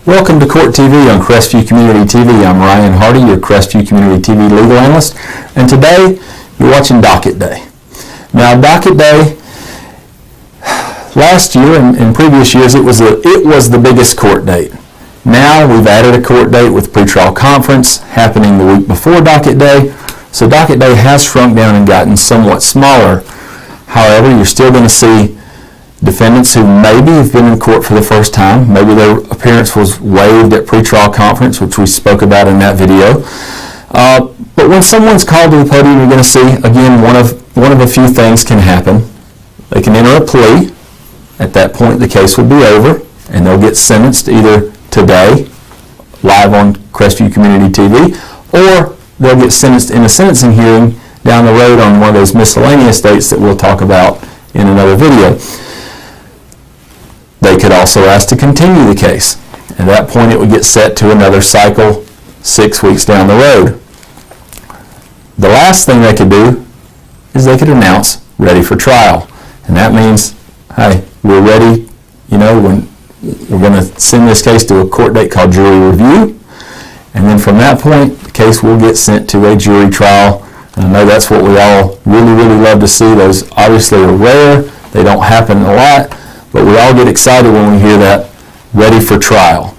Welcome to Court TV on Crestview Community TV. I'm Ryan Hardy, your Crestview Community TV legal analyst, and today you're watching Docket Day. Now, Docket Day, last year and in previous years, it was the biggest court date. Now we've added a court date with pretrial conference happening the week before Docket Day, so Docket Day has shrunk down and gotten somewhat smaller. However, you're still going to see defendants who maybe have been in court for the first time, maybe their appearance was waived at pretrial conference, which we spoke about in that video. But when someone's called to the podium, you're going to see, again, one of a few things can happen. They can enter a plea. At that point, the case will be over, and they'll get sentenced either today, live on Crestview Community TV, or they'll get sentenced in a sentencing hearing down the road on one of those miscellaneous dates that we'll talk about in another video. They could also ask to continue the case. At that point, it would get set to another cycle 6 weeks down the road. The last thing they could do is they could announce ready for trial. And that means, hey, we're ready, when we're going to send this case to a court date called jury review. And then from that point, the case will get sent to a jury trial. And I know that's what we all really, really love to see. Those obviously are rare. They don't happen a lot. But we all get excited when we hear that, ready for trial.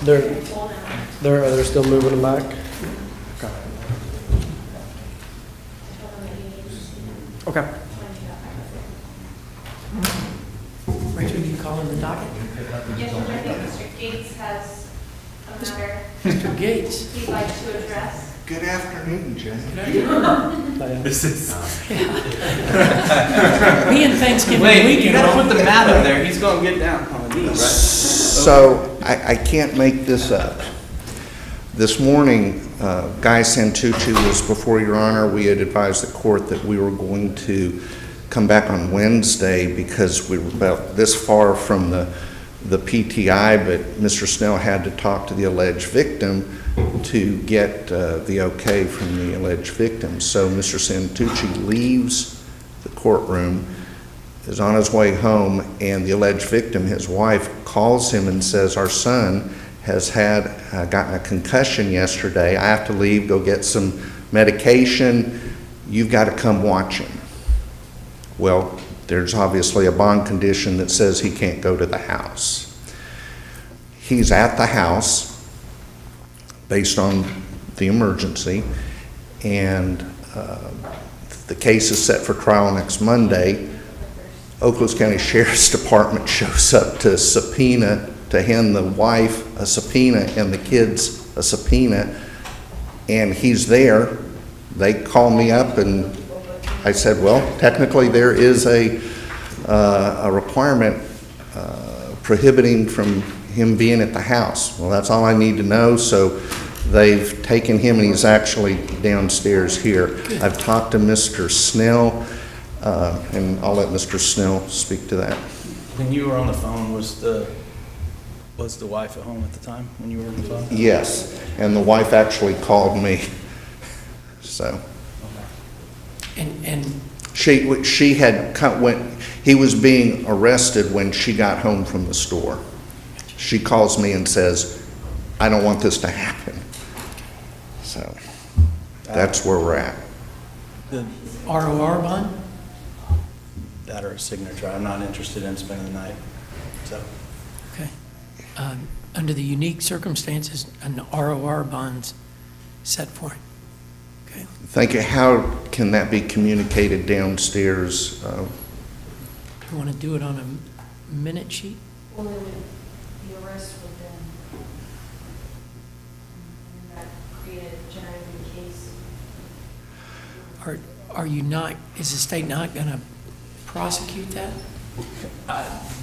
They're still moving them back? Okay. Rachel, you calling the docket? Yes, I think Mr. Gates has a matter Mr. Gates. he'd like to address. Good afternoon, Jen. This is. Being Thanksgiving Wait, weekend. you gotta put the mat up there. He's gonna get down on the knees, right? So I can't make this up. This morning, Guy Santucci was before Your Honor. We had advised the court that we were going to come back on Wednesday because we were about this far from the PTI, but Mr. Snell had to talk to the alleged victim to get the okay from the alleged victim. So Mr. Santucci leaves the courtroom, is on his way home, and the alleged victim, his wife, calls him and says, our son has gotten a concussion yesterday. I have to leave, go get some medication. You've got to come watch him. Well, there's obviously a bond condition that says he can't go to the house. He's at the house based on the emergency, and the case is set for trial next Monday. Okaloosa County Sheriff's Department shows up to hand the wife a subpoena and the kids a subpoena, and he's there. They call me up and I said, well, technically there is a requirement prohibiting from him being at the house. Well, that's all I need to know. So they've taken him and he's actually downstairs here. I've talked to Mr. Snell, and I'll let Mr. Snell speak to that. When you were on the phone, was the wife at home at the time when you were on the phone? Yes, and the wife actually called me. So And she had he was being arrested when she got home from the store. She calls me and says, I don't want this to happen. So that's where we're at. The, ROR bond? that or a signature. I'm not interested in spending the night. So Okay. Under the unique circumstances, an ROR bond's set for it. Okay. Thank you. How can that be communicated downstairs? You want to do it on a minute sheet? Well, the arrest would then, that created, generated a case. Are you not, is the state not going to prosecute that?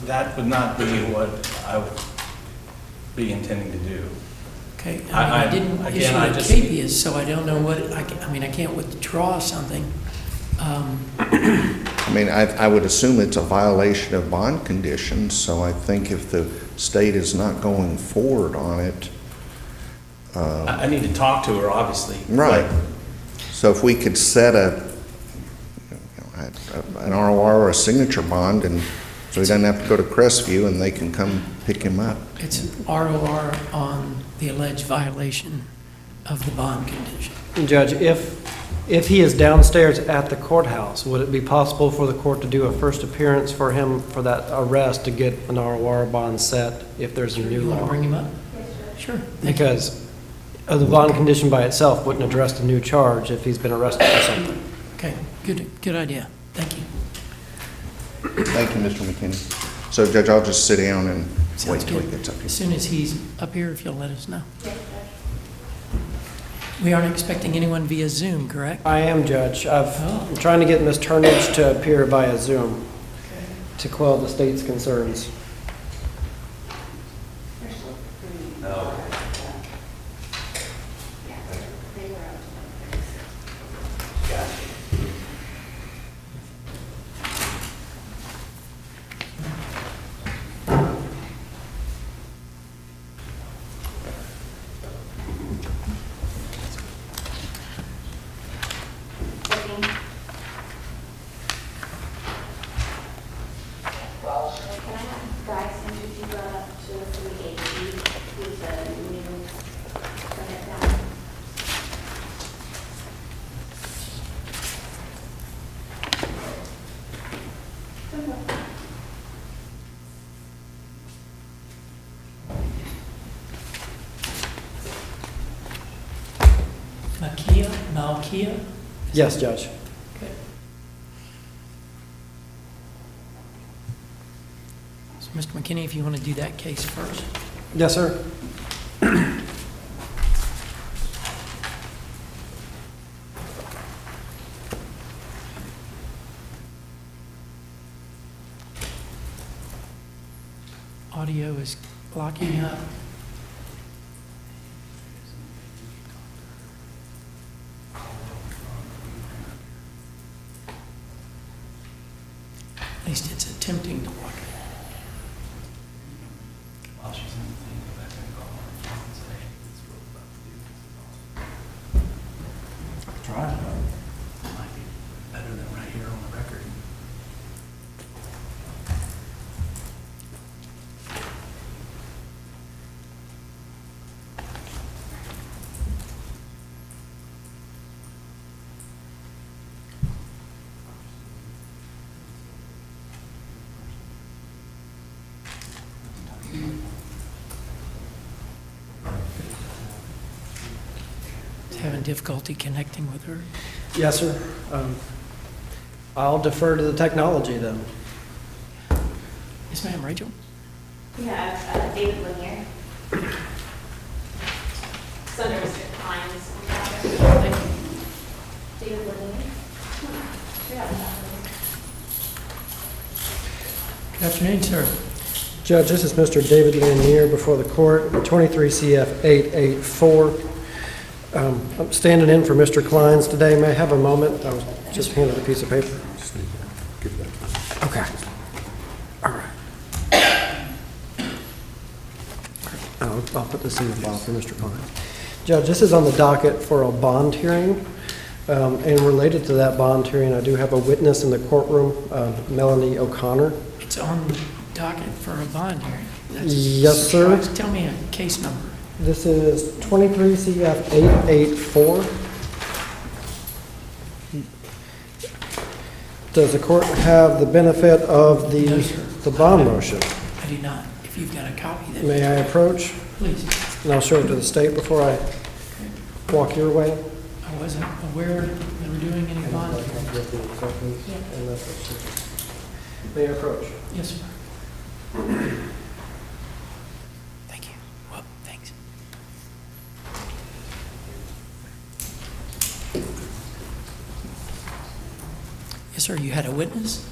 that would not be what I would be intending to do. Okay, I- I didn't again, issue I a just- capias, so I don't know what, I can't withdraw something. I mean, I would assume it's a violation of bond conditions, so I think if the state is not going forward on it. I need to talk to her, obviously. Right. So if we could set an ROR or a signature bond, and so he doesn't have to go to Crestview and they can come pick him up. It's an ROR on the alleged violation of the bond condition. Judge, if he is downstairs at the courthouse, would it be possible for the court to do a first appearance for him for that arrest to get an ROR bond set if there's a new You want to law? bring him up? Sure. Thank you. Because the bond condition by itself wouldn't address the new charge if he's been arrested for something. Okay, good idea. Thank you. Thank you, Mr. McKinney. So Judge, I'll just sit down and wait Sounds till he good. gets up here. As soon as he's up here, if you'll let us know. We aren't expecting anyone via Zoom, correct? I am, Judge. I'm trying to get Ms. Turnage to appear via Zoom to quell the state's concerns. Can I have Malkia? Yes, Judge. Okay. So, Mr. McKinney, if you want to do that case first. Yes, sir. Audio is locking up. At least it's attempting to lock it. While she's in the thing, go back and call her and say, it's what we're about to do. Try it. It might be better than right here on the record. Is having difficulty connecting with her. Yes, sir. I'll defer to the technology then. Yes, ma'am, Rachel? We have David Lanier. It's under Mr. Klein's. Thank you. David Lanier. Yeah. Good afternoon, sir. Judge, this is Mr. David Lanier before the court, 23 CF 884. I'm standing in for Mr. Klein's today. May I have a moment? I was just handed a piece of paper. Okay. All right. I'll put this in the file for Mr. Klein. Judge, this is on the docket for a bond hearing. And related to that bond hearing, I do have a witness in the courtroom, Melanie O'Connor. It's on the docket for a bond hearing. That's a Yes, sir. surprise. Tell me a case number. This is 23 CF 884. Does the court have the benefit of No, sir. the bond motion? I do not. If you've got a copy, then May I approach? please. And I'll show it to the state before I walk your way. I wasn't aware they were doing any bond hearings. May I approach? Yes, sir. Thank you. Well, thanks. Yes, sir, you had a witness?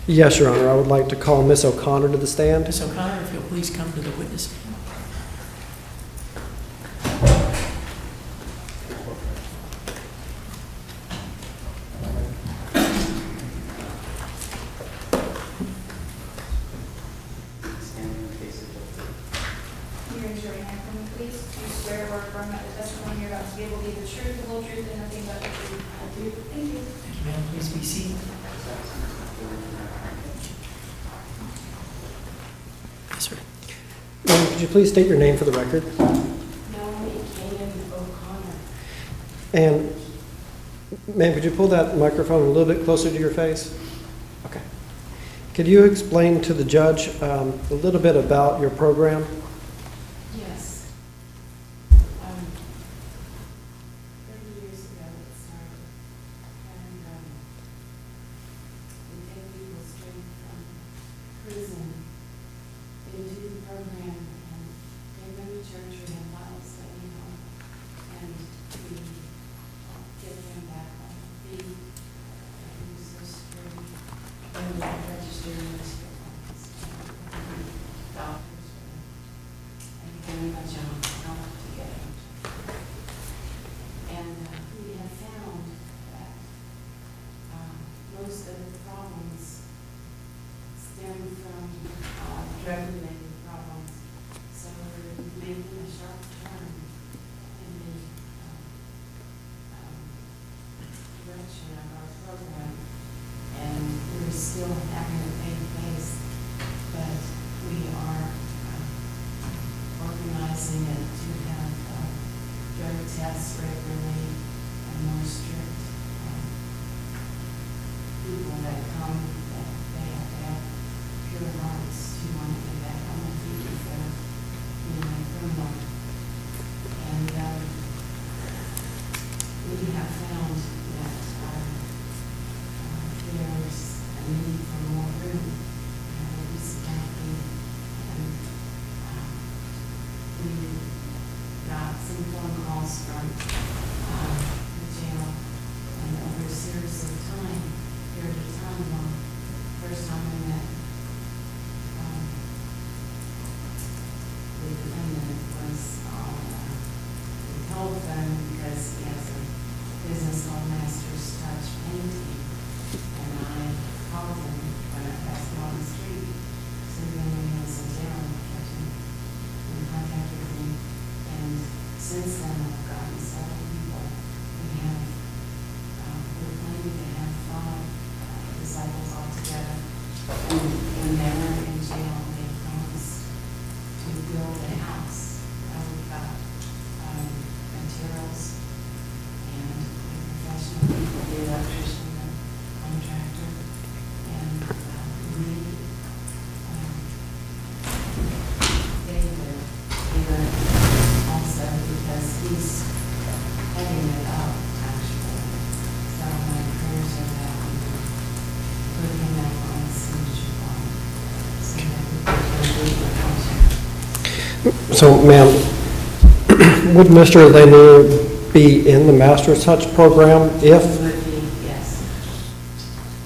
Yes, Your Honor. I would like to call Miss O'Connor to the stand. Ms. O'Connor, if you'll please come to the witness stand. Can you raise your right hand for me, please? Do you swear or affirm that the testimony you're about to give will be the truth, the whole truth, and nothing but the truth? I do. Thank you. Thank you, ma'am. Please be seated. Yes, sir. Ma'am, could you please state your name for the record? Melanie O'Connor. And, ma'am, could you pull that microphone a little bit closer to your face? Okay. Could you explain to the judge a little bit about your program? Yes. 30 years ago it started, and we take people straight from prison into the program and take them to church or in Bible study home, and we get them back on their feet, and use their security, and we register in the district office, doctors, calls from the jail, and over a series of period of time, well, first time I met the defendant was on the telephone because he has a business called Master's Touch Painting, and I called him when I passed him on the street, so then when he was in jail, I kept him in contact with me, and since then I've gotten several people. We have, we're planning to have 5 disciples all together, and when they were in jail, they promised to build a house. We've got materials and a professional people, the electrician, the contractor, and we, David, even also because he's heading it up, actually. So my prayers are that we will put him out on the signature line so that we can do the project. So, ma'am, would Mr. Lanier be in the Master's Touch program if, Would be, yes,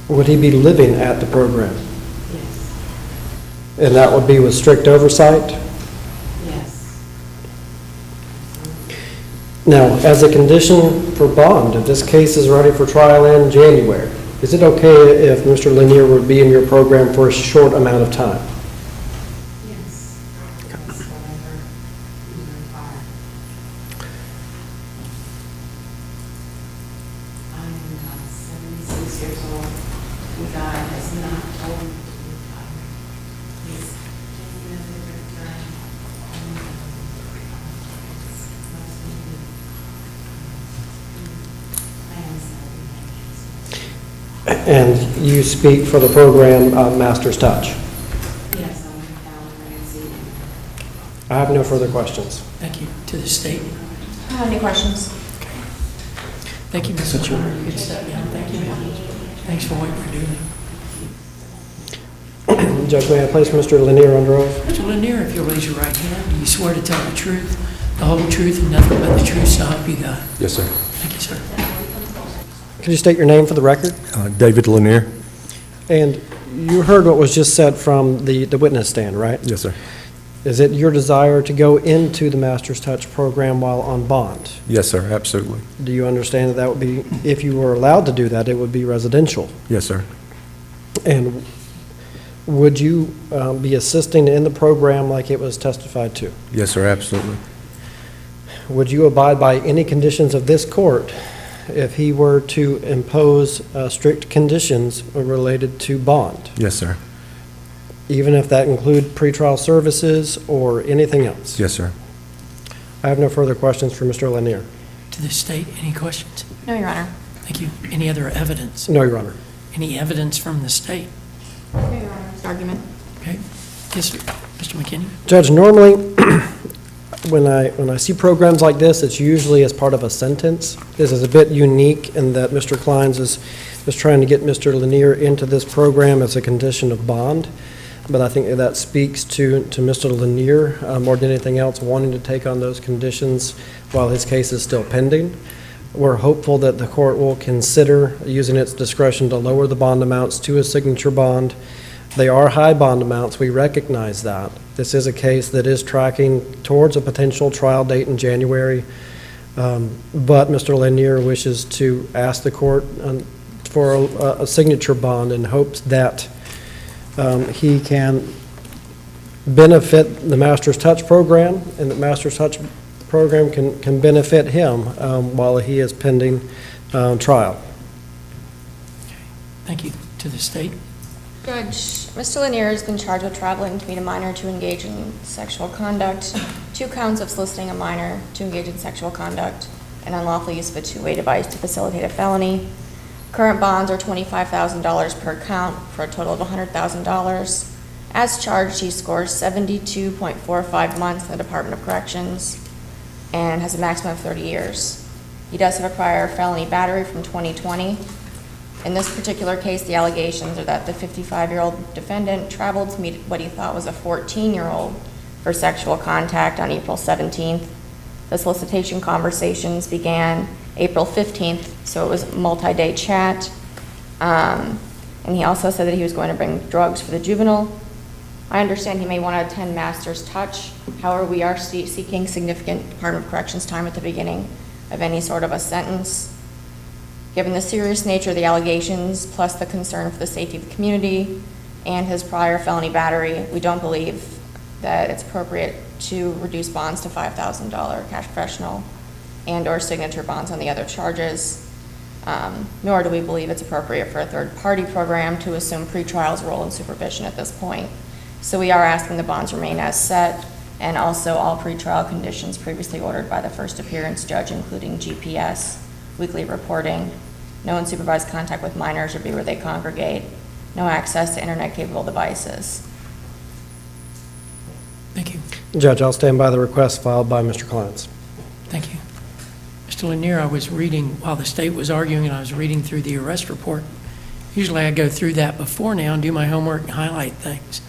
would he be living at the program? yes, And that would be with strict oversight? yes. Now, as a condition for bond, if this case is ready for trial in January, is it okay if Mr. Lanier would be in your program for a short amount of time? Yes. That's whatever you require. I'm 76 years old. God has not told me to retire. He's taking a different turn. And it's mostly plans that we have. And you speak for the program Master's Touch. Yes, I'm down Ramsey. I have no further questions. Thank you. To the state. I have any questions? Thank you, Mr. Chairman. You can step down. Thank you, ma'am. Thanks for what you're doing. Judge, may I place Mr. Lanier under oath? Mr. Lanier, if you'll raise your right hand, do you swear to tell the truth, the whole truth, and nothing but the truth, so help you God? Yes, sir. Thank you, sir. Could you state your name for the record? David Lanier. And you heard what was just said from the witness stand, right? Yes, sir. Is it your desire to go into the Master's Touch program while on bond? Yes, sir, absolutely. Do you understand that that would be, if you were allowed to do that, it would be residential? Yes, sir. And would you be assisting in the program like it was testified to? Yes, sir, absolutely. Would you abide by any conditions of this court if he were to impose strict conditions related to bond, Yes, sir. even if that include pretrial services or anything else? Yes, sir. I have no further questions for Mr. Lanier. To the state, any questions? No, Your Honor. Thank you. Any other evidence? No, Your Honor. Any evidence from the state? No, Your Honor. Argument. Okay. Yes, sir. Mr. McKinney? Judge, normally, when I see programs like this, it's usually as part of a sentence. This is a bit unique in that Mr. Kleins is trying to get Mr. Lanier into this program as a condition of bond. But I think that speaks to Mr. Lanier more than anything else, wanting to take on those conditions while his case is still pending. We're hopeful that the court will consider using its discretion to lower the bond amounts to a signature bond. They are high bond amounts. We recognize that. This is a case that is tracking towards a potential trial date in January. But Mr. Lanier wishes to ask the court for a signature bond in hopes that he can benefit the Master's Touch program, and the Master's Touch program can benefit him while he is pending trial. Thank you. To the state? Judge, Mr. Lanier has been charged with traveling to meet a minor to engage in sexual conduct, 2 counts of soliciting a minor to engage in sexual conduct, and unlawful use of a two-way device to facilitate a felony. Current bonds are $25,000 per count for a total of $100,000. As charged, he scores 72.45 months in the Department of Corrections and has a maximum of 30 years. He does have a prior felony battery from 2020. In this particular case, the allegations are that the 55-year-old defendant traveled to meet what he thought was a 14-year-old for sexual contact on April 17th. The solicitation conversations began April 15th, so it was a multi-day chat. And he also said that he was going to bring drugs for the juvenile. I understand he may want to attend Master's Touch. However, we are seeking significant Department of Corrections time at the beginning of any sort of a sentence. Given the serious nature of the allegations, plus the concern for the safety of the community and his prior felony battery, we don't believe that it's appropriate to reduce bonds to $5,000 cash professional and/or signature bonds on the other charges. Nor do we believe it's appropriate for a third-party program to assume pretrial's role in supervision at this point. So we are asking the bonds remain as set, and also all pretrial conditions previously ordered by the first appearance judge, including GPS, weekly reporting, no unsupervised contact with minors or be where they congregate, no access to internet-capable devices. Thank you. Judge, I'll stand by the request filed by Mr. Kleins. Thank you. Mr. Lanier, I was reading, while the state was arguing, and I was reading through the arrest report. Usually I go through that before now and do my homework and highlight things.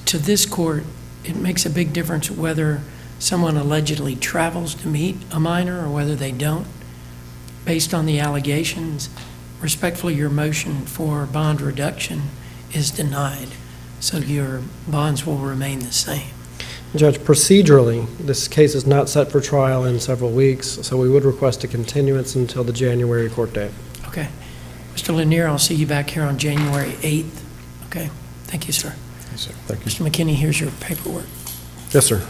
To this court, it makes a big difference whether someone allegedly travels to meet a minor or whether they don't. Based on the allegations, respectfully, your motion for bond reduction is denied, so your bonds will remain the same. Judge, procedurally, this case is not set for trial in several weeks, so we would request a continuance until the January court date. Okay. Mr. Lanier, I'll see you back here on January 8th. Okay. Thank you, sir. Yes, sir. Thank you. Mr. McKinney, here's your paperwork. Yes, sir.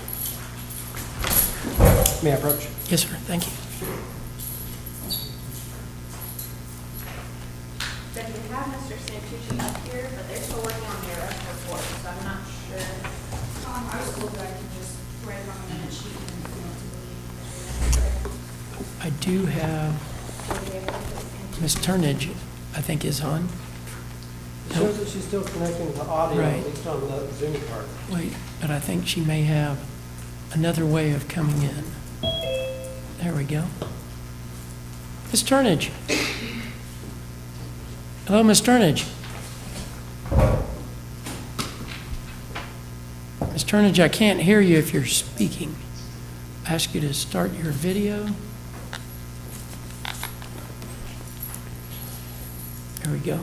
May I approach? Yes, sir. Thank you. Judge, we have Mr. Santucci up here, but they're still working on the arrest report, so I'm not sure. I was told that I could just write it on a minute sheet and I do have Ms. Turnage, I think, is on. It shows that she's still connecting to audio, Right. at least on the Zoom part. Wait, but I think she may have another way of coming in. There we go. Ms. Turnage. Hello, Ms. Turnage. Ms. Turnage, I can't hear you if you're speaking. Ask you to start your video. There we go.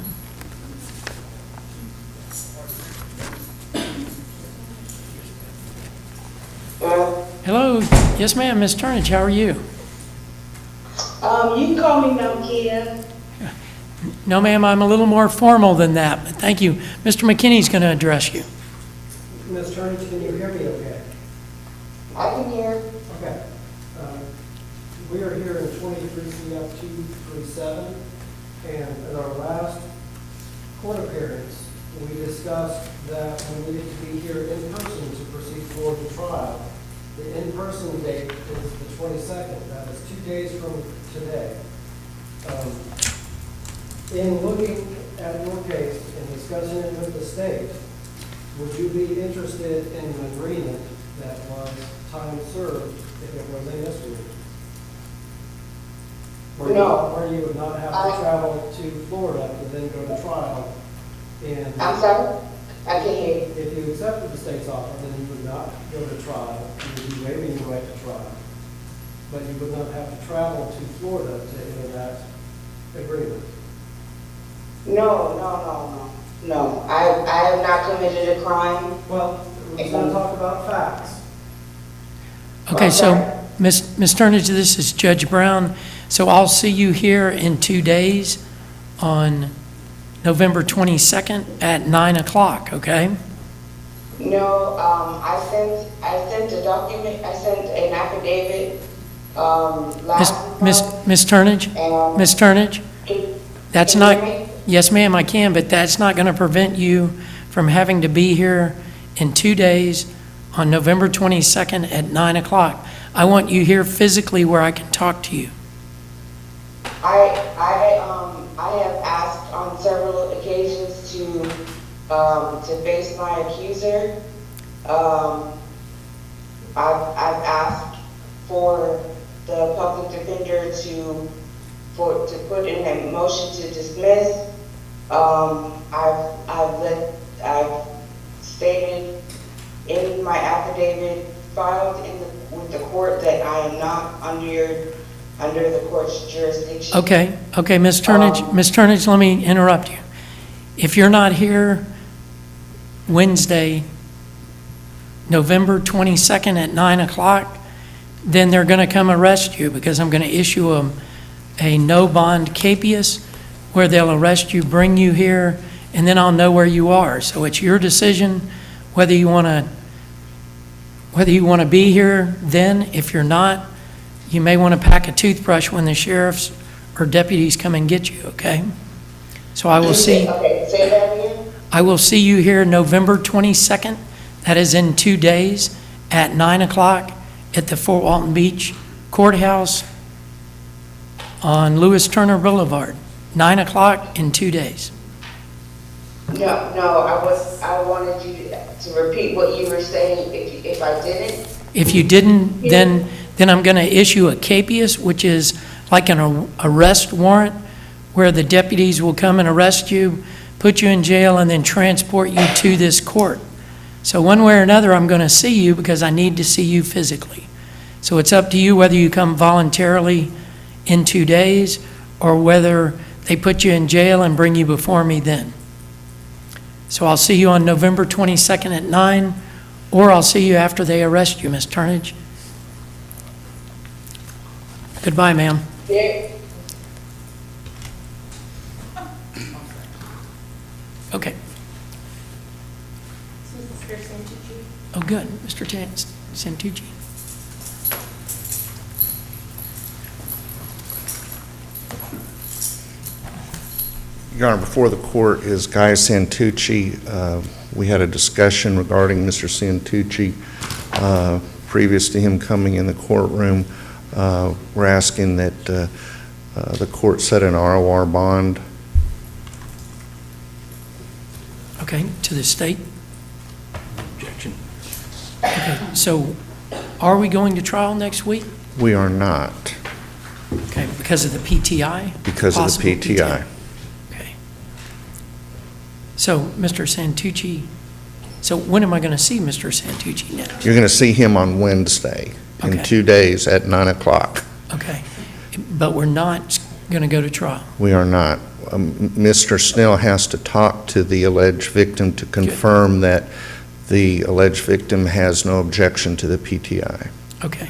Hello. Yes, ma'am. Ms. Turnage, how are you? You can call me Nokia. No, ma'am, I'm a little more formal than that, but thank you. Mr. McKinney's going to address you. Ms. Turnage, can you hear me okay? I can hear. Okay. We are here in 23 CF 237, and at our last court appearance, we discussed that we needed to be here in person to proceed forward to trial. The in-person date is the 22nd. That is 2 days from today. In looking at your case and discussing it with the state, would you be interested in an agreement that was time served if it was a misdemeanor? No. Where you would not have to travel to Florida to then go to trial. And I'm sorry? I can't hear you. if you accepted the state's offer, then you would not go to trial. You would be waiving your right to trial. But you would not have to travel to Florida to enter that agreement. No. I have not committed a crime. Well, let's not talk about facts. Okay, so, Ms. Turnage, this is Judge Brown. So I'll see you here in 2 days on November 22nd at 9 o'clock, okay? No, I sent a document, I sent an affidavit, last month. Ms. Turnage? and- Ms. Turnage? That's Can you not, hear me? yes, ma'am, I can, but that's not going to prevent you from having to be here in 2 days on November 22nd at 9 o'clock. I want you here physically where I can talk to you. I have asked on several occasions to face my accuser. I've asked for the public defender to put in a motion to dismiss. I've stated in my affidavit filed with the court that I am not under the court's jurisdiction. Okay, Ms. Turnage, Ms. Turnage, let me interrupt you. If you're not here Wednesday, November 22nd at 9 o'clock, then they're going to come arrest you because I'm going to issue a no bond capias where they'll arrest you, bring you here, and then I'll know where you are. So it's your decision whether you want to be here then. If you're not, you may want to pack a toothbrush when the sheriffs or deputies come and get you, okay? So I will see. Okay, say that again? I will see you here November 22nd. That is in 2 days at 9 o'clock at the Fort Walton Beach Courthouse on Lewis Turner Boulevard. 9 o'clock in 2 days. No, I wanted you to repeat what you were saying if I didn't. If you didn't, then I'm going to issue a capias, which is like an arrest warrant where the deputies will come and arrest you, put you in jail, and then transport you to this court. So one way or another, I'm going to see you because I need to see you physically. So it's up to you whether you come voluntarily in 2 days or whether they put you in jail and bring you before me then. So I'll see you on November 22nd at 9, or I'll see you after they arrest you, Ms. Turnage. Goodbye, ma'am. Yeah. Okay. Mr. Santucci? Oh, good. Mr. Santucci. Your Honor, before the court is Guy Santucci. We had a discussion regarding Mr. Santucci previous to him coming in the courtroom. We're asking that the court set an ROR bond. Okay, to the state? Objection. Okay, so are we going to trial next week? We are not, Okay, because of the PTI? because of the Possible PTI. Okay. So, Mr. Santucci, so when am I going to see Mr. Santucci next? You're going to see him on Wednesday in Okay. 2 days at 9 o'clock. Okay, but we're not going to go to trial? We are not. Mr. Snell has to talk to the alleged victim to confirm that the alleged victim has no objection to the PTI. Okay.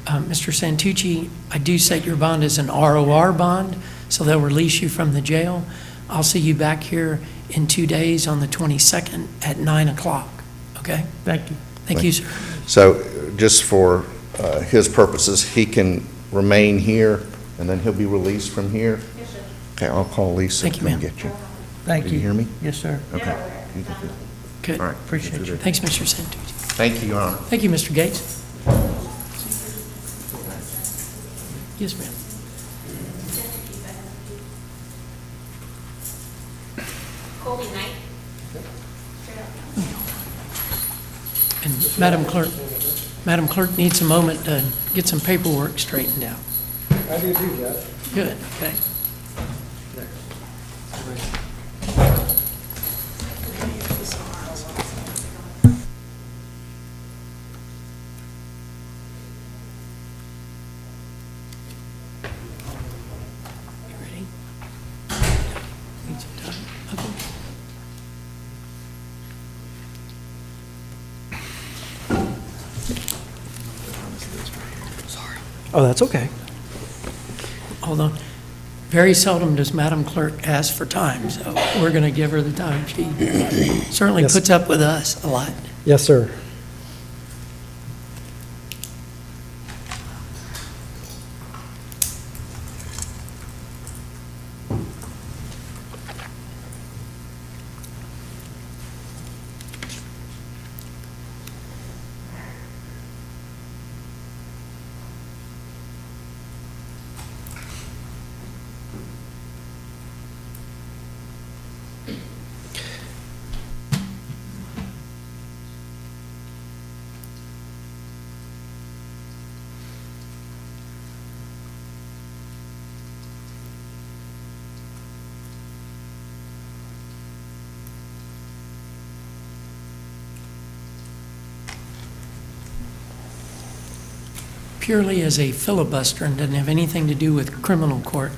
Mr. Santucci, I do set your bond as an ROR bond, so they'll release you from the jail. I'll see you back here in 2 days on the 22nd at 9 o'clock, okay? Thank you. Thank you, sir. So just for his purposes, he can remain here, and then he'll be released from here? Yes, sir. Okay, I'll call Lisa Thank to you, come ma'am. get you. Thank Did you hear me? Yes, sir. Okay. Good. All right. Appreciate you. Thanks, Mr. Santucci. Thank you, Your Honor. Thank you, Mr. Gates. Yes, ma'am. Colby Knight. And Madam Clerk needs a moment to get some paperwork straightened out. I do too, Judge. Good, okay. You ready? Need some time? Okay. Oh, that's okay. Hold on. Very seldom does Madam Clerk ask for time, so we're going to give her the time. She certainly Yes. puts up with us a lot. Yes, sir. purely as a filibuster and doesn't have anything to do with criminal court.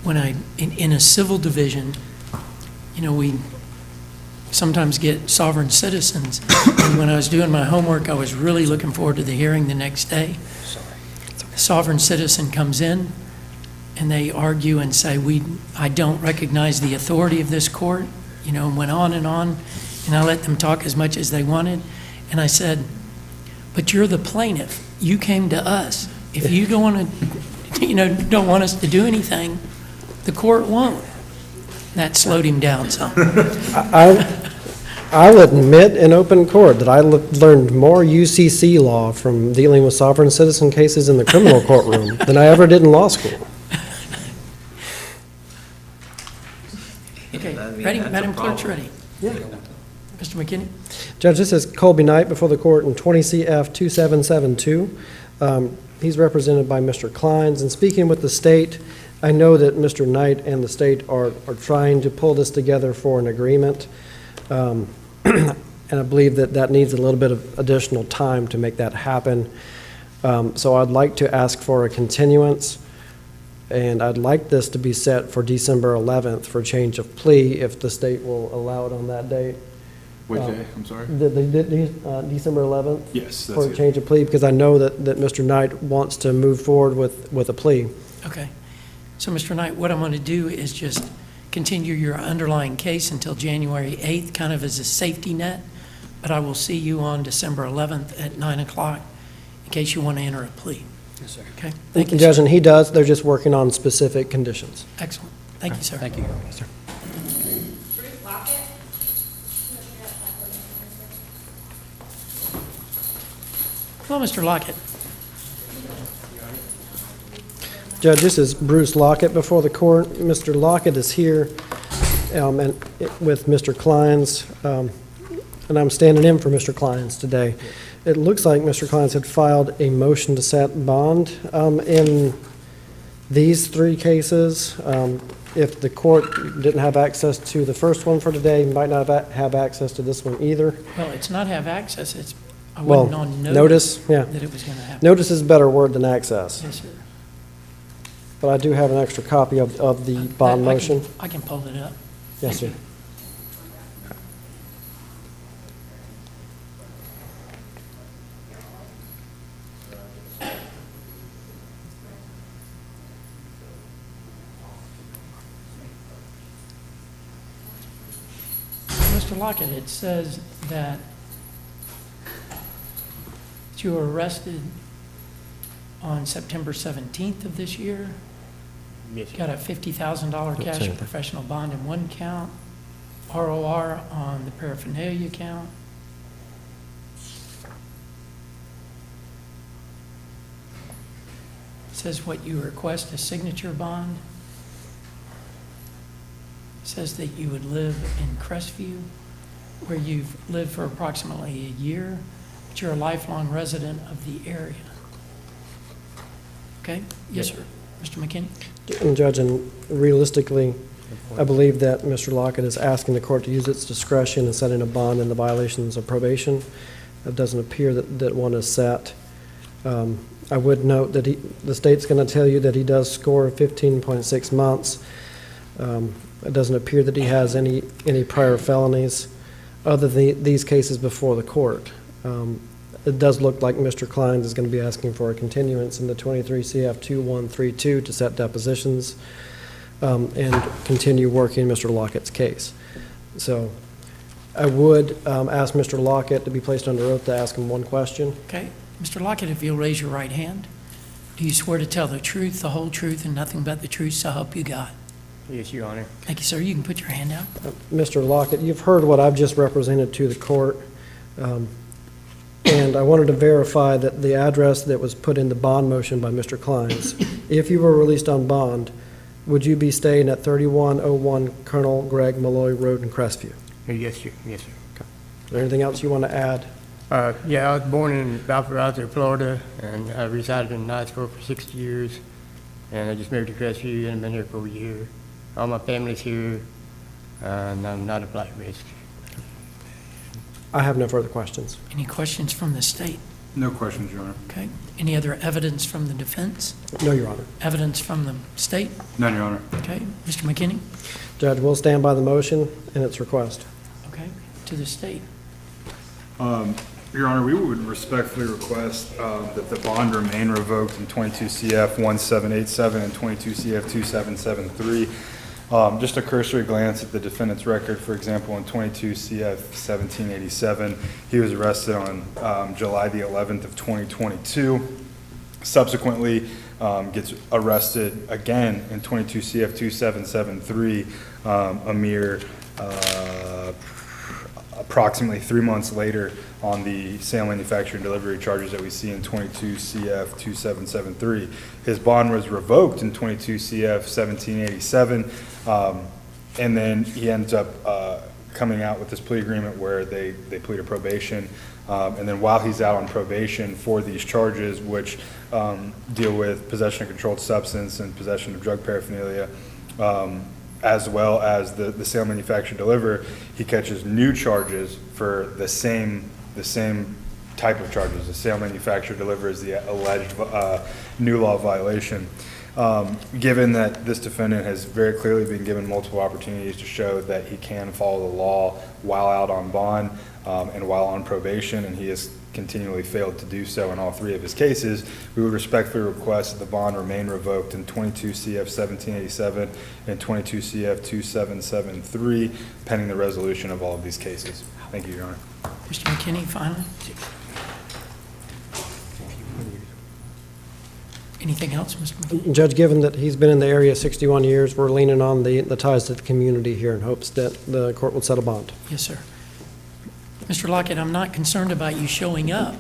When in a civil division, you know, we sometimes get sovereign citizens. And when I was doing my homework, I was really looking forward to the hearing the next day. The sovereign citizen comes in and they argue and say, I don't recognize the authority of this court, you know, and went on, and I let them talk as much as they wanted. And I said, but you're the plaintiff. You came to us. If you don't want to, you know, don't want us to do anything, the court won't. That slowed him down some. I'll admit in open court that I learned more UCC law from dealing with sovereign citizen cases in the criminal courtroom than I ever did in law school. Okay, ready? Madam Clerk's ready. Yeah. Mr. McKinney? Judge, this is Colby Knight before the court in 20 CF 2772. He's represented by Mr. Kleins. And speaking with the state, I know that Mr. Knight and the state are trying to pull this together for an agreement. And I believe that needs a little bit of additional time to make that happen. So I'd like to ask for a continuance, and I'd like this to be set for December 11th for change of plea, if the state will allow it on that date. Which day? I'm sorry? December 11th? Yes, that's For a it. change of plea, because I know that Mr. Knight wants to move forward with a plea. Okay. So, Mr. Knight, what I'm going to do is just continue your underlying case until January 8th, kind of as a safety net, but I will see you on December 11th at 9 o'clock in case you want to enter a plea. Yes, sir. Okay? Thank you, Judge, sir. and he does, they're just working on specific conditions. Excellent. Thank you, sir. Thank you. Yes, sir. Bruce Lockett. Hello, Mr. Lockett. Judge, this is Bruce Lockett before the court. Mr. Lockett is here and with Mr. Kleins, and I'm standing in for Mr. Kleins today. It looks like Mr. Kleins had filed a motion to set bond in these three cases. If the court didn't have access to the first one for today, might not have access to this one either. Well, it's not have access, it's, I Well, wasn't on notice, yeah. that it was going to happen. Notice is a better word than access, Yes, sir. but I do have an extra copy of the bond motion. I can pull it up. Yes, sir. Thank you. Mr. Lockett, it says that you were arrested on September 17th of this year. Got a $50,000 cash Same and thing. professional bond in one count, ROR on the paraphernalia count. It says what you request, a signature bond. It says that you would live in Crestview, where you've lived for approximately a year, but you're a lifelong resident of the area. Okay? Yes, sir. Mr. McKinney? And Judge, and realistically, I believe that Mr. Lockett is asking the court to use its discretion in setting a bond in the violations of probation. It doesn't appear that one is set. I would note that the state's going to tell you that he does score 15.6 months. It doesn't appear that he has any prior felonies other than these cases before the court. It does look like Mr. Kleins is going to be asking for a continuance in the 23 CF 2132 to set depositions and continue working Mr. Lockett's case. So I would ask Mr. Lockett to be placed under oath to ask him one question. Okay. Mr. Lockett, if you'll raise your right hand. Do you swear to tell the truth, the whole truth, and nothing but the truth, so help you God? Yes, Your Honor. Thank you, sir. You can put your hand out. Mr. Lockett, you've heard what I've just represented to the court, and I wanted to verify that the address that was put in the bond motion by Mr. Kleins, if you were released on bond, would you be staying at 3101 Colonel Greg Malloy Road in Crestview? Yes, sir. Yes, sir. Is there anything else you want to add? Yeah, I was born in Valparaiso, Florida, and I resided in Niceville for 60 years. And I just moved to Crestview, and I've been here for a year. All my family's here, and I'm not a black risk. I have no further questions. Any questions from the state? No questions, Your Honor. Okay. Any other evidence from the defense? No, Your Honor. Evidence from the state? None, Your Honor. Okay. Mr. McKinney? Judge, we'll stand by the motion and its request. Okay. To the state? Your Honor, we would respectfully request that the bond remain revoked in 22 CF 1787 and 22 CF 2773. Just a cursory glance at the defendant's record, for example, in 22 CF 1787, he was arrested on July the 11th of 2022. Subsequently, gets arrested again in 22 CF 2773, a mere approximately 3 months later on the sale, manufacture, and delivery charges that we see in 22 CF 2773. His bond was revoked in 22 CF 1787, and then he ends up coming out with this plea agreement where they plead a probation, and then while he's out on probation for these charges, which deal with possession of controlled substance and possession of drug paraphernalia, as well as the sale, manufacture, deliver, he catches new charges for the same type of charges. The sale, manufacture, deliver is the alleged new law violation. Given that this defendant has very clearly been given multiple opportunities to show that he can follow the law while out on bond and while on probation, and he has continually failed to do so in all three of his cases, we would respectfully request that the bond remain revoked in 22 CF 1787 and 22 CF 2773, pending the resolution of all of these cases. Thank you, Your Honor. Mr. McKinney, finally? Anything else, Mr. McKinney? Judge, given that he's been in the area 61 years, we're leaning on the ties to the community here in hopes that the court will set a bond. Yes, sir. Mr. Lockett, I'm not concerned about you showing up.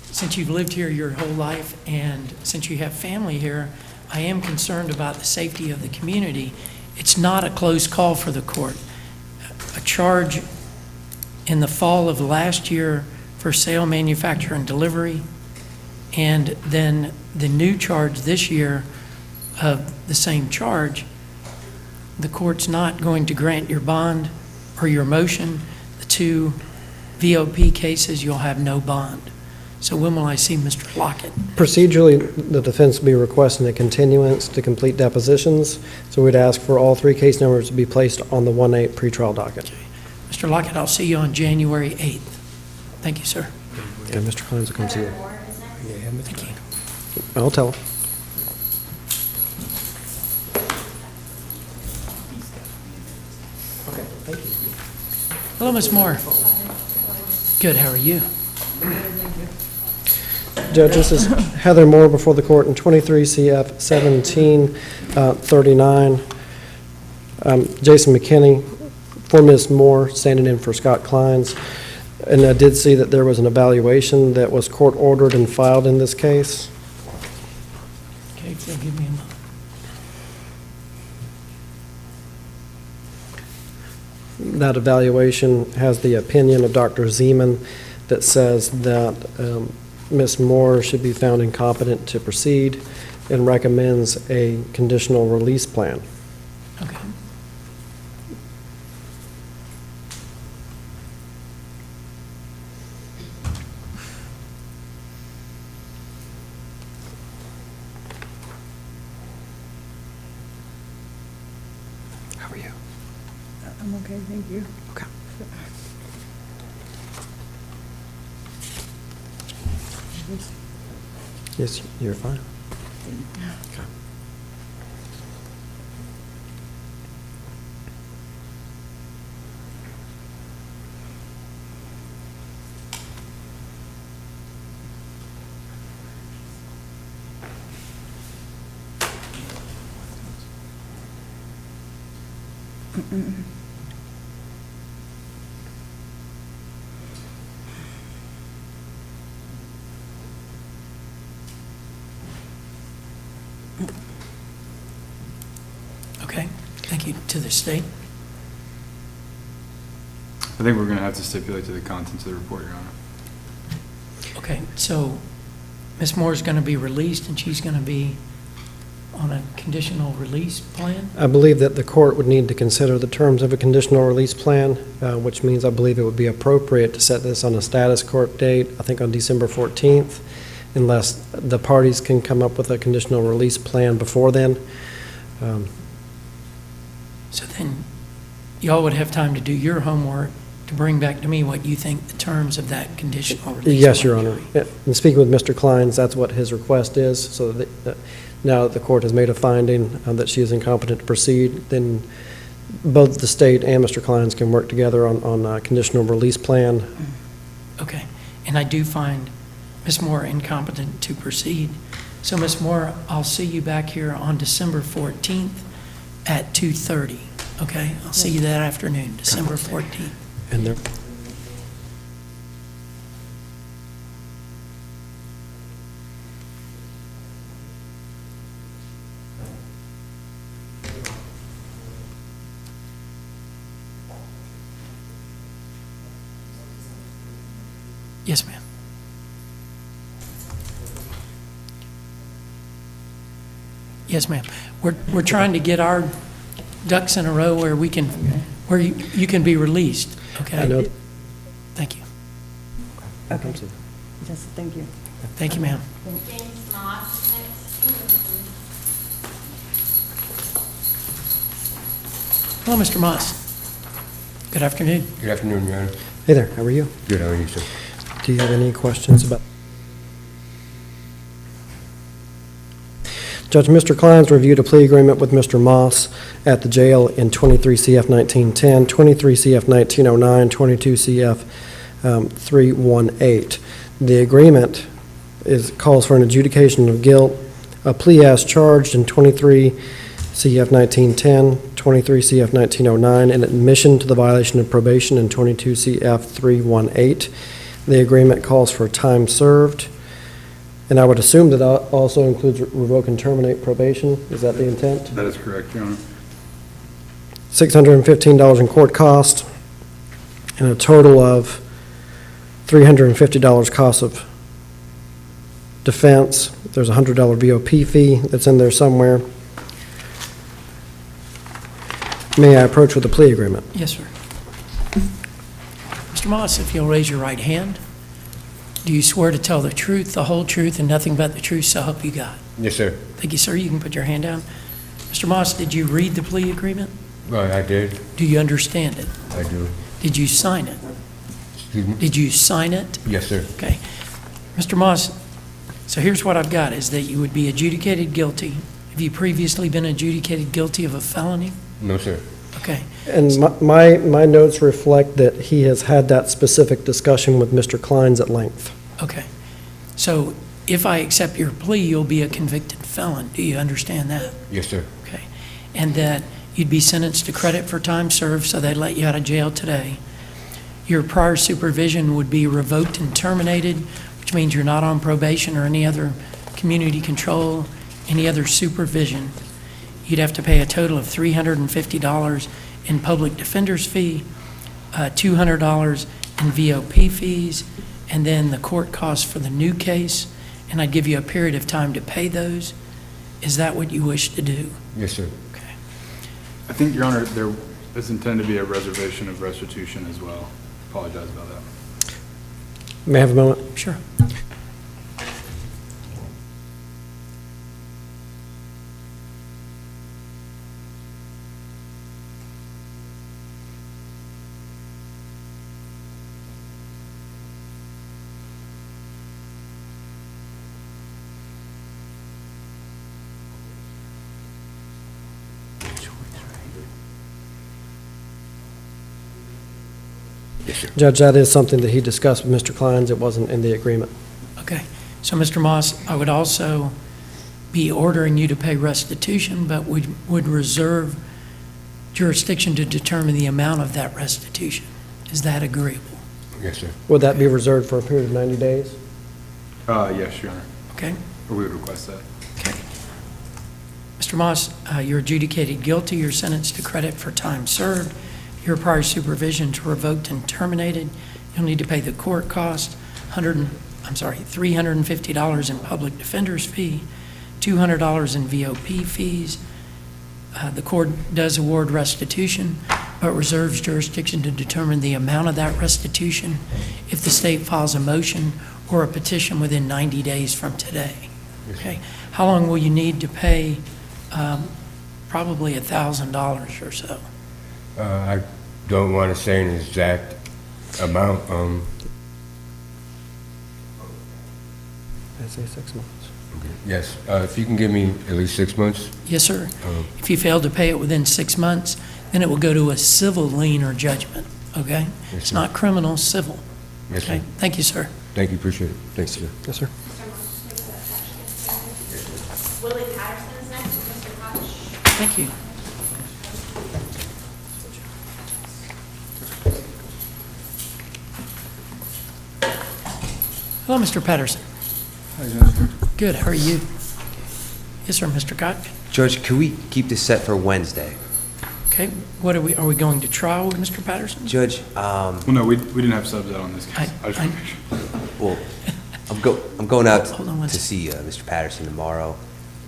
Since you've lived here your whole life and since you have family here, I am concerned about the safety of the community. It's not a close call for the court. A charge in the fall of last year for sale, manufacture, and delivery, and then the new charge this year of the same charge, the court's not going to grant your bond or your motion. The two VOP cases, you'll have no bond. So when will I see Mr. Lockett? Procedurally, the defense will be requesting a continuance to complete depositions, so we'd ask for all three case numbers to be placed on the 1-8 pretrial docket. Okay. Mr. Lockett, I'll see you on January 8th. Thank you, sir. Okay, Mr. Kleins will come see you. Thank you. I'll tell him. Hello, Ms. Moore. Good, how are you? Judge, this is Heather Moore before the court in 23 CF 1739. Jason McKinney for Ms. Moore, standing in for Scott Kleins. And I did see that there was an evaluation that was court-ordered and filed in this case. Okay, so give me a moment. That evaluation has the opinion of Dr. Zeman that says that Ms. Moore should be found incompetent to proceed and recommends a conditional release plan. Okay. How are you? I'm okay, thank you. Okay. Yes, you're fine. Okay. Okay, thank you. To the state? I think we're going to have to stipulate to the contents of the report, Your Honor. Okay, so Ms. Moore's going to be released and she's going to be on a conditional release plan? I believe that the court would need to consider the terms of a conditional release plan, which means I believe it would be appropriate to set this on a status court date, I think on December 14th, unless the parties can come up with a conditional release plan before then. So then, y'all would have time to do your homework to bring back to me what you think the terms of that conditional release. Yes, Your plan Honor. would be. In speaking with Mr. Kleins, that's what his request is, so that now that the court has made a finding that she is incompetent to proceed, then both the state and Mr. Kleins can work together on a conditional release plan. Okay, and I do find Ms. Moore incompetent to proceed. So, Ms. Moore, I'll see you back here on December 14th at 2:30, okay? I'll see you that afternoon, December 14th. And there, Yes, ma'am. Yes, ma'am. We're trying to get our ducks in a row where we can, where you can be released, okay? I know. Thank you. Okay. Yes, thank you. Thank you, ma'am. James Moss next. Hello, Mr. Moss. Good afternoon. Good afternoon, Your Honor. Hey there, how are you? Good, how are you, sir? Do you have any questions about? Judge, Mr. Kleins reviewed a plea agreement with Mr. Moss at the jail in 23 CF 1910, 23 CF 1909, 22 CF 318. The agreement calls for an adjudication of guilt, a plea as charged in 23 CF 1910, 23 CF 1909, and admission to the violation of probation in 22 CF 318. The agreement calls for time served, and I would assume that also includes revoke and terminate probation. Is that the intent? That is correct, Your Honor. $615 in court cost, and a total of $350 cost of defense. There's a $100 VOP fee that's in there somewhere. May I approach with a plea agreement? Yes, sir. Mr. Moss, if you'll raise your right hand, do you swear to tell the truth, the whole truth, and nothing but the truth, so help you God? Yes, sir. Thank you, sir. You can put your hand down. Mr. Moss, did you read the plea agreement? I did. Do you understand it? I do. Did you sign it? Excuse me? Did you sign it? Yes, sir. Okay. Mr. Moss, so here's what I've got, is that you would be adjudicated guilty. Have you previously been adjudicated guilty of a felony? No, sir. Okay. And my notes reflect that he has had that specific discussion with Mr. Kleins at length. Okay. So if I accept your plea, you'll be a convicted felon. Do you understand that? Yes, sir. Okay. And that you'd be sentenced to credit for time served, so they'd let you out of jail today. Your prior supervision would be revoked and terminated, which means you're not on probation or any other community control, any other supervision. You'd have to pay a total of $350 in public defender's fee, $200 in VOP fees, and then the court costs for the new case, and I'd give you a period of time to pay those. Is that what you wish to do? Yes, sir. Okay. I think, Your Honor, there is intended to be a reservation of restitution as well. Apologize about that. May I have a moment? Sure. Yes, sir. Judge, that is something that he discussed with Mr. Kleins. It wasn't in the agreement. Okay. So, Mr. Moss, I would also be ordering you to pay restitution, but would reserve jurisdiction to determine the amount of that restitution. Is that agreeable? Yes, sir. Would that be reserved for a period of 90 days? Yes, Your Honor. Okay. Or we would request that. Okay. Mr. Moss, you're adjudicated guilty. You're sentenced to credit for time served. Your prior supervision is revoked and terminated. You'll need to pay the court cost, $350 in public defender's fee, $200 in VOP fees. The court does award restitution, but reserves jurisdiction to determine the amount of that restitution if the state files a motion or a petition within 90 days from today. Okay. How long will you need to pay? Probably $1,000 or so. I don't want to say an exact amount. I'd say 6 months. Yes, if you can give me at least 6 months. Yes, sir. If you fail to pay it within 6 months, then it will go to a civil lien or judgment, okay? Yes, It's sir. not criminal, civil. Yes, Okay, sir. thank you, sir. Thank you, appreciate it. Thanks, sir. Yes, sir. Willie Patterson is next, Mr. Koch. Thank you. Hello, Mr. Patterson. Good, how are you? Yes, sir, Mr. Koch. Judge, can we keep this set for Wednesday? Okay, what are we going to trial with Mr. Patterson? Judge, Well, no, we didn't have subs out on this case. I just want to make sure. well, I'm going out Hold on one to second. see Mr. Patterson tomorrow.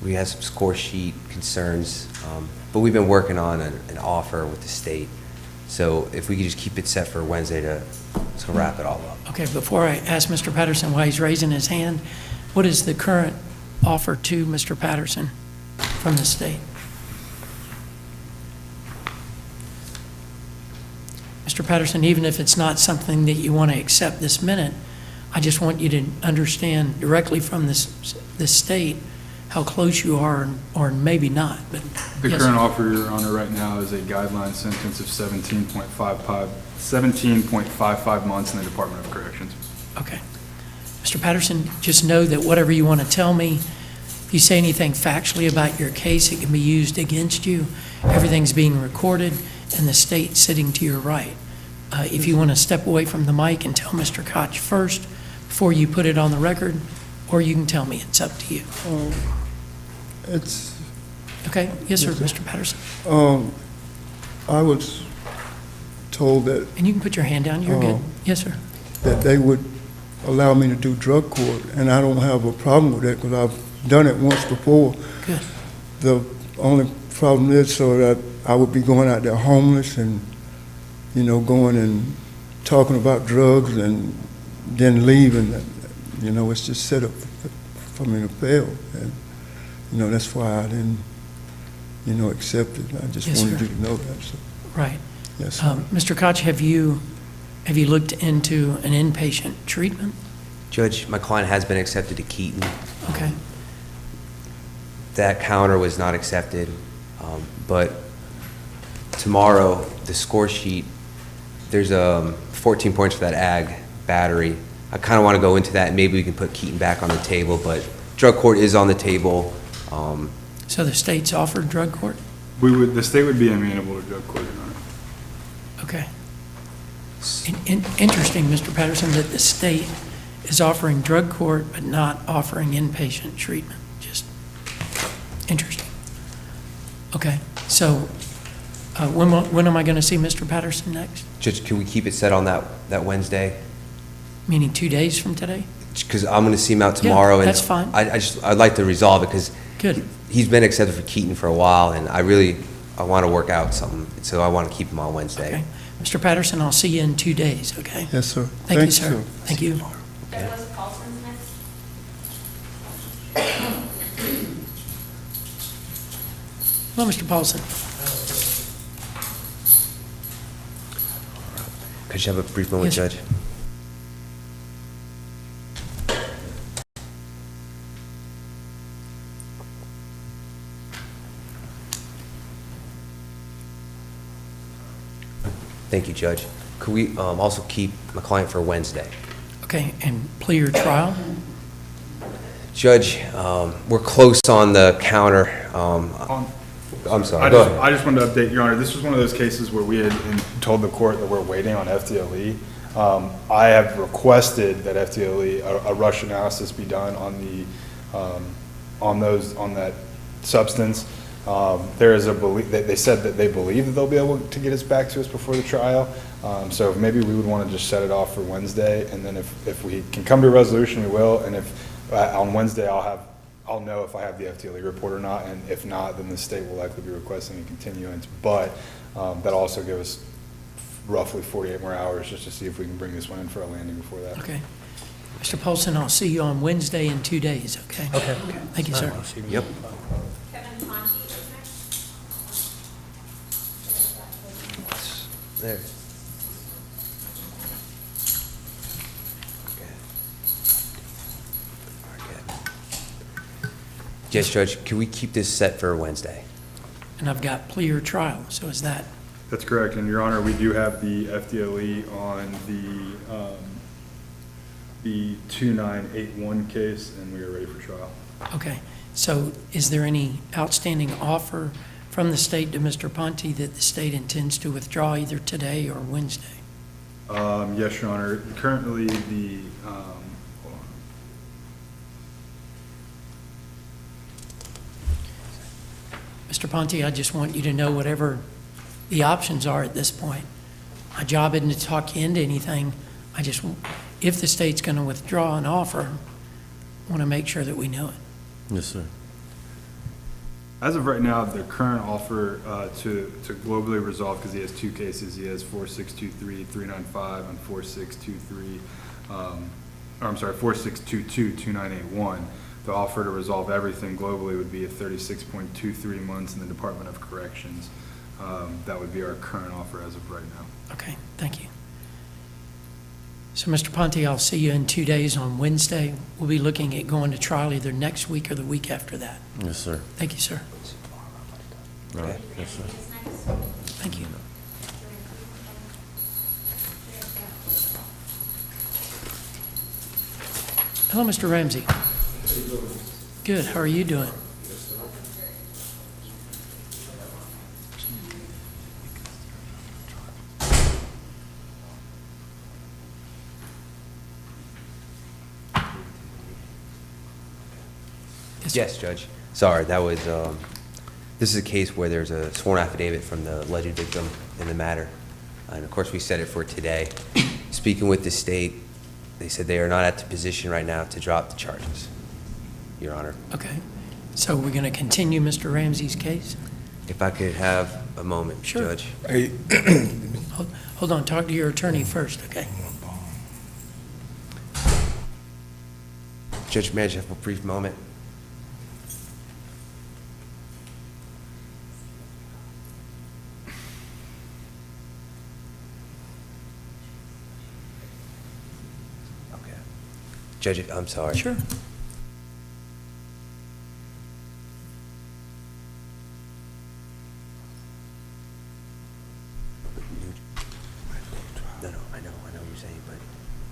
We have some score sheet concerns, but we've been working on an offer with the state. So if we could just keep it set for Wednesday to wrap it all up. Okay, before I ask Mr. Patterson why he's raising his hand, what is the current offer to Mr. Patterson from the state? Mr. Patterson, even if it's not something that you want to accept this minute, I just want you to understand directly from this state how close you are, or maybe not, but. The yes. current offer, Your Honor, right now is a guideline sentence of 17.55 months in the Department of Corrections. Okay. Mr. Patterson, just know that whatever you want to tell me, if you say anything factually about your case, it can be used against you. Everything's being recorded, and the state's sitting to your right. If you want to step away from the mic and tell Mr. Koch first before you put it on the record, or you can tell me, it's up to you. It's, Okay? Yes, sir, Mr. Patterson. I was told that, And you can put your hand down, you're good. Yes, sir. that they would allow me to do drug court, and I don't have a problem with that because I've done it once before. Good. The only problem is so that I would be going out there homeless and, going and talking about drugs and then leaving. It's just set up for me to fail. And, that's why I didn't, accept it. I just Yes, wanted sir. you to know that. So, Right. yes, sir. Mr. Koch, have you looked into an inpatient treatment? Judge, my client has been accepted to Keaton. Okay. That counter was not accepted, but tomorrow, the score sheet, there's 14 points for that ag battery. I kind of want to go into that, and maybe we can put Keaton back on the table, but drug court is on the table. So the state's offered drug court? The state would be amenable to drug court, Your Honor. Okay. Interesting, Mr. Patterson, that the state is offering drug court but not offering inpatient treatment. Just interesting. Okay, so when am I going to see Mr. Patterson next? Judge, can we keep it set on that Wednesday? Meaning 2 days from today? Because I'm going to see him out tomorrow. Yeah, and that's fine. I'd like to resolve it because Good. he's been accepted for Keaton for a while, and I want to work out something, so I want to keep him on Wednesday. Okay. Mr. Patterson, I'll see you in 2 days, okay? Yes, sir. Thank you, Thanks, sir. Thank you. Douglas Paulson's next. Hello, Mr. Paulson. Could you have a brief moment, Yes. Judge? Thank you, Judge. Could we also keep my client for Wednesday? Okay, and plea your trial? Judge, we're close on the counter. I'm sorry, go ahead. I just wanted to update, Your Honor, this was one of those cases where we had told the court that we're waiting on FTLE. I have requested that FTLE, a rush analysis be done on that substance. There is a belief, they said that they believe that they'll be able to get us back to us before the trial. So maybe we would want to just set it off for Wednesday, and then if we can come to a resolution, we will, and if on Wednesday I'll I'll know if I have the FTLE report or not, and if not, then the state will likely be requesting a continuance. But that'll also give us roughly 48 more hours just to see if we can bring this one in for a landing before that. Okay. Mr. Paulson, I'll see you on Wednesday in 2 days, okay? Okay. Thank you, sir. Yep. Kevin Conti is next. There. Yes, Judge, can we keep this set for Wednesday? And I've got plea or trial, so is that, That's correct, and Your Honor, we do have the FDLE on the 2981 case, and we are ready for trial. okay. So is there any outstanding offer from the state to Mr. Ponte that the state intends to withdraw either today or Wednesday? Yes, Your Honor, currently the, hold on. Mr. Ponte, I just want you to know whatever the options are at this point. My job isn't to talk you into anything. I just, if the state's going to withdraw an offer, I want to make sure that we know it. Yes, sir. As of right now, the current offer to globally resolve, because he has two cases, he has 4623-395 and 4623, or I'm sorry, 4622-2981. The offer to resolve everything globally would be at 36.23 months in the Department of Corrections. That would be our current offer as of right now. Okay, thank you. So, Mr. Ponte, I'll see you in 2 days on Wednesday. We'll be looking at going to trial either next week or the week after that. Yes, sir. Thank you, sir. All right. Yes, sir. Thank you. Hello, Mr. Ramsey. Good, how are you doing? Yes, Judge. Sorry, that was, this is a case where there's a sworn affidavit from the alleged victim in the matter. And of course, we set it for today. Speaking with the state, they said they are not at the position right now to drop the charges, Your Honor. Okay, so we're going to continue Mr. Ramsey's case? If I could have a moment, Sure. Judge. Hold on, talk to your attorney first, okay? Judge, may I just have a brief moment? Okay. Judge, I'm sorry. Sure. No, I know what you're saying, but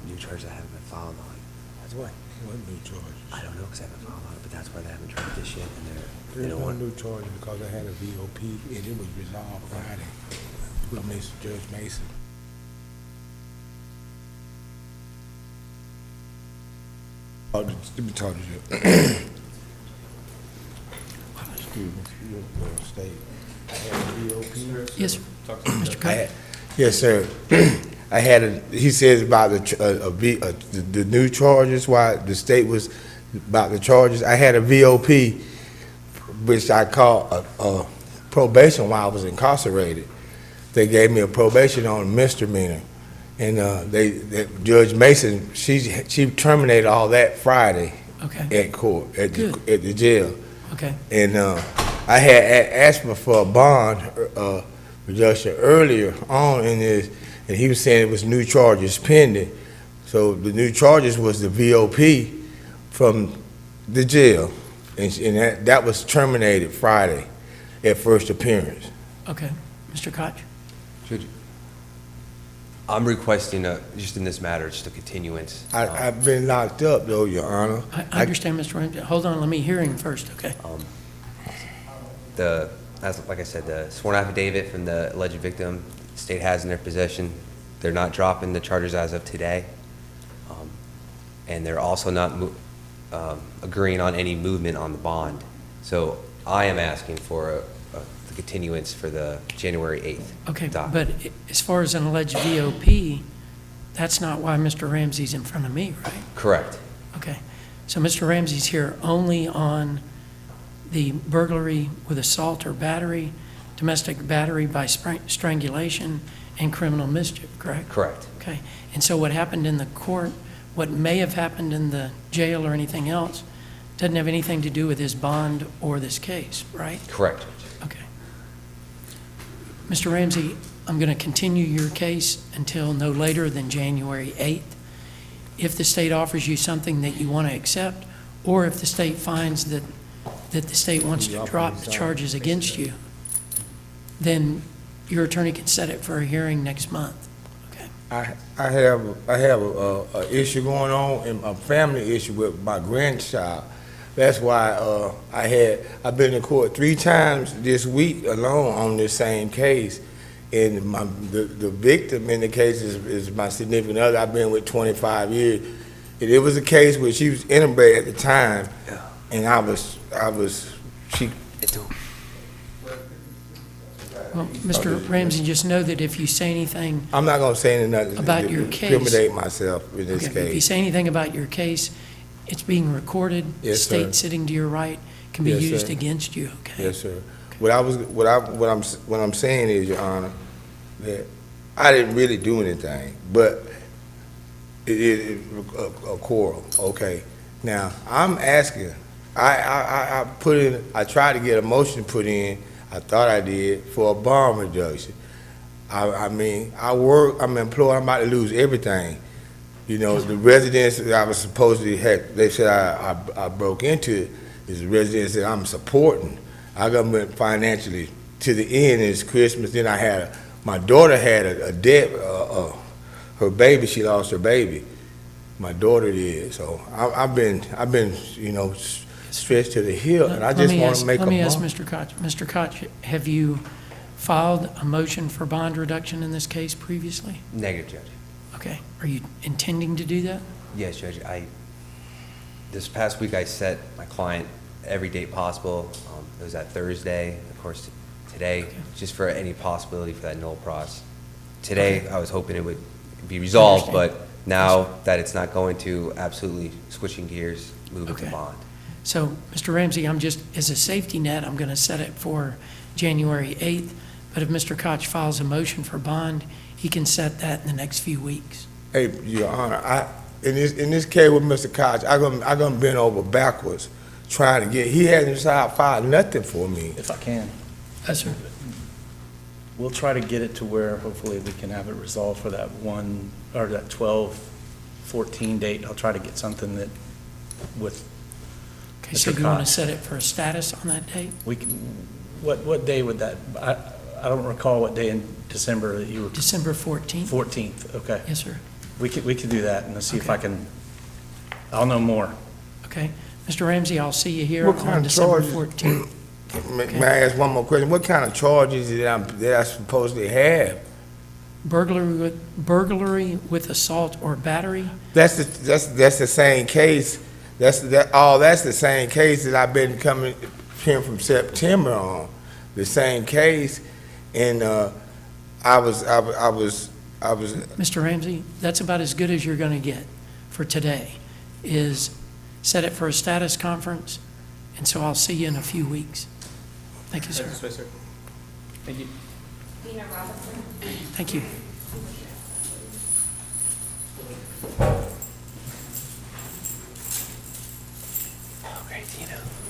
new charges I haven't been filed on. That's what? What new charges? I don't know, because I haven't filed on it, but that's why they haven't tried this yet, and they There's don't no want. new charges because I had a VOP and it was resolved Friday with Mr. Judge Mason. Let me talk to you. Excuse me, state. I had a VOP. Yes, sir. Mr. Cotton? Yes, sir. I had he says about the new charges, why the state was about the charges. I had a VOP, which I call a probation while I was incarcerated. They gave me a probation on a misdemeanor. And Judge Mason, she terminated all that Friday at court, at the jail. Okay. And I had asked for a bond reduction earlier on in this, and he was saying it was new charges pending. So the new charges was the VOP from the jail, and that was terminated Friday at first appearance. Okay. Mr. Koch? Judge, I'm requesting, just in this matter, just a continuance. I've been locked up, though, Your Honor. I understand, Mr. Ramsey. Hold on, let me hear him first, okay? Like I said, the sworn affidavit from the alleged victim, the state has in their possession. They're not dropping the charges as of today. And they're also not agreeing on any movement on the bond. So I am asking for the continuance for the January 8th. Okay, docket. but as far as an alleged VOP, that's not why Mr. Ramsey's in front of me, right? Correct. Okay. So Mr. Ramsey's here only on the burglary with assault or battery, domestic battery by strangulation, and criminal mischief, correct? Correct. Okay. And so what happened in the court, what may have happened in the jail or anything else, doesn't have anything to do with his bond or this case, right? Correct. Okay. Mr. Ramsey, I'm going to continue your case until no later than January 8th. If the state offers you something that you want to accept, or if the state finds that the state wants to drop the charges against you, then your attorney can set it for a hearing next month. Okay. I have a issue going on, and a family issue with my grandchild. That's why I've been in court 3 times this week alone on this same case. And the victim in the case is my significant other. I've been with 25 years. And it was a case where she was integrated at the time, and she. Well, Mr. Ramsey, just know that if you say anything I'm not gonna say anything about your case, incriminate myself in this okay, if you case. say anything about your case, it's being recorded. The Yes, state sir. sitting to your right can be Yes, used sir. against you. Okay. Yes, sir. What I'm saying is, Your Honor, that I didn't really do anything, but it is a quarrel. Okay. Now I'm asking. I tried to get a motion put in. I thought I did for a bond reduction. I'm employed. I'm about to lose everything. You know, the residence that I was supposed to have, they said I broke into it, is a residence that I'm supporting. I got went financially to the end. It's Christmas. Then my daughter had a debt. Her baby, she lost her baby. My daughter did. So I've been stretched to the hill, and I just want to make a Let me ask bond. Mr. Koch. Mr. Koch, have you filed a motion for bond reduction in this case previously? Negative, Judge. Okay. Are you intending to do that? Yes, Judge. This past week I set my client every date possible. It was that Thursday, of course, today, just for any possibility for that null pros. Today, I was hoping it would be resolved, but now that it's not going to, absolutely switching gears, moving to bond. So, Mr. Ramsey, I'm just, as a safety net, I'm going to set it for January 8th, but if Mr. Koch files a motion for bond, he can set that in the next few weeks. Hey, Your Honor, in this case with Mr. Koch, I gonna bend over backwards trying to get. He hasn't filed nothing for me. If I can. Yes, sir. We'll try to get it to where hopefully we can have it resolved for that 12-14 date. I'll try to get something that with Okay, so do you want to set it for a status on that date? We can, what day would that, I don't recall what day in December that you were. December 14th? 14th, okay. Yes, sir. We could do that, and let's see if I can, I'll know more. Okay. Mr. Ramsey, I'll see you here What on kind of December charges? 14th. May I ask one more question? What kind of charges that I supposed to have? Burglary with assault or battery? That's the same case. That's the same case that I've been coming here from September on. The same case, and I was. Mr. Ramsey, that's about as good as you're going to get for today, is set it for a status conference, and so I'll see you in a few weeks. Thank you, sir. Thank you. Dina Robinson. Thank you.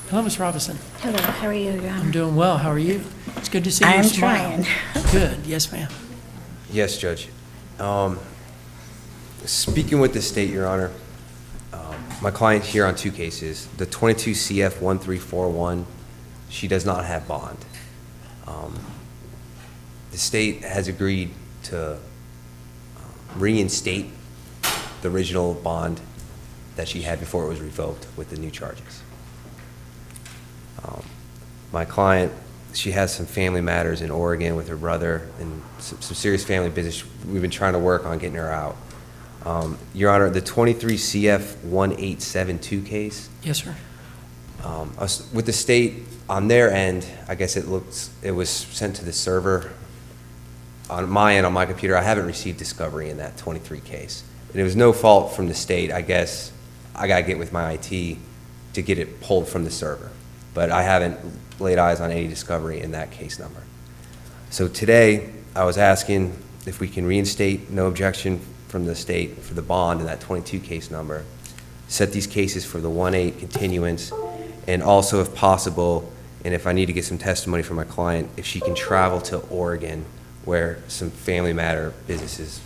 Hello, Ms. Robinson. Hello, how are you? I'm doing well. How are you? It's good to see you I'm smile. trying. Good. Yes, ma'am. Yes, Judge. Speaking with the state, Your Honor, my client here on 2 cases, the 22 CF 1341, she does not have bond. The state has agreed to reinstate the original bond that she had before it was revoked with the new charges. My client, she has some family matters in Oregon with her brother and some serious family business. We've been trying to work on getting her out. Your Honor, the 23 CF 1872 case. Yes, sir. With the state, on their end, I guess it was sent to the server. On my end, on my computer, I haven't received discovery in that 23 case. And it was no fault from the state. I guess I gotta get with my IT to get it pulled from the server. But I haven't laid eyes on any discovery in that case number. So today, I was asking if we can reinstate no objection from the state for the bond in that 22 case number, set these cases for the 1/8 continuance, and also, if possible, and if I need to get some testimony from my client, if she can travel to Oregon, where some family matter businesses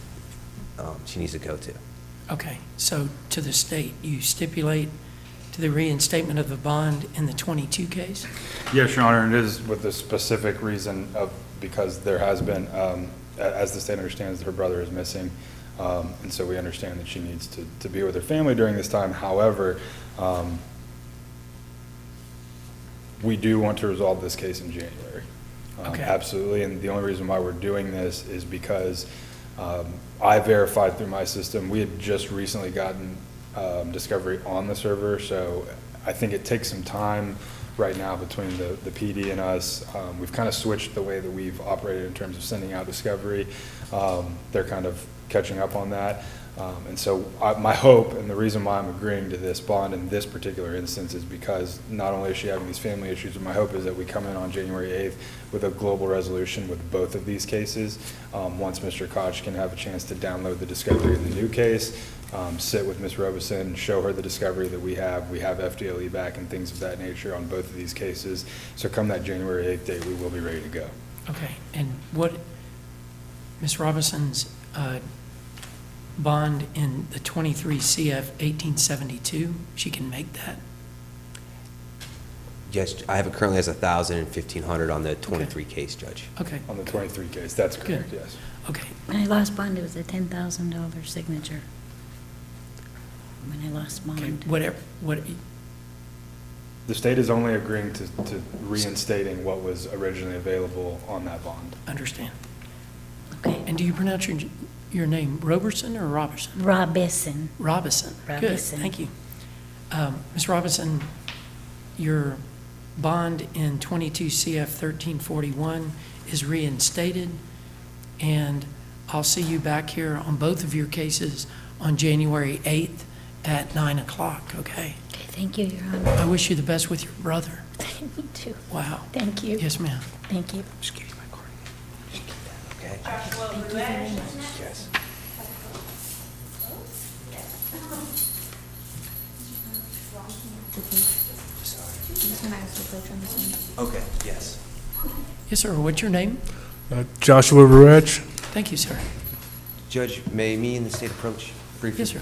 she needs to go to. Okay, so to the state, you stipulate to the reinstatement of the bond in the 22 case? Yes, Your Honor, and it is with the specific reason of, because there has been, as the state understands, her brother is missing, and so we understand that she needs to be with her family during this time. However, we do want to resolve this case in January. Okay. Absolutely, and the only reason why we're doing this is because I verified through my system, we had just recently gotten discovery on the server, so I think it takes some time right now between the PD and us. We've kind of switched the way that we've operated in terms of sending out discovery. They're kind of catching up on that. And so my hope, and the reason why I'm agreeing to this bond in this particular instance, is because not only is she having these family issues, but my hope is that we come in on January 8th with a global resolution with both of these cases. Once Mr. Koch can have a chance to download the discovery in the new case, sit with Ms. Robeson, show her the discovery that we have FDLE back and things of that nature on both of these cases. So come that January 8th date, we will be ready to go. Okay, and what, Ms. Robinson's bond in the 23 CF 1872, she can make that? Yes, I have it currently as 1,000 and 1,500 on the 23 case, Judge. Okay. On the 23 case, that's correct, Good. yes. Okay. When I lost bond, it was a $10,000 signature. When I lost Okay, bond. whatever, The state is only agreeing to reinstating what was originally available on that bond. understand. Okay. And do you pronounce your name Roberson or Robertson? Robison. Robison. Good, Robison. thank you. Ms. Robinson, your bond in 22 CF 1341 is reinstated, and I'll see you back here on both of your cases on January 8th at 9 o'clock, okay? Okay, thank you, Your Honor. I wish you the best with your brother. Me too. Wow. Thank you. Yes, ma'am. Thank you. Just give you my card. Just keep that, okay? Thank you very much. Yes. Okay, yes. Yes, sir. What's your name? Joshua Ruech. Thank you, sir. Judge, may me and the state approach briefly? Yes, sir.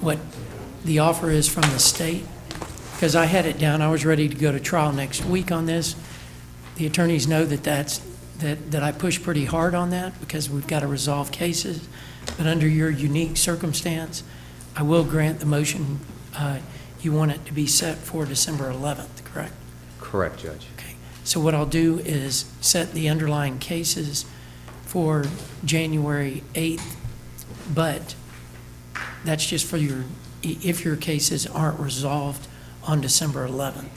What the offer is from the state, because I had it down, I was ready to go to trial next week on this. The attorneys know that I push pretty hard on that because we've got to resolve cases, but under your unique circumstance, I will grant the motion. You want it to be set for December 11th, correct? Correct, Judge. Okay, so what I'll do is set the underlying cases for January 8th, but that's just for if your cases aren't resolved on December 11th.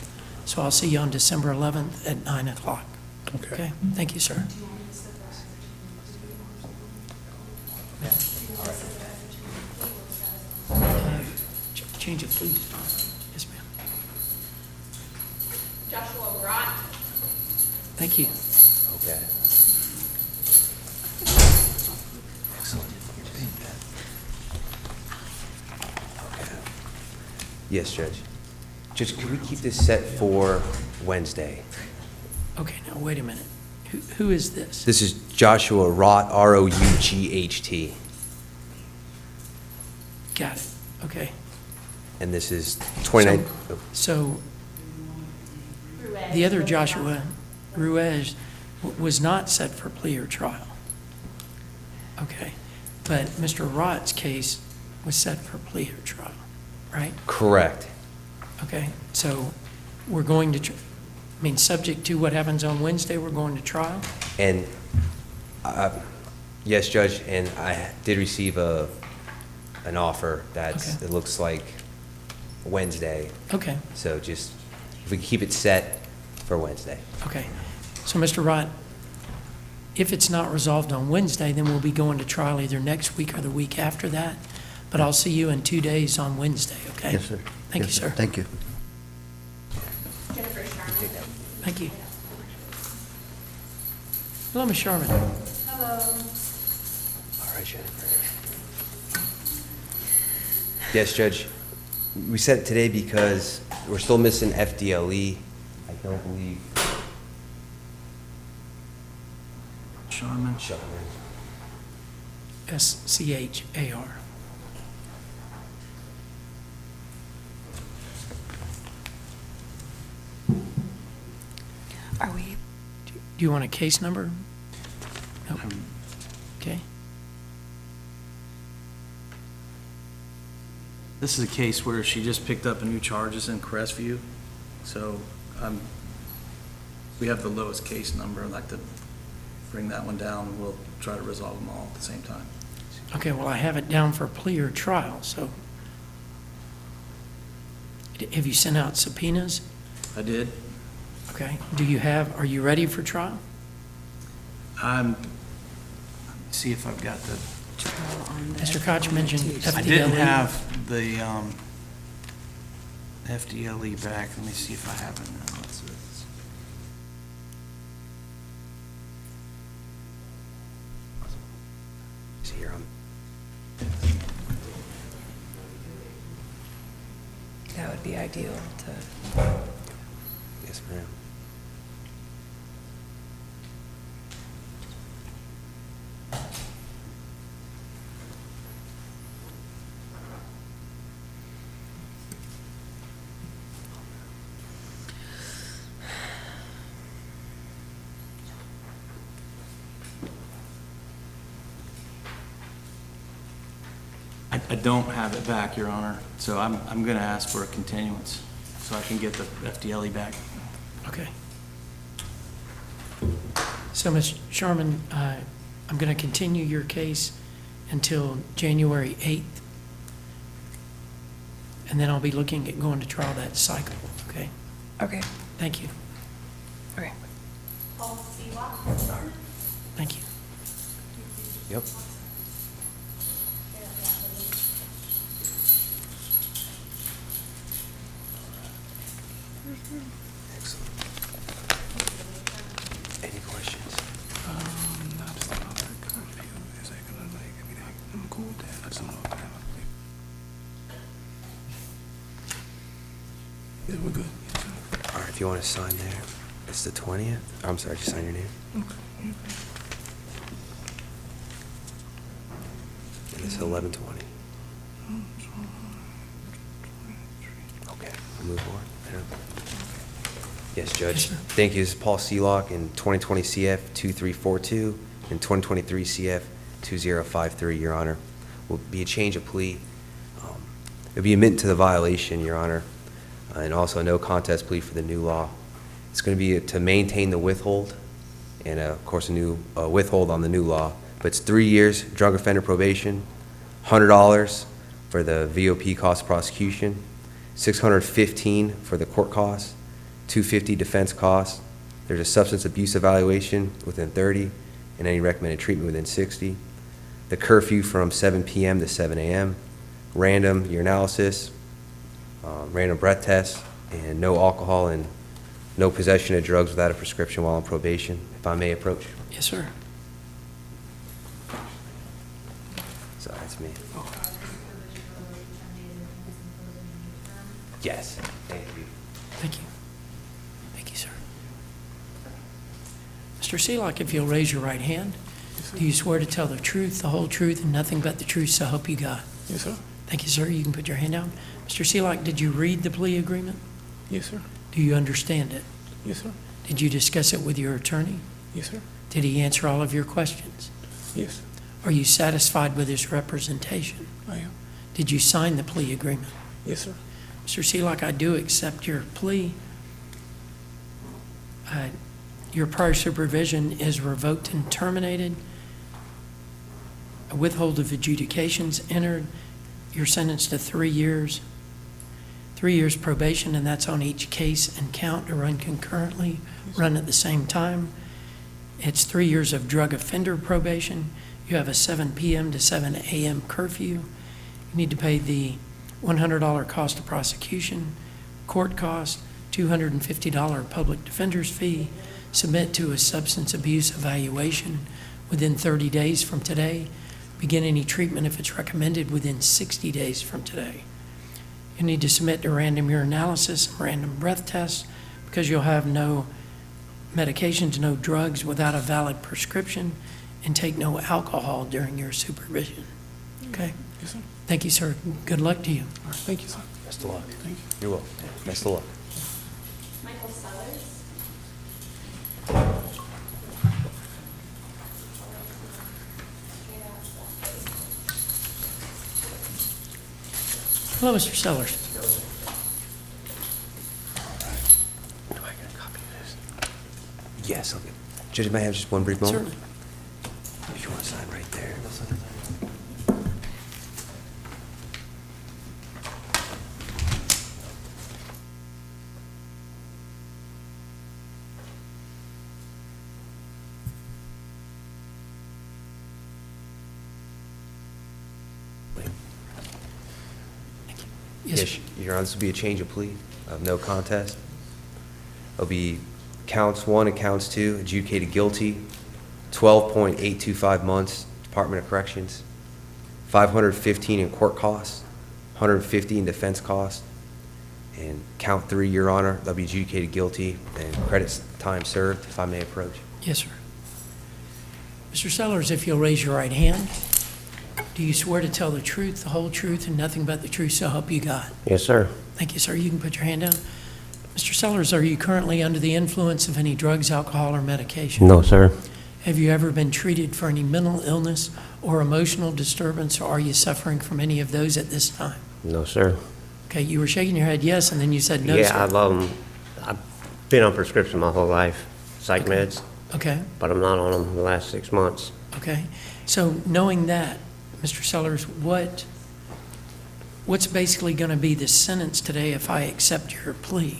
So I'll see you on December 11th at 9 o'clock. Okay, thank you, sir. change of plea. Yes, ma'am. Joshua Rott. Thank you. Okay. Excellent. Okay. Yes, Judge. Judge, can we keep this set for Wednesday? Okay, now, wait a minute. Who is this? This is Joshua Rott, R-O-U-G-H-T. Got it. Okay. And this is 29. So, the other Joshua, Ruiz, was not set for plea or trial. Okay. But Mr. Rott's case was set for plea or trial, right? Correct. Okay. So, we're going to, subject to what happens on Wednesday, we're going to trial? And, yes, Judge, and I did receive an offer that's, it looks like Wednesday. Okay. So just, if we can keep it set for Wednesday. Okay. So, Mr. Rott, if it's not resolved on Wednesday, then we'll be going to trial either next week or the week after that. But I'll see you in 2 days on Wednesday, okay? Yes, sir. Thank Yes, you, sir. Thank you. Jennifer Sharman. Thank you. Hello, Ms. Sharman. Hello. All right, Jennifer. Yes, Judge. We set it today because we're still missing FDLE. I don't believe. Sharman. S-C-H-A-R. Are we? Do you want a case number? No. Okay. This is a case where she just picked up a new charges in Crestview, so we have the lowest case number. I'd like to bring that one down, and we'll try to resolve them all at the same time. Okay, well, I have it down for plea or trial, so. Have you sent out subpoenas? I did. Okay. Are you ready for trial? Let me see if I've got the. Mr. Koch mentioned FDLE. I didn't have the FDLE back. Let me see if I have it now. See here. That would be ideal to. Yes, ma'am. I don't have it back, Your Honor, so I'm going to ask for a continuance so I can get the FDLE back. Okay. So, Ms. Sharman, I'm going to continue your case until January 8th, and then I'll be looking at going to trial that cycle, okay? Okay. Thank you. Okay. Paul Seawalk. Thank you. Yep. Excellent. Any questions? I'm cool with that. I just don't know if I have a. Yeah, we're good. All right, if you want to sign there, it's the 20th. I'm sorry, just sign your name. Okay. And it's 11:20. Okay, we'll move on. Yeah. Yes, Judge. Thank you. This is Paul Sealock in 2020 CF 2342 and 2023 CF 2053, Your Honor. Will be a change of plea. It'll be admitted to the violation, Your Honor, and also a no contest plea for the new law. It's going to be to maintain the withhold, and of course a new withhold on the new law. But it's 3 years drug offender probation, $100 for the VOP cost prosecution, $615 for the court costs, $250 defense costs. There's a substance abuse evaluation within 30, and any recommended treatment within 60. The curfew from 7 p.m. to 7 a.m. Random urinalysis, random breath test, and no alcohol and no possession of drugs without a prescription while on probation. If I may approach? Yes, sir. So that's me. Yes. Thank you. Thank you. Thank you, sir. Mr. Seelock, if you'll raise your right hand, do you swear to tell the truth, the whole truth, and nothing but the truth, so help you God? Yes, sir. Thank you, sir. You can put your hand down. Mr. Seelock, did you read the plea agreement? Yes, sir. Do you understand it? Yes, sir. Did you discuss it with your attorney? Yes, sir. Did he answer all of your questions? Yes, Are you satisfied with his representation? I am. Did you sign the plea agreement? Yes, sir. Mr. Seelock, I do accept your plea. Your prior supervision is revoked and terminated. A withhold of adjudications entered. You're sentenced to 3 years. 3 years probation, and that's on each case and count to run concurrently, run at the same time. It's 3 years of drug offender probation. You have a 7 p.m. to 7 a.m. curfew. You need to pay the $100 cost of prosecution, court cost, $250 public defender's fee, submit to a substance abuse evaluation within 30 days from today, begin any treatment if it's recommended within 60 days from today. You need to submit to random urinalysis, random breath tests, because you'll have no medications, no drugs without a valid prescription, and take no alcohol during your supervision. Okay? Yes, sir. Thank you, sir. Good luck to you. All right, thank you, sir. Best of luck. Thank you. You're welcome. Best of luck. Michael Sellers. Hello, Mr. Sellers. Do I get a copy of this? Yes, I'll get. Judge, may I have just one brief moment? Certainly. If you want to sign right there. Yes, Your Honor, this will be a change of plea of no contest. It'll be counts 1 and counts 2, adjudicated guilty, 12.825 months, Department of Corrections, 515 in court costs, 150 in defense costs, and count 3, Your Honor, they'll be adjudicated guilty and credits time served, if I may approach. Yes, sir. Mr. Sellers, if you'll raise your right hand, do you swear to tell the truth, the whole truth, and nothing but the truth, so help you God? Yes, sir. Thank you, sir. You can put your hand down. Mr. Sellers, are you currently under the influence of any drugs, alcohol, or medication? No, sir. Have you ever been treated for any mental illness or emotional disturbance, or are you suffering from any of those at this time? No, sir. Okay, you were shaking your head yes, and then you said no, Yeah, sir. I've been on prescription my whole life, psych meds, Okay, but I'm not on them the last 6 months. okay. So knowing that, Mr. Sellers, what's basically going to be the sentence today if I accept your plea?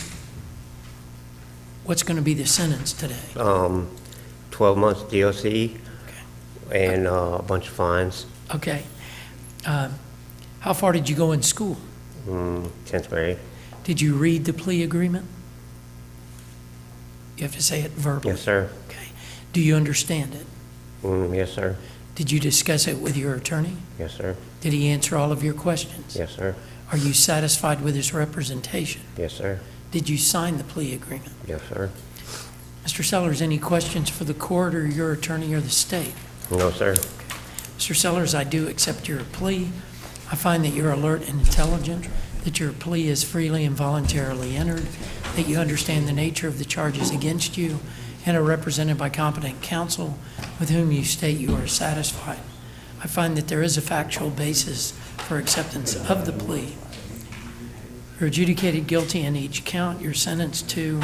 What's going to be the sentence today? 12 months DOC and a bunch of fines. Okay. How far did you go in school? 10th grade. Did you read the plea agreement? You have to say it verbally. Yes, sir. Okay. Do you understand it? Yes, sir. Did you discuss it with your attorney? Yes, sir. Did he answer all of your questions? Yes, sir. Are you satisfied with his representation? Yes, sir. Did you sign the plea agreement? Yes, sir. Mr. Sellers, any questions for the court or your attorney or the state? No, sir. Mr. Sellers, I do accept your plea. I find that you're alert and intelligent, that your plea is freely and voluntarily entered, that you understand the nature of the charges against you, and are represented by competent counsel with whom you state you are satisfied. I find that there is a factual basis for acceptance of the plea. You're adjudicated guilty in each count. You're sentenced to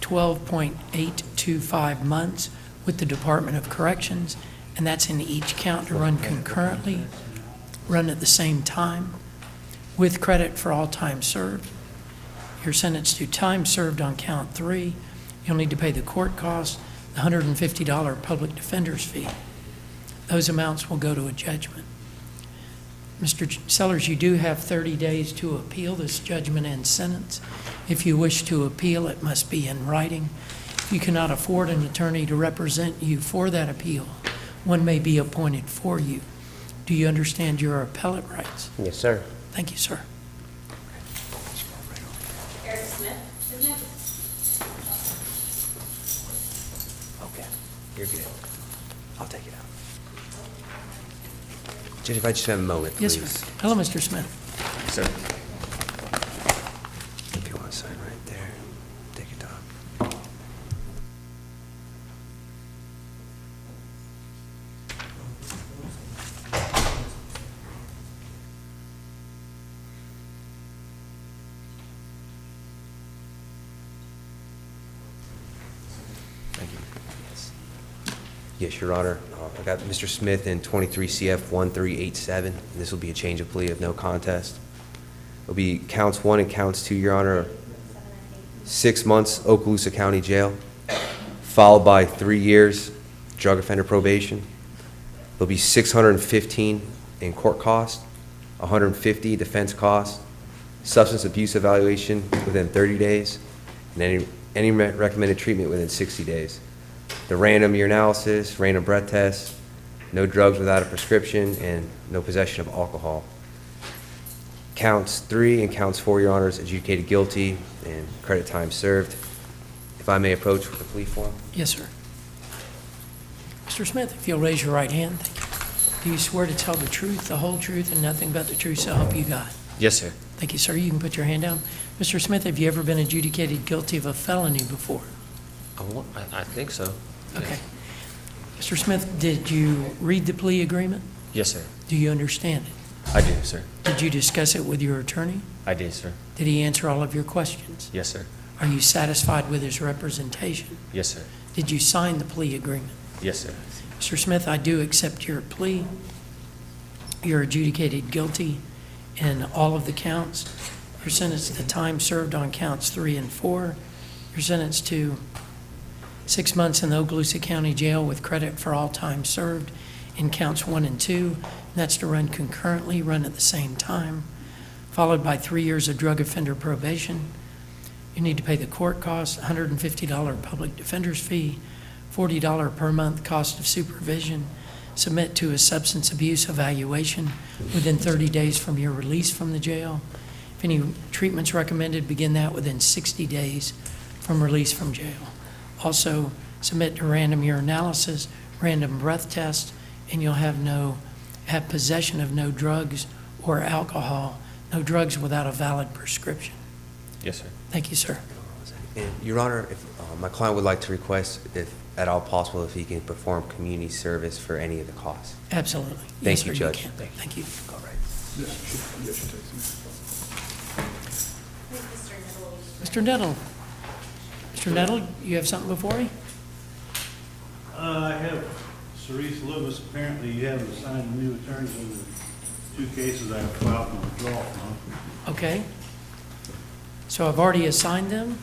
12.825 months with the Department of Corrections, and that's in each count to run concurrently, run at the same time, with credit for all time served. You're sentenced to time served on count 3. You'll need to pay the court costs, the $150 public defender's fee. Those amounts will go to a judgment. Mr. Sellers, you do have 30 days to appeal this judgment and sentence. If you wish to appeal, it must be in writing. If you cannot afford an attorney to represent you for that appeal, one may be appointed for you. Do you understand your appellate rights? Yes, sir. Thank you, sir. Eric Smith, isn't it? Okay, you're good. I'll take it out. Judge, if I just have a moment, Yes, please. sir. Hello, Mr. Smith. Sir. If you want to sign right there, take your time. Thank you. Yes. Yes, Your Honor. I got Mr. Smith in 23 CF 1387. And this will be a change of plea of no contest. It'll be counts 1 and counts 2, Your Honor. 6 months Okaloosa County Jail, followed by 3 years drug offender probation. There'll be $615 in court costs, $150 defense costs, substance abuse evaluation within 30 days, and any recommended treatment within 60 days. The random urinalysis, random breath test, no drugs without a prescription, and no possession of alcohol. Counts 3 and counts 4, Your Honors, adjudicated guilty and credit time served. If I may approach with the plea form. Yes, sir. Mr. Smith, if you'll raise your right hand, thank you. Do you swear to tell the truth, the whole truth, and nothing but the truth, so help you God? Yes, sir. Thank you, sir. You can put your hand down. Mr. Smith, have you ever been adjudicated guilty of a felony before? Oh, I think so. Okay. Mr. Smith, did you read the plea agreement? Yes, sir. Do you understand it? I do, sir. Did you discuss it with your attorney? I did, sir. Did he answer all of your questions? Yes, sir. Are you satisfied with his representation? Yes, sir. Did you sign the plea agreement? Yes, sir. Mr. Smith, I do accept your plea. You're adjudicated guilty in all of the counts. You're sentenced to time served on counts 3 and 4. You're sentenced to 6 months in the Okaloosa County Jail with credit for all time served in counts 1 and 2. And that's to run concurrently, run at the same time, followed by 3 years of drug offender probation. You need to pay the court costs, $150 public defender's fee, $40 per month cost of supervision, submit to a substance abuse evaluation within 30 days from your release from the jail. If any treatment's recommended, begin that within 60 days from release from jail. Also, submit to random urinalysis, random breath test, and you'll have possession of no drugs or alcohol, no drugs without a valid prescription. Yes, sir. Thank you, sir. And Your Honor, if my client would like to request, if at all possible, if he can perform community service for any of the costs. Absolutely. Thank Yes, you, sir, Judge. can. Thank you. All right. Mr. Nettle. Mr. Nettle, you have something before me? I have Cerise Lewis. Apparently, you haven't assigned a new attorney in the 2 cases I have filed for withdrawal from. Okay. So I've already assigned them?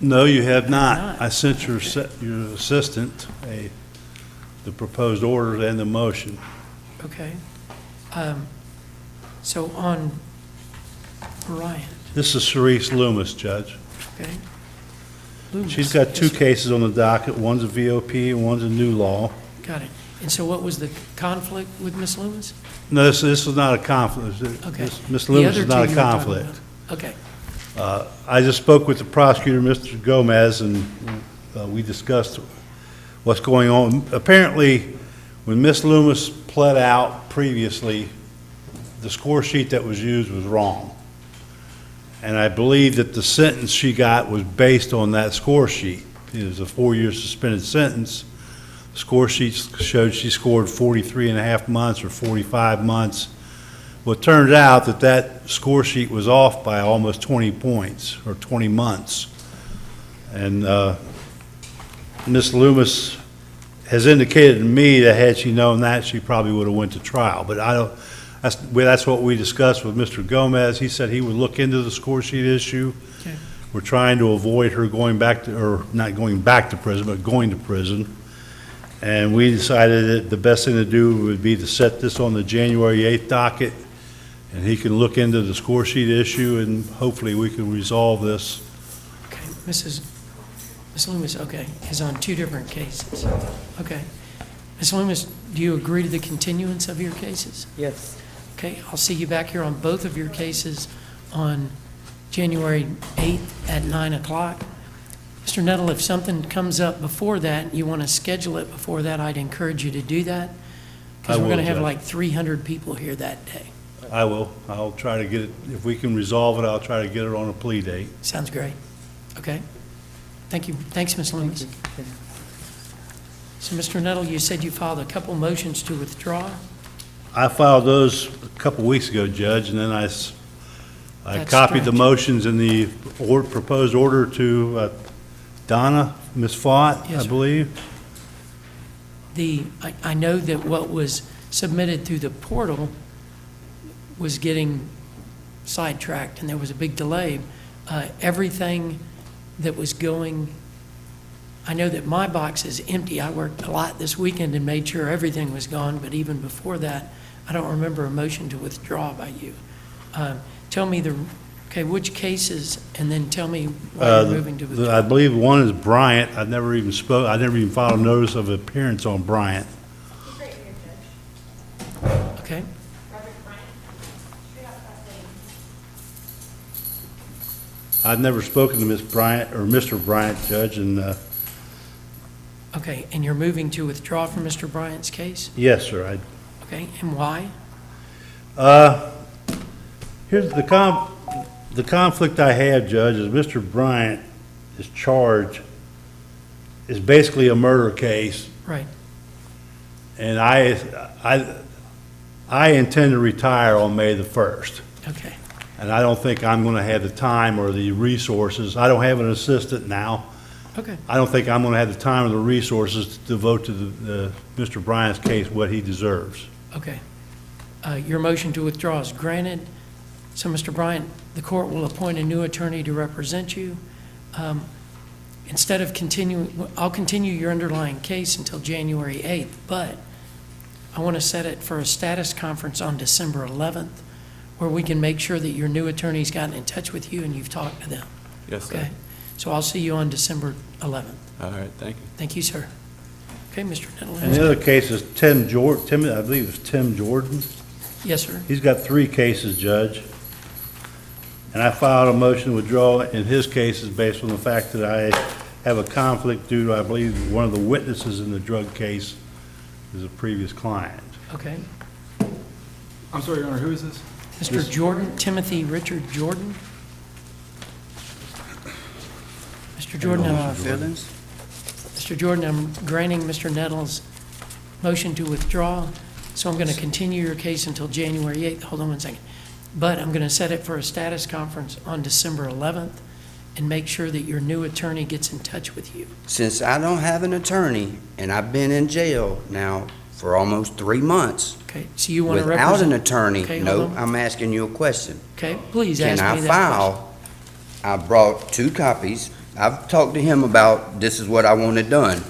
No, you have not. I sent your assistant the proposed orders and the motion. Okay. So on Ryan, This is Cerise Loomis, Judge. okay? Loomis. She's got 2 Yes, sir. cases on the docket. One's a VOP and one's a new law. Got it. And so what was the conflict with Ms. Loomis? No, this is not a conflict. Okay. Ms. The Loomis other is not two a you were talking conflict. about. Okay. I just spoke with the prosecutor, Mr. Gomez, and we discussed what's going on. Apparently, when Ms. Loomis pled out previously, the score sheet that was used was wrong. And I believe that the sentence she got was based on that score sheet. It was a 4-year suspended sentence. The score sheet showed she scored 43 and a half months or 45 months. Well, it turns out that score sheet was off by almost 20 points or 20 months. And Ms. Loomis has indicated to me that had she known that, she probably would have went to trial. But I don't. That's what we discussed with Mr. Gomez. He said he would look into the score sheet issue. Okay. We're trying to avoid her going back to, or not going back to prison, but going to prison. And we decided that the best thing to do would be to set this on the January 8th docket and he can look into the score sheet issue, and hopefully we can resolve this. Okay, Ms. Loomis, okay, is on two different cases. Okay. Ms. Loomis, do you agree to the continuance of your cases? Yes. Okay, I'll see you back here on both of your cases on January 8th at 9 o'clock. Mr. Nettle, if something comes up before that, you want to schedule it before that, I'd encourage you to do that. Because we're going to have Judge. like 300 people here that day. I will. I'll try to get it, if we can resolve it, I'll try to get it on a plea date. Sounds great. Okay? Thank you. Thanks, Ms. Loomis. So, Mr. Nettle, you said you filed a couple motions to withdraw? I filed those a couple weeks ago, Judge, and then I That's copied the strange. motions in the proposed order to Donna, Ms. Fott, Yes, I sir. believe. I know that what was submitted through the portal was getting sidetracked, and there was a big delay. Everything that was going, I know that my box is empty. I worked a lot this weekend and made sure everything was gone, but even before that, I don't remember a motion to withdraw by you. Tell me which cases, and then tell me why you're moving to withdraw. I believe one is Bryant. I never even filed a notice of appearance on Bryant. Okay? I've never spoken to Ms. Bryant, or Mr. Bryant, Judge, and, Okay, and you're moving to withdraw from Mr. Bryant's case? yes, sir, Okay, and why? here's the conflict I have, Judge, is Mr. Bryant is charged, is basically a murder case, Right. and I intend to retire on May the 1st. Okay. And I don't think I'm gonna have the time or the resources. I don't have an assistant now. Okay. I don't think I'm gonna have the time or the resources to devote to the Mr. Bryant's case what he deserves. Okay. Your motion to withdraw is granted. So, Mr. Bryant, the court will appoint a new attorney to represent you. Instead of continuing, I'll continue your underlying case until January 8th, but I want to set it for a status conference on December 11th, where we can make sure that your new attorney's gotten in touch with you and you've talked to them. Yes, sir. Okay? So I'll see you on December 11th. All right, thank you. Thank you, sir. Okay, Mr. Nettle. And the other case is I believe it's Tim Jordan. Yes, sir. He's got 3 cases, Judge. And I filed a motion to withdraw in his cases based on the fact that I have a conflict due to, I believe, one of the witnesses in the drug case is a previous client. Okay. I'm sorry, Your Honor, who is this? Mr. Jordan, Timothy Richard Jordan. Mr. Jordan, Mr. Jordan, I'm granting Mr. Nettles' motion to withdraw, so I'm going to continue your case until January 8th. Hold on one second. But I'm going to set it for a status conference on December 11th and make sure that your new attorney gets in touch with you. Since I don't have an attorney, and I've been in jail now for almost 3 months. Okay, so you want to Without represent... an attorney, Okay, no, hold on. I'm asking you a question. Okay, please ask me that Can I file? I brought 2 copies. I've talked to him about this is what I wanted done.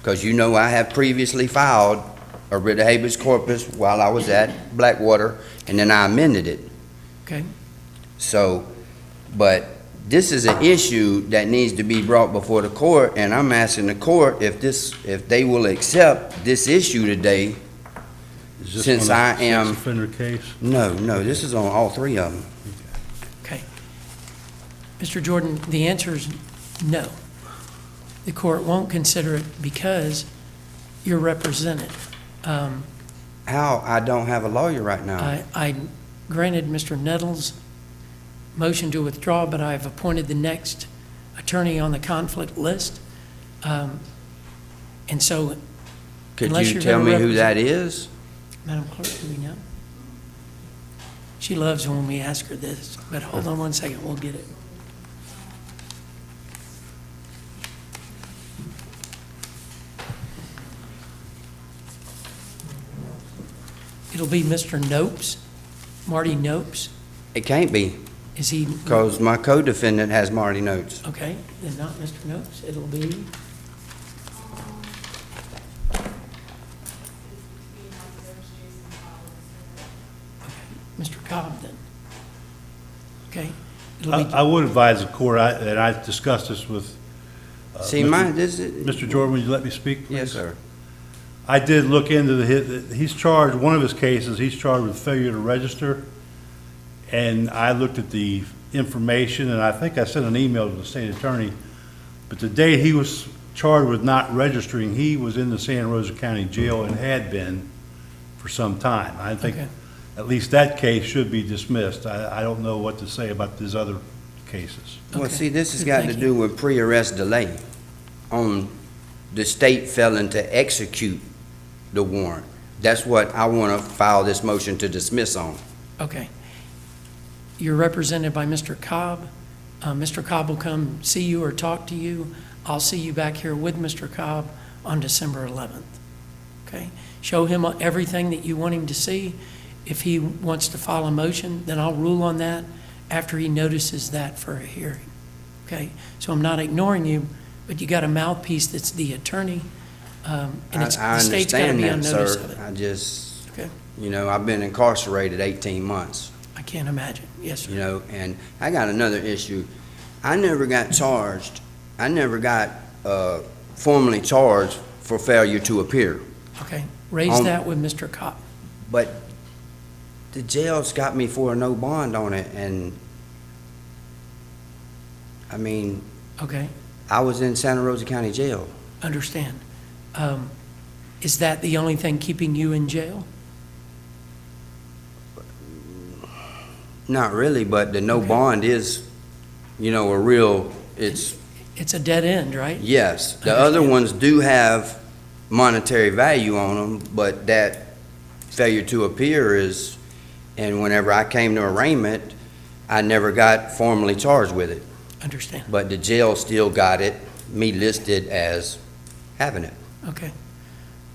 Because you know I have previously filed a writ of habeas corpus while I was at Blackwater, and then I amended it. Okay. So, but this is an issue that needs to be brought before the court, and I'm asking the court if they will accept this issue today. Is this Since on a I am- sex offender case? No, this is on all 3 of them. Okay. Mr. Jordan, the answer is no. The court won't consider it because you're represented. How? I don't have a lawyer right now. I granted Mr. Nettles' motion to withdraw, but I've appointed the next attorney on the conflict list. And so, Could unless you you're tell gonna me who represent- that is? Madam Clerk, do we know? She loves when we ask her this, but hold on one second, we'll get it. It'll be Mr. Nopes, Marty Nopes. It can't be, Is he? because my co-defendant has Marty Notes. Okay, then not Mr. Nopes. It'll be, Mr. Cobb then. Okay? It'll be- I would advise the court, and I discussed this with See, Mr. Jordan, would you let me speak, please? Yes, sir. I did look into he's charged, one of his cases, he's charged with failure to register. And I looked at the information, and I think I sent an email to the state attorney. But the day he was charged with not registering, he was in the Santa Rosa County Jail and had been for some time. I think at least that case should be dismissed. I don't know what to say about these other cases. Well, see, this has got to do with pre-arrest delay on the state failing to execute the warrant. That's what I want to file this motion to dismiss on. Okay. You're represented by Mr. Cobb. Mr. Cobb will come see you or talk to you. I'll see you back here with Mr. Cobb on December 11th. Okay? Show him everything that you want him to see. If he wants to file a motion, then I'll rule on that after he notices that for a hearing. Okay? So I'm not ignoring you, but you got a mouthpiece that's the attorney, and the state's got to be on notice of it. I just, Okay. you know, I've been incarcerated 18 months. I can't imagine. Yes, sir. You know, and I got another issue. I never got charged. I never got formally charged for failure to appear. Okay. Raise that with Mr. Cobb. But the jail's got me for a no bond on it, and I mean, Okay. I was in Santa Rosa County Jail. Understand. Is that the only thing keeping you in jail? Not really, but the no bond is, you know, a real, it's a dead end, right? Yes. The other ones do have monetary value on them, but that failure to appear is, and whenever I came to arraignment, I never got formally charged with it. Understand. But the jail still got it, me listed as having it. Okay.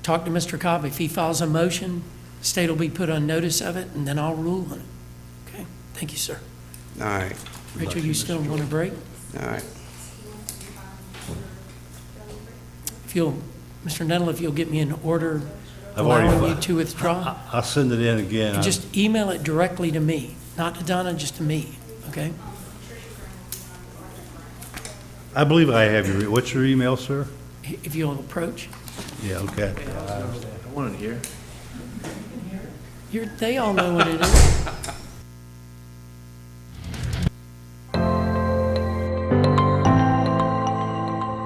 Talk to Mr. Cobb. If he files a motion, the state will be put on notice of it, and then I'll rule on it. Okay? Thank you, sir. All right. Rachel, you still want a break? All right. If you'll, Mr. Nettle, if you'll get me an order I've already allowing you to withdraw, I'll send it in again. and just email it directly to me, not to Donna, just to me, okay? I believe I have what's your email, sir? If you'll approach. Yeah, okay. I wanted to hear. They all know what it is.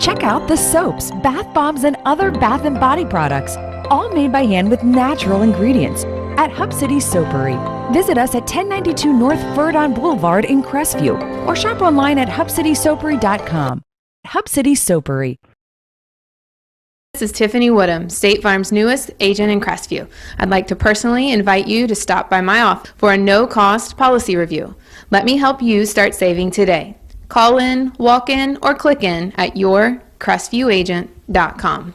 Check out the soaps, bath bombs, and other bath and body products, all made by hand with natural ingredients at Hub City Soapery. Visit us at 1092 North Verdon Boulevard in Crestview or shop online at hubcitysoapery.com. Hub City Soapery. This is Tiffany Woodham, State Farm's newest agent in Crestview. I'd like to personally invite you to stop by my office for a no-cost policy review. Let me help you start saving today. Call in, walk in, or click in at yourcrestviewagent.com.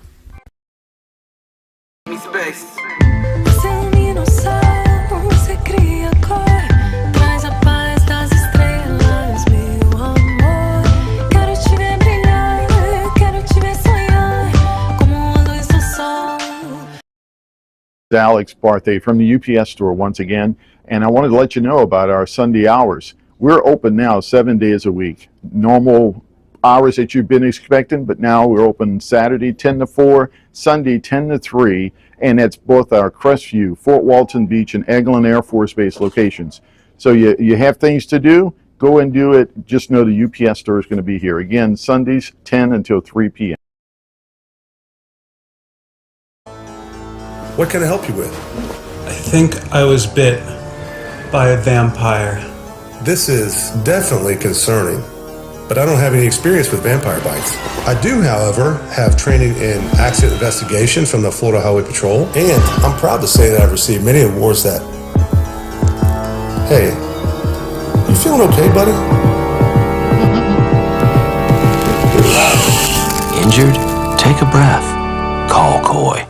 Alex Barthay from the UPS store once again, and I wanted to let you know about our Sunday hours. We're open now 7 days a week. Normal hours that you've been expecting, but now we're open Saturday 10 to 4, Sunday 10 to 3, and it's both our Crestview, Fort Walton Beach, and Eglin Air Force Base locations. So you have things to do, go and do it. Just know the UPS store is going to be here. Again, Sundays 10 until 3 p.m. What can I help you with? I think I was bit by a vampire. This is definitely concerning, but I don't have any experience with vampire bites. I do, however, have training in accident investigation from the Florida Highway Patrol, and I'm proud to say that I've received many awards that... Hey, you feeling okay, buddy? Injured? Take a breath. Call Coy.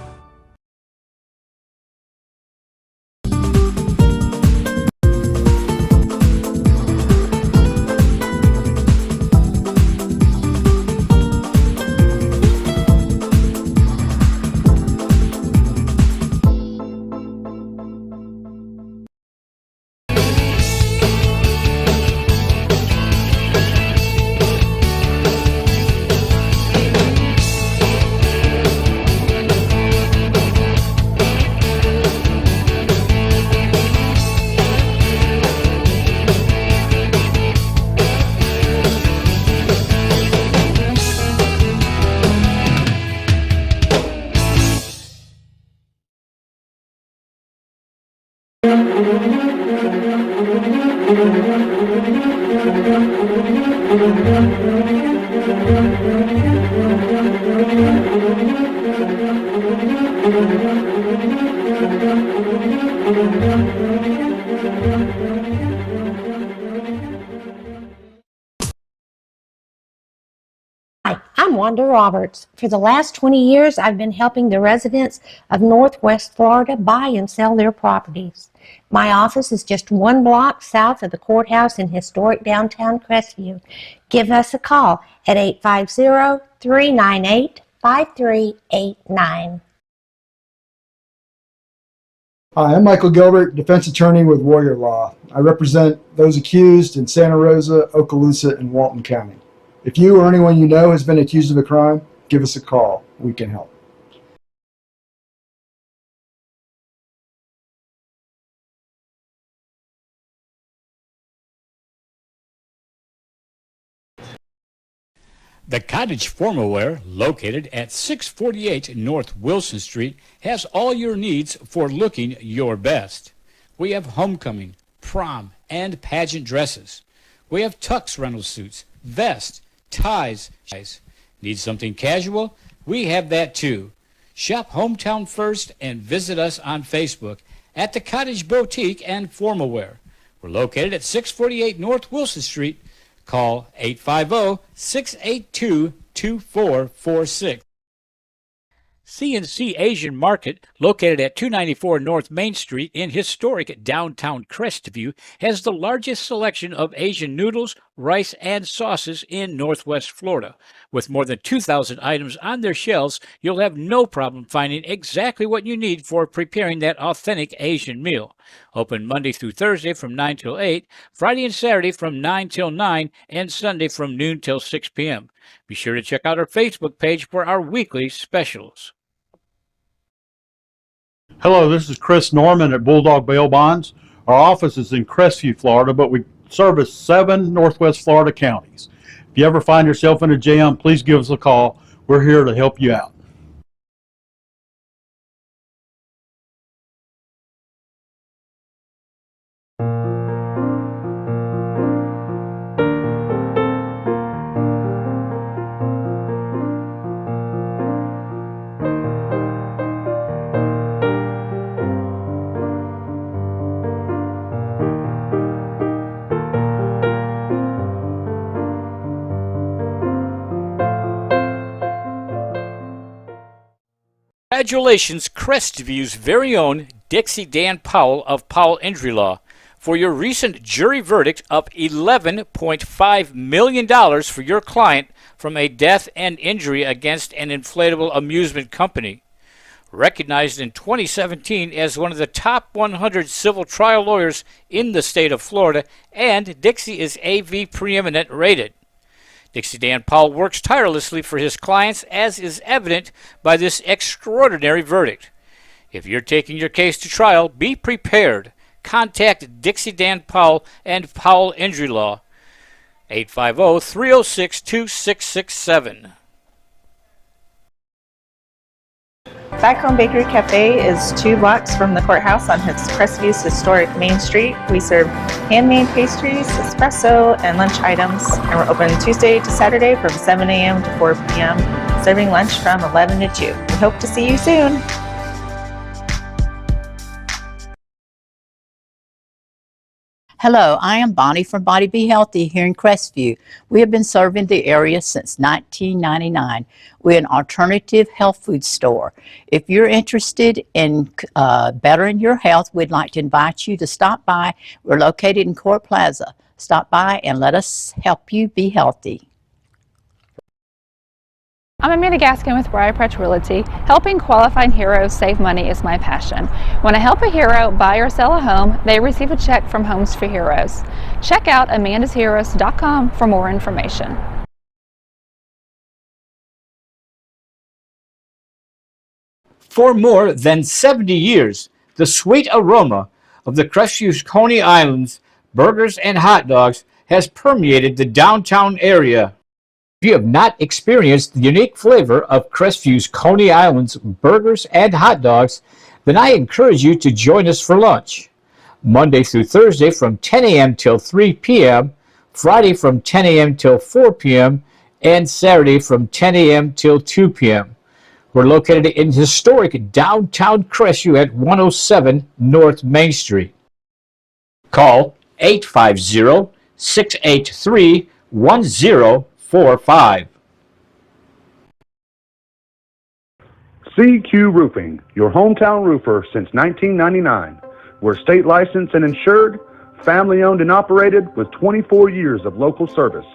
Hi, I'm Wanda Roberts. For the last 20 years, I've been helping the residents of Northwest Florida buy and sell their properties. My office is just 1 block south of the courthouse in historic downtown Crestview. Give us a call at 850-398-5389. Hi, I'm Michael Gilbert, defense attorney with Warrior Law. I represent those accused in Santa Rosa, Okaloosa, and Walton County. If you or anyone you know has been accused of a crime, give us a call. We can help. The Cottage Formalware, located at 648 North Wilson Street, has all your needs for looking your best. We have homecoming, prom, and pageant dresses. We have tux rental suits, vests, ties. Need something casual? We have that too. Shop Hometown First and visit us on Facebook at the Cottage Boutique and Formalware. We're located at 648 North Wilson Street. Call 850-682-2446. C&C Asian Market, located at 294 North Main Street in historic downtown Crestview, has the largest selection of Asian noodles, rice, and sauces in Northwest Florida. With more than 2,000 items on their shelves, you'll have no problem finding exactly what you need for preparing that authentic Asian meal. Open Monday through Thursday from 9 till 8, Friday and Saturday from 9 till 9, and Sunday from noon till 6 p.m. Be sure to check out our Facebook page for our weekly specials. Hello, this is Chris Norman at Bulldog Bail Bonds. Our office is in Crestview, Florida, but we service 7 Northwest Florida counties. If you ever find yourself in a jam, please give us a call. We're here to help you out. Congratulations, Crestview's very own Dixie Dan Powell of Powell Injury Law, for your recent jury verdict of $11.5 million for your client from a death and injury against an inflatable amusement company. Recognized in 2017 as one of the top 100 civil trial lawyers in the state of Florida, and Dixie is AV preeminent rated. Dixie Dan Powell works tirelessly for his clients, as is evident by this extraordinary verdict. If you're taking your case to trial, be prepared. Contact Dixie Dan Powell and Powell Injury Law, 850-306-2667. Back Home Bakery Cafe is 2 blocks from the courthouse on Crestview's historic Main Street. We serve handmade pastries, espresso, and lunch items, and we're open Tuesday to Saturday from 7 a.m. to 4 p.m., serving lunch from 11 to 2. We hope to see you soon. Hello, I am Bonnie from Body Be Healthy here in Crestview. We have been serving the area since 1999. We're an alternative health food store. If you're interested in bettering your health, we'd like to invite you to stop by. We're located in Court Plaza. Stop by and let us help you be healthy. I'm Amanda Gaskin with Briar Patch Realty. Helping qualifying heroes save money is my passion. When I help a hero buy or sell a home, they receive a check from Homes for Heroes. Check out amandasheroes.com for more information. For more than 70 years, the sweet aroma of the Crestview's Coney Islands burgers and hot dogs has permeated the downtown area. If you have not experienced the unique flavor of Crestview's Coney Islands burgers and hot dogs, then I encourage you to join us for lunch. Monday through Thursday from 10 a.m. till 3 p.m., Friday from 10 a.m. till 4 p.m., and Saturday from 10 a.m. till 2 p.m. We're located in historic downtown Crestview at 107 North Main Street. Call 850-683-1045. CQ Roofing, your hometown roofer since 1999. We're state licensed and insured, family owned and operated with 24 years of local service.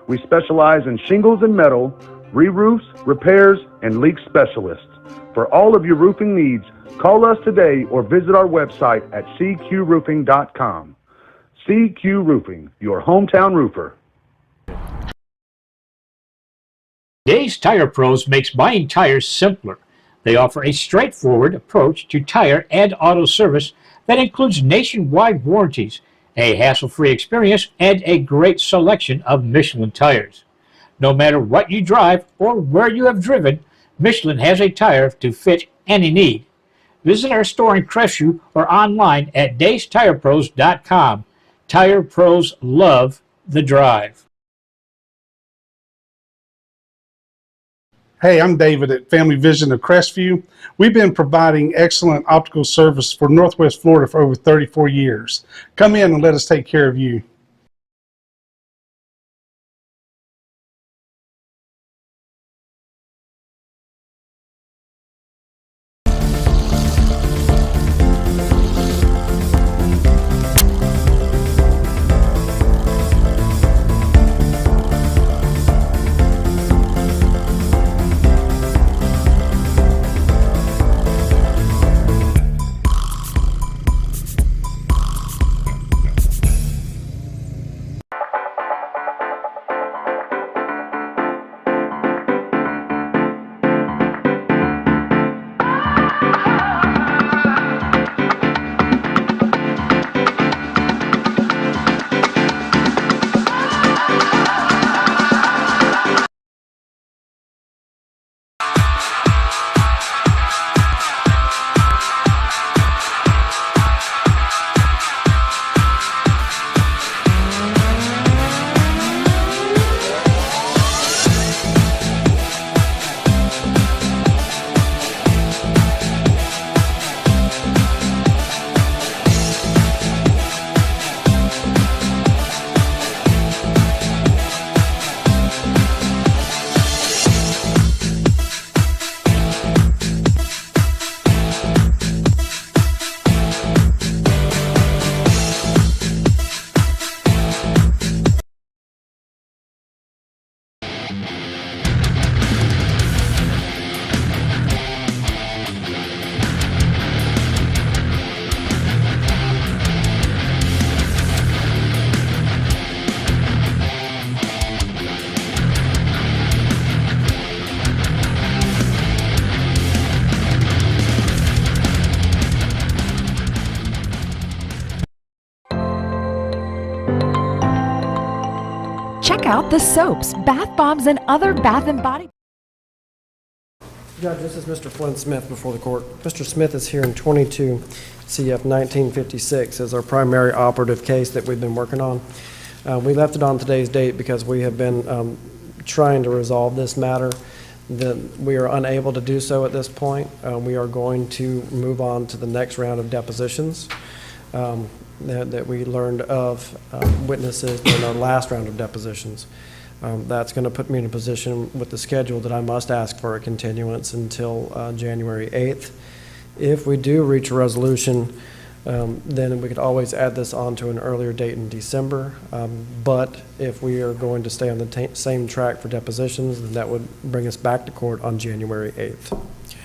We specialize in shingles and metal, re-roofs, repairs, and leak specialists. For all of your roofing needs, call us today or visit our website at cqroofing.com. CQ Roofing, your hometown roofer. Dave's Tire Pros makes buying tires simpler. They offer a straightforward approach to tire and auto service that includes nationwide warranties, a hassle-free experience, and a great selection of Michelin tires. No matter what you drive or where you have driven, Michelin has a tire to fit any need. Visit our store in Crestview or online at Dave'sTirePros.com. Tire Pros love the drive. Hey, I'm David at Family Vision of Crestview. We've been providing excellent optical service for Northwest Florida for over 34 years. Come in and let us take care of you. Check out the soaps, bath bombs, and other bath and body. Judge, this is Mr. Flynn Smith before the court. Mr. Smith is here in 22 CF 1956 as our primary operative case that we've been working on. We left it on today's date because we have been trying to resolve this matter. We are unable to do so at this point. We are going to move on to the next round of depositions that we learned of witnesses in our last round of depositions. That's going to put me in a position with the schedule that I must ask for a continuance until January 8th. If we do reach a resolution, then we could always add this on to an earlier date in December. But if we are going to stay on the same track for depositions, then that would bring us back to court on January 8th. Okay.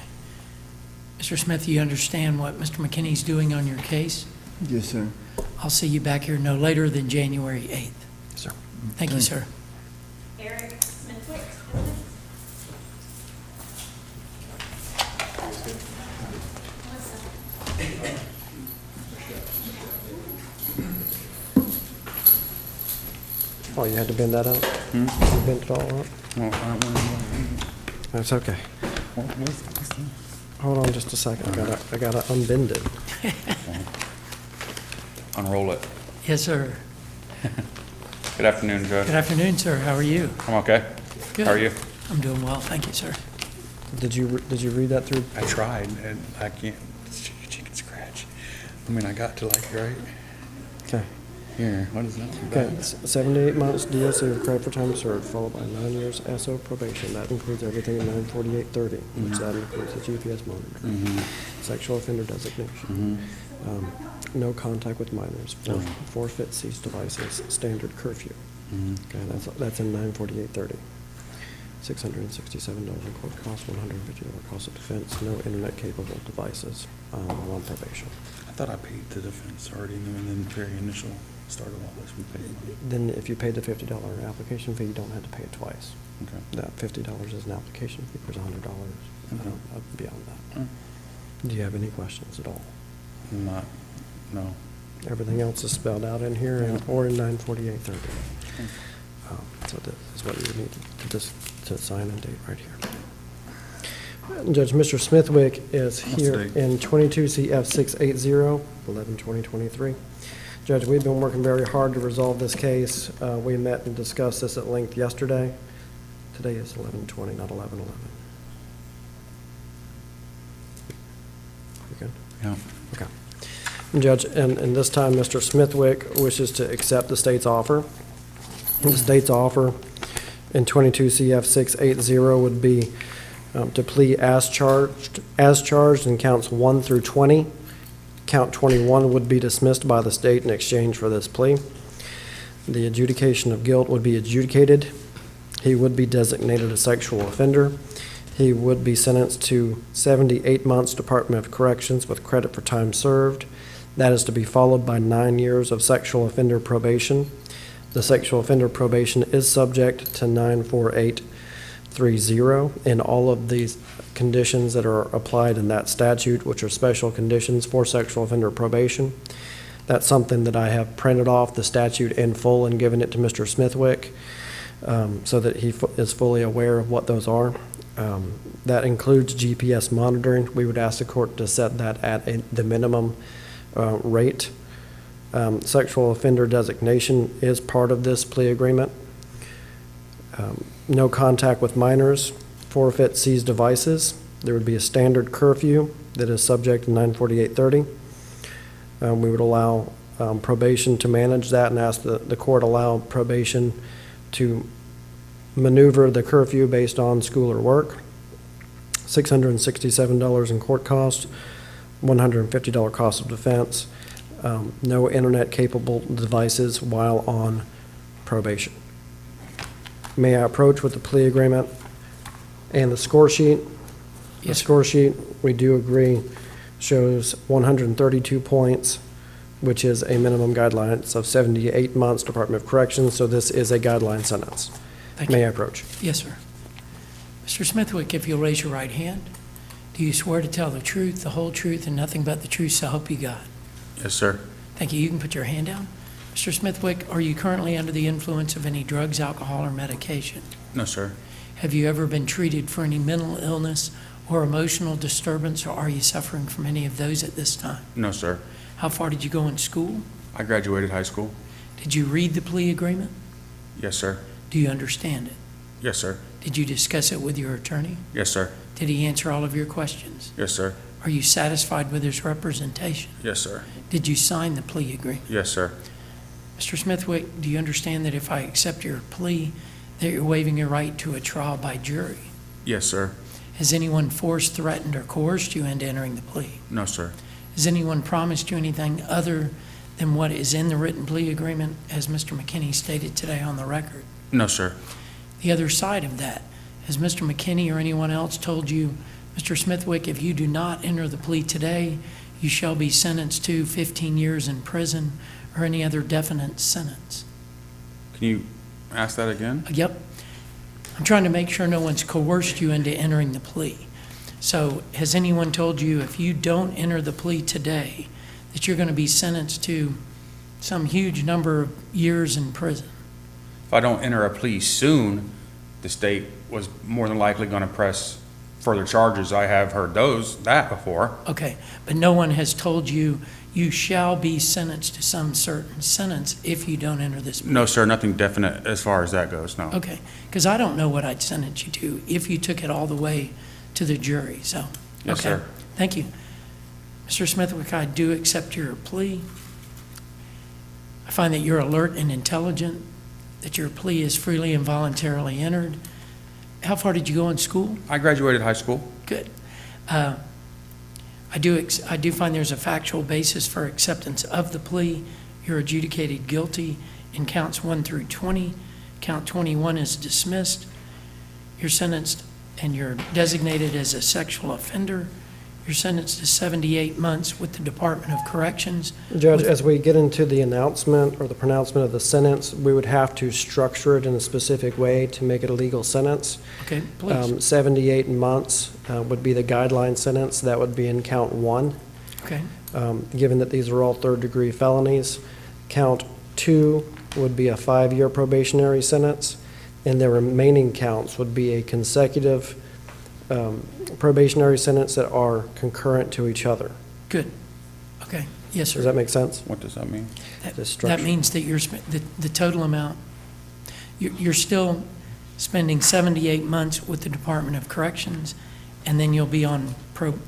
Mr. Smith, you understand what Mr. McKinney's doing on your case? Yes, sir. I'll see you back here no later than January 8th. Sir. Thank you, sir. Eric Smithwick. Oh, you had to bend that up? You bent it all up? That's okay. Hold on just a second. I gotta unbend it. Unroll it. Yes, sir. Good afternoon, Judge. Good afternoon, sir. How are you? I'm okay. Good. How are you? I'm doing well, thank you, sir. Did you read that through? I tried, and I can't. It's chicken scratch. I mean, I got to like, right? Okay. Here, what is that? Okay, 7 to 8 months DOC with credit for time served, followed by 9 years SO probation. That includes everything in 94830, which that includes the GPS monitoring, sexual offender designation, no contact with minors, forfeit seized devices, standard curfew. Okay, that's in 94830. $667 in court costs, $150 cost of defense, no internet capable devices while on probation. I thought I paid the defense already, and then the very initial start of all this, we paid money. Then if you paid the $50 application fee, you don't have to pay it twice. Okay. That $50 is an application fee, there's $100 beyond that. Do you have any questions at all? No. Everything else is spelled out in here or in 94830. So this is what you would need to sign and date right here. Judge, Mr. Smithwick is here in 22 CF 680, 11/20/23. Judge, we've been working very hard to resolve this case. We met and discussed this at length yesterday. Today is 11/20, not 11/11. You good? Yeah. Okay. Judge, and this time Mr. Smithwick wishes to accept the state's offer. The state's offer in 22 CF 680 would be to plea as charged in counts 1 through 20. Count 21 would be dismissed by the state in exchange for this plea. The adjudication of guilt would be adjudicated. He would be designated a sexual offender. He would be sentenced to 78 months Department of Corrections with credit for time served. That is to be followed by 9 years of sexual offender probation. The sexual offender probation is subject to 94830 in all of these conditions that are applied in that statute, which are special conditions for sexual offender probation. That's something that I have printed off the statute in full and given it to Mr. Smithwick so that he is fully aware of what those are. That includes GPS monitoring. We would ask the court to set that at the minimum rate. Sexual offender designation is part of this plea agreement. No contact with minors, forfeit seized devices. There would be a standard curfew that is subject to 94830. We would allow probation to manage that and ask the court allow probation to maneuver the curfew based on school or work. $667 in court costs, $150 cost of defense. No internet capable devices while on probation. May I approach with the plea agreement and the score sheet? Yes. The score sheet, we do agree, shows 132 points, which is a minimum guidelines of 78 months Department of Corrections, so this is a guideline sentence. May I approach? Yes, sir. Mr. Smithwick, if you'll raise your right hand, do you swear to tell the truth, the whole truth, and nothing but the truth, so help you God? Yes, sir. Thank you. You can put your hand down. Mr. Smithwick, are you currently under the influence of any drugs, alcohol, or medication? No, sir. Have you ever been treated for any mental illness or emotional disturbance, or are you suffering from any of those at this time? No, sir. How far did you go in school? I graduated high school. Did you read the plea agreement? Yes, sir. Do you understand it? Yes, sir. Did you discuss it with your attorney? Yes, sir. Did he answer all of your questions? Yes, sir. Are you satisfied with his representation? Yes, sir. Did you sign the plea agreement? Yes, sir. Mr. Smithwick, do you understand that if I accept your plea, that you're waiving your right to a trial by jury? Yes, sir. Has anyone forced, threatened, or coerced you into entering the plea? No, sir. Has anyone promised you anything other than what is in the written plea agreement, as Mr. McKinney stated today on the record? No, sir. The other side of that, has Mr. McKinney or anyone else told you, Mr. Smithwick, if you do not enter the plea today, you shall be sentenced to 15 years in prison or any other definite sentence? Can you ask that again? Yep. I'm trying to make sure no one's coerced you into entering the plea. So has anyone told you if you don't enter the plea today that you're going to be sentenced to some huge number of years in prison? If I don't enter a plea soon, the state was more than likely going to press further charges, I have heard that before. Okay, but no one has told you you shall be sentenced to some certain sentence if you don't enter this plea? No, sir, nothing definite as far as that goes, no. Okay, because I don't know what I'd sentence you to if you took it all the way to the jury, so. Yes, okay. sir. Thank you. Mr. Smithwick, I do accept your plea. I find that you're alert and intelligent, that your plea is freely and voluntarily entered. How far did you go in school? I graduated high school. Good. I do find there's a factual basis for acceptance of the plea. You're adjudicated guilty in counts 1 through 20. Count 21 is dismissed. You're sentenced and you're designated as a sexual offender. You're sentenced to 78 months with the Department of Corrections. Judge, as we get into the announcement or the pronouncement of the sentence, we would have to structure it in a specific way to make it a legal sentence. Okay, please. 78 months would be the guideline sentence. That would be in count 1. Okay. Given that these are all third-degree felonies. Count 2 would be a 5-year probationary sentence, and the remaining counts would be a consecutive probationary sentence that are concurrent to each other. Good. Okay. Yes, sir. Does that make sense? What does that mean? That means that the total amount, you're still spending 78 months with the Department of Corrections, and then you'll be on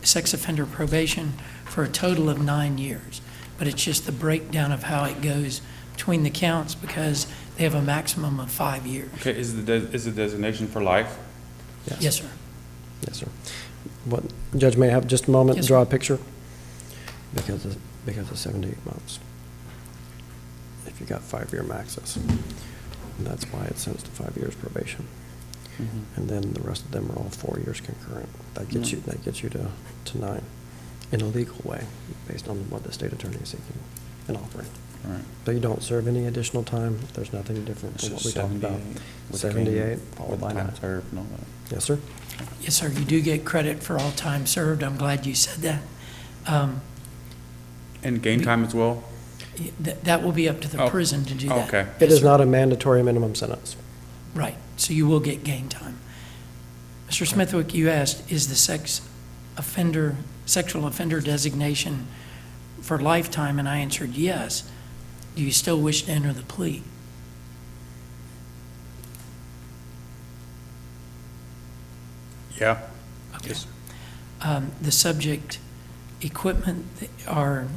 sex offender probation for a total of 9 years. But it's just the breakdown of how it goes between the counts because they have a maximum of 5 years. Okay, is the designation for life? Yes, sir. Yes, sir. What, Judge, may I have just a moment Yes, to draw a sir. picture? Because of 78 months. If you got 5-year maxes. And that's why it's sentenced to 5 years probation. And then the rest of them are all 4 years concurrent. That gets you to 9 in a legal way, based on what the state attorney is seeking and offering. Right. So you don't serve any additional time. There's nothing different from what we talked about. 78 followed by 9. Served and all that. Yes, sir. Yes, sir. You do get credit for all time served. I'm glad you said that. And gain time as well? That will be up to the prison to do that. Okay. It is not a mandatory minimum sentence. Right. So you will get gain time. Mr. Smithwick, you asked, is the sexual offender designation for lifetime? And I answered yes. Do you still wish to enter the plea? Yeah. Okay. The subject equipment are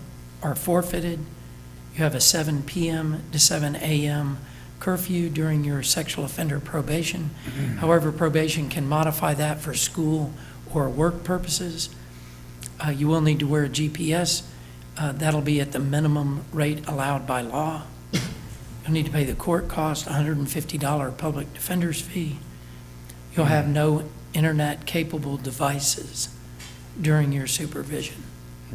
forfeited. You have a 7 p.m. to 7 a.m. curfew during your sexual offender probation. However, probation can modify that for school or work purposes. You will need to wear a GPS. That'll be at the minimum rate allowed by law. You'll need to pay the court cost, $150 public defender's fee. You'll have no internet-capable devices during your supervision.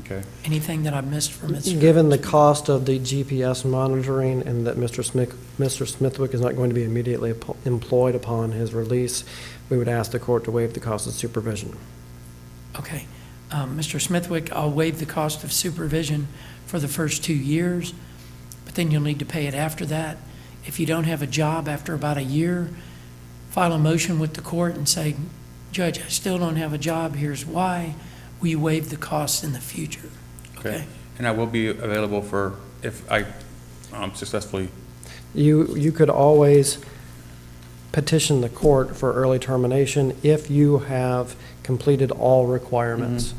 Okay. Anything that I missed from Mr. Given the cost of the GPS monitoring and that Mr. Smithwick is not going to be immediately employed upon his release, we would ask the court to waive the cost of supervision. Okay. Mr. Smithwick, I'll waive the cost of supervision for the first 2 years, but then you'll need to pay it after that. If you don't have a job after about a year, file a motion with the court and say, Judge, I still don't have a job, here's why. Will you waive the costs in the future? Okay. And I will be available for, if I successfully. You could always petition the court for early termination if you have completed all requirements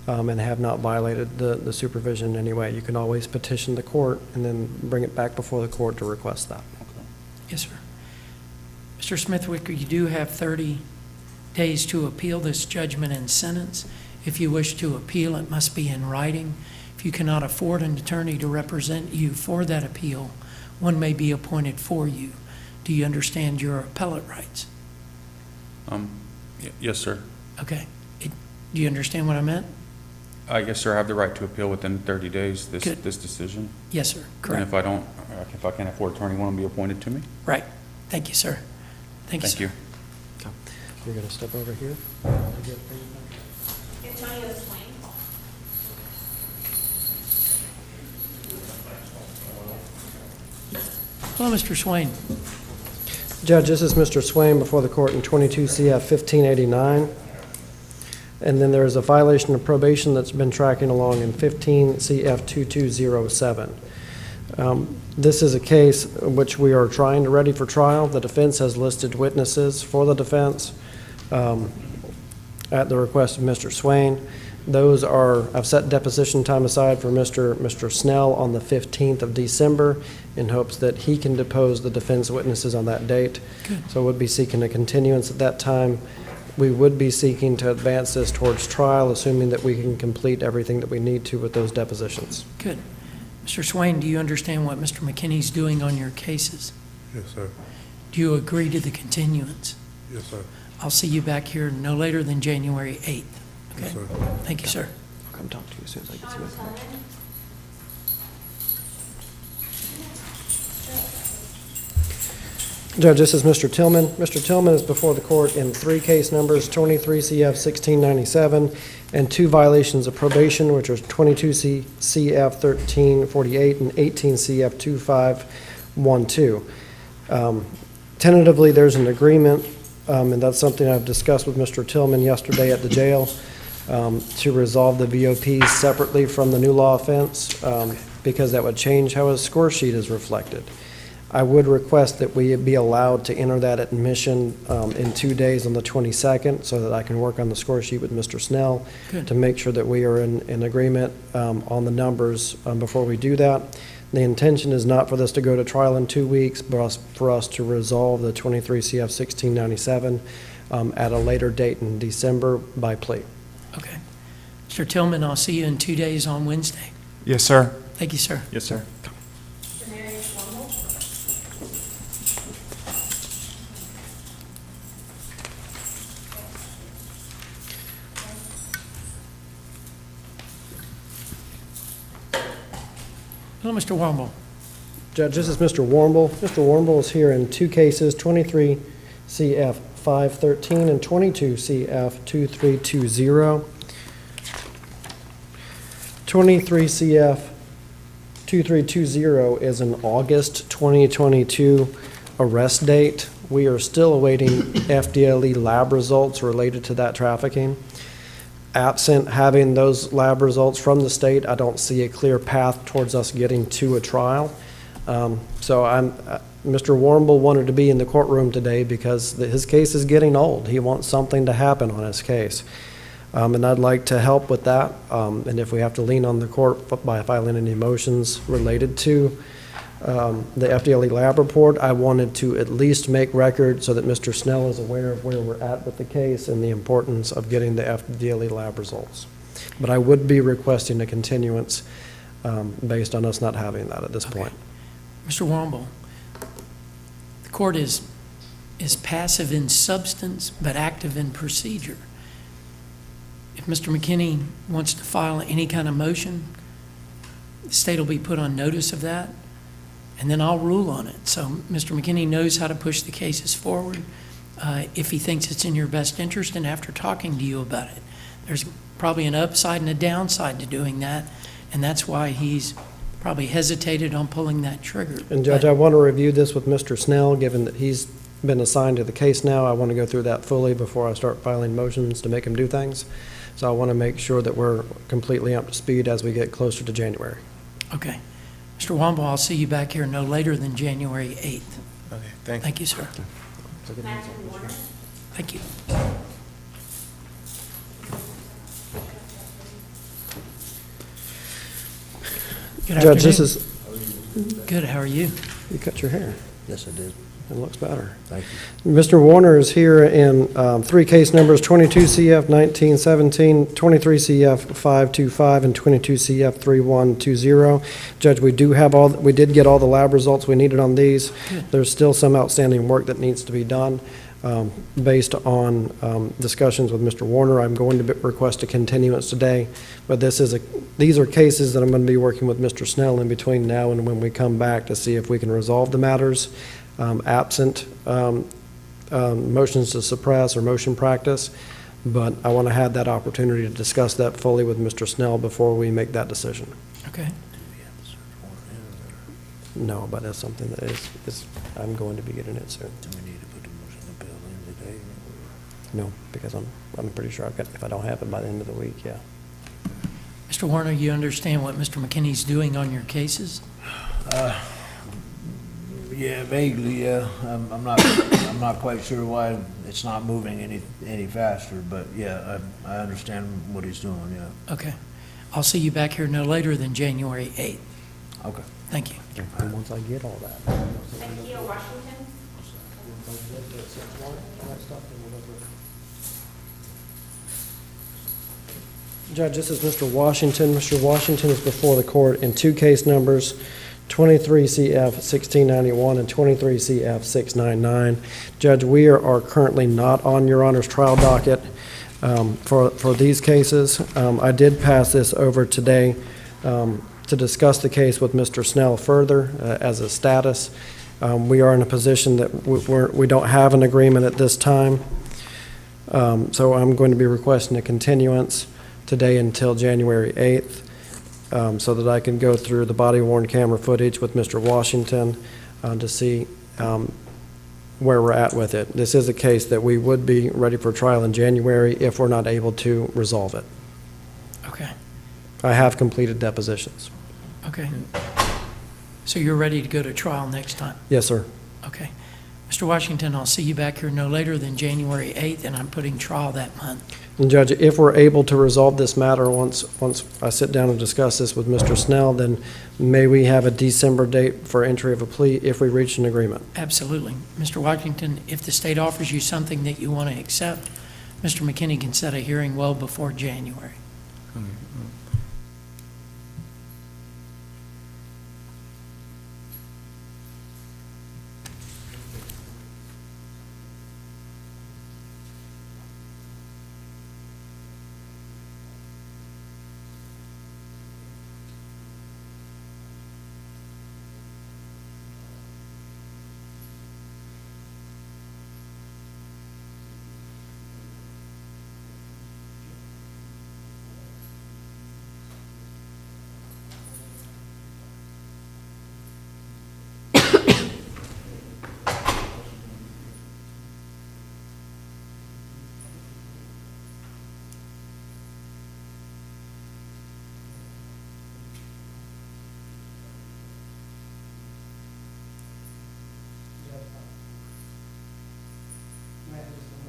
and have not violated the supervision in any way. You can always petition the court and then bring it back before the court to request that. Okay. Yes, sir. Mr. Smithwick, you do have 30 days to appeal this judgment and sentence. If you wish to appeal, it must be in writing. If you cannot afford an attorney to represent you for that appeal, one may be appointed for you. Do you understand your appellate rights? Yes, sir. Okay. Do you understand what I meant? Yes, sir. I have the right to appeal within 30 days this Good. this decision. Yes, sir. Correct. And if I can't afford an attorney, one will be appointed to me. Right. Thank you, sir. Thank you, sir. You're going to step over here? Antonio Swain. Hello, Mr. Swain. Judge, this is Mr. Swain before the court in 22 CF 1589. And then there is a violation of probation that's been tracking along in 15 CF 2207. This is a case which we are trying to ready for trial. The defense has listed witnesses for the defense at the request of Mr. Swain. Those are, I've set deposition time aside for Mr. Snell on the 15th of December in hopes that he can depose the defense witnesses on that date. Good. So we'll be seeking a continuance at that time. We would be seeking to advance this towards trial, assuming that we can complete everything that we need to with those depositions. Good. Mr. Swain, do you understand what Mr. McKinney's doing on your cases? Yes, sir. Do you agree to the continuance? Yes, sir. I'll see you back here no later than January 8th. Okay? Yes, sir. Thank you, sir. I'll come talk to you as soon as I get some information. Judge, this is Mr. Tillman. Mr. Tillman is before the court in 3 case numbers, 23 CF 1697, and 2 violations of probation, which are 22 CF 1348 and 18 CF 2512. Tentatively, there's an agreement, and that's something I've discussed with Mr. Tillman yesterday at the jail, to resolve the VOPs separately from the new law offense, because that would change how his score sheet is reflected. I would request that we be allowed to enter that admission in 2 days on the 22nd so that I can work on the score sheet with Mr. Snell. Good. To make sure that we are in agreement on the numbers before we do that. The intention is not for this to go to trial in 2 weeks, but for us to resolve the 23 CF 1697 at a later date in December by plea. Okay. Mr. Tillman, I'll see you in 2 days on Wednesday. Yes, sir. Thank you, sir. Yes, sir. Hello, Mr. Womble. Judge, this is Mr. Warmble. Mr. Warmble is here in 2 cases, 23 CF 513 and 22 CF 2320. 23 CF 2320 is an August 2022 arrest date. We are still awaiting FDLE lab results related to that trafficking. Absent having those lab results from the state, I don't see a clear path towards us getting to a trial. Mr. Warmble wanted to be in the courtroom today because his case is getting old. He wants something to happen on his case. And I'd like to help with that. And if we have to lean on the court by filing any motions related to the FDLE lab report, I wanted to at least make record so that Mr. Snell is aware of where we're at with the case and the importance of getting the FDLE lab results. But I would be requesting a continuance based on us not having that at this point. Mr. Womble, the court is passive in substance but active in procedure. If Mr. McKinney wants to file any kind of motion, the state will be put on notice of that, and then I'll rule on it. So Mr. McKinney knows how to push the cases forward if he thinks it's in your best interest and after talking to you about it. There's probably an upside and a downside to doing that, and that's why he's probably hesitated on pulling that trigger. And Judge, I want to review this with Mr. Snell, given that he's been assigned to the case now. I want to go through that fully before I start filing motions to make him do things. So I want to make sure that we're completely up to speed as we get closer to January. Okay. Mr. Womble, I'll see you back here no later than January 8th. Okay, thank you. Thank you, sir. Thank you. Good Judge, this afternoon. is... Good, how are you? You cut your hair. Yes, I did. It looks better. Thank you. Mr. Warner is here in 3 case numbers, 22 CF 1917, 23 CF 525, and 22 CF 3120. Judge, we did get all the lab results we needed on these. Good. There's still some outstanding work that needs to be done. Based on discussions with Mr. Warner, I'm going to request a continuance today, but these are cases that I'm going to be working with Mr. Snell in between now and when we come back to see if we can resolve the matters. Absent motions to suppress or motion practice, but I want to have that opportunity to discuss that fully with Mr. Snell before we make that decision. Okay. No, but that's something that is I'm going to be getting it soon. Do we need to put the motion of bill in today? No, because I'm pretty sure if I don't have it by the end of the week, yeah. Mr. Warner, you understand what Mr. McKinney's doing on your cases? Yeah, vaguely, yeah. I'm not quite sure why it's not moving any faster, but yeah, I understand what he's doing, yeah. Okay. I'll see you back here no later than January 8th. Okay. Thank you. And once I get all that. Thank you, Washington. Judge, this is Mr. Washington. Mr. Washington is before the court in two case numbers, 23 CF 1691 and 23 CF 699. Judge, we are currently not on Your Honor's trial docket for these cases. I did pass this over today to discuss the case with Mr. Snell further as a status. We are in a position that we don't have an agreement at this time. So I'm going to be requesting a continuance today until January 8th so that I can go through the body-worn camera footage with Mr. Washington to see where we're at with it. This is a case that we would be ready for trial in January if we're not able to resolve it. Okay. I have completed depositions. Okay. So you're ready to go to trial next time? Yes, sir. Okay. Mr. Washington, I'll see you back here no later than January 8th, and I'm putting trial that month. And Judge, if we're able to resolve this matter once I sit down and discuss this with Mr. Snell, then may we have a December date for entry of a plea if we reach an agreement? Absolutely. Mr. Washington, if the state offers you something that you want to accept, Mr. McKinney can set a hearing well before January.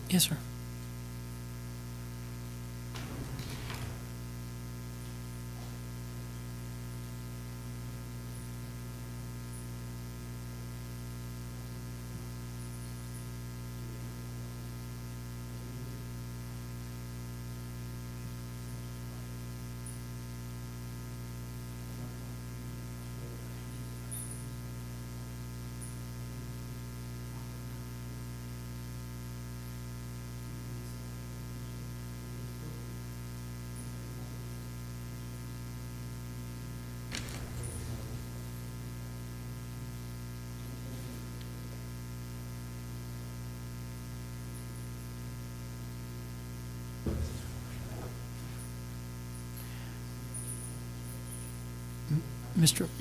Yes, sir.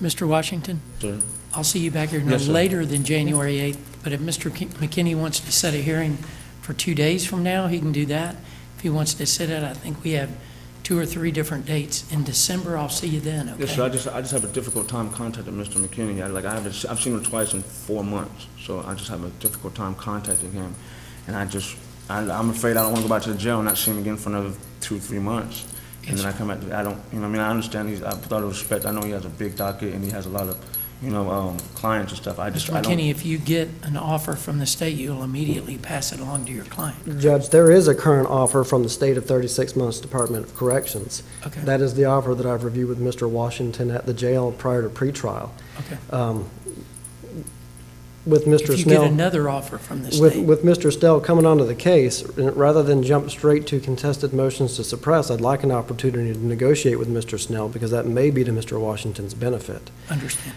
Mr. Washington? Sir? I'll see you back here no Yes, sir. later than January 8th, but if Mr. McKinney wants to set a hearing for 2 days from now, he can do that. If he wants to sit it, I think we have 2 or 3 different dates in December. I'll see you then, okay? Yes, sir. I just have a difficult time contacting Mr. McKinney. I've seen him twice in 4 months, so I just have a difficult time contacting him. And I'm afraid I don't want to go back to the jail and not see him again for another 2 or 3 months. And then I come back, I understand with all due respect, I know he has a big docket and he has a lot of, clients and stuff. Mr. McKinney, if you get an offer from the state, you'll immediately pass it along to your client. Judge, there is a current offer from the state of 36 months Department of Corrections. Okay. That is the offer that I've reviewed with Mr. Washington at the jail prior to pretrial. Okay. With Mr. If you Snell, get another offer from the state. with Mr. Snell coming onto the case, rather than jump straight to contested motions to suppress, I'd like an opportunity to negotiate with Mr. Snell because that may be to Mr. Washington's benefit. Understand.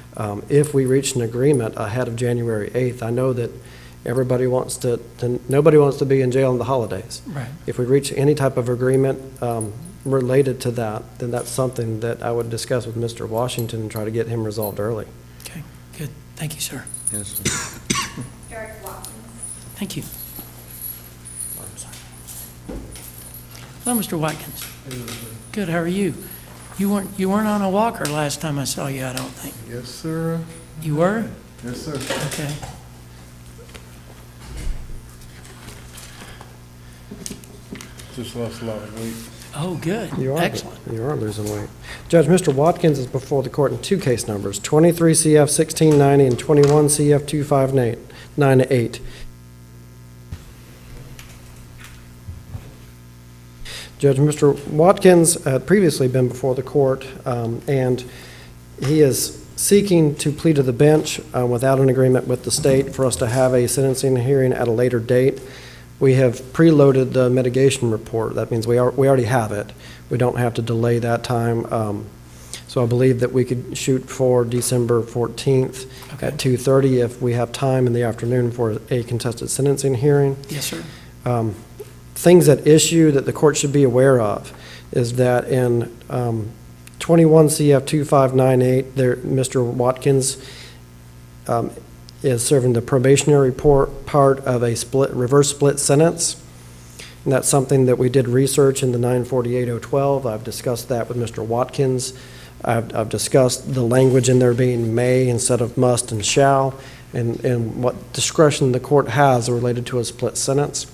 If we reach an agreement ahead of January 8th, I know that nobody wants to be in jail in the holidays. Right. If we reach any type of agreement related to that, then that's something that I would discuss with Mr. Washington and try to get him resolved early. Okay, good. Thank you, sir. Yes, sir. Eric Watkins. Thank you. Hello, Mr. Watkins. Good, how are you? You weren't on a walker last time I saw you, I don't think. Yes, sir. You were? Yes, sir. Okay. Just lost a lot of weight. Oh, good. You are, Excellent. You are losing weight. Judge, Mr. Watkins is before the court in two case numbers, 23 CF 1690 and 21 CF 2598. Judge, Mr. Watkins had previously been before the court, and he is seeking to plead to the bench without an agreement with the state for us to have a sentencing hearing at a later date. We have preloaded the mitigation report. That means we already have it. We don't have to delay that time. So I believe that we could shoot for December 14th at 2:30 if we have time in the afternoon for a contested sentencing hearing. Yes, sir. Things at issue that the court should be aware of is that in 21 CF 2598, Mr. Watkins is serving the probationary part of a reverse split sentence. And that's something that we did research in the 948-012. I've discussed that with Mr. Watkins. I've discussed the language in there being may instead of must and shall, and what discretion the court has related to a split sentence.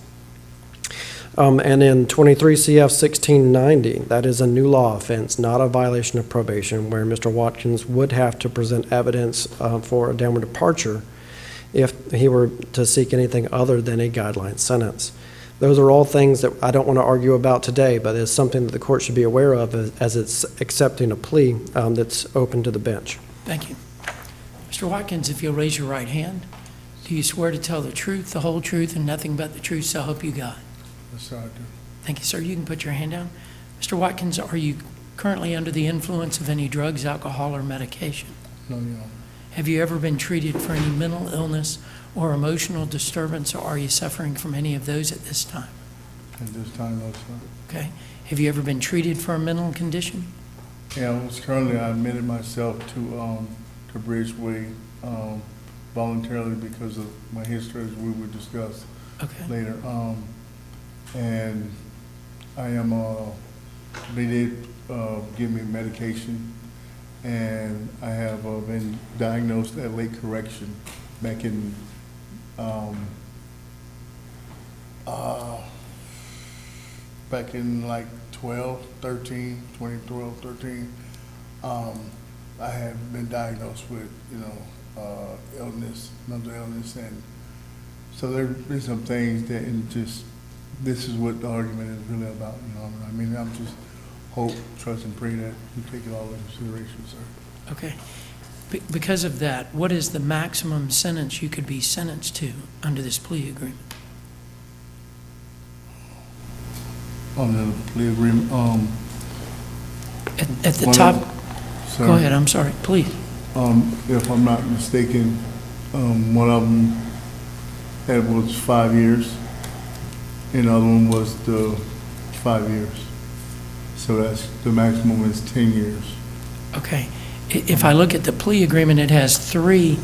And in 23 CF 1690, that is a new law offense, not a violation of probation, where Mr. Watkins would have to present evidence for a downward departure if he were to seek anything other than a guideline sentence. Those are all things that I don't want to argue about today, but it's something that the court should be aware of as it's accepting a plea that's open to the bench. Thank you. Mr. Watkins, if you'll raise your right hand, do you swear to tell the truth, the whole truth, and nothing but the truth, so help you God? Yes, sir, I do. Thank you, sir. You can put your hand down. Mr. Watkins, are you currently under the influence of any drugs, alcohol, or medication? No, Your Honor. Have you ever been treated for any mental illness or emotional disturbance, or are you suffering from any of those at this time? At this time, no, sir. Okay. Have you ever been treated for a mental condition? Yeah, I admitted myself to Bridgeway voluntarily because of my history, as we would discuss later. And I am, they did give me medication, and I have been diagnosed at late correction back in like 2012, 13. I have been diagnosed with, illness, mental illness, and so there have been some things that this is what the argument is really about, I mean, I'm just hope, trust, and pray that you take it all into consideration, sir. Okay. Because of that, what is the maximum sentence you could be sentenced to under this plea agreement? Under the plea agreement, at the top, sir, go ahead, I'm sorry, please. If I'm not mistaken, one of them was 5 years, and the other one was the 5 years. So that's, the maximum is 10 years. Okay. If I look at the plea agreement, it has 3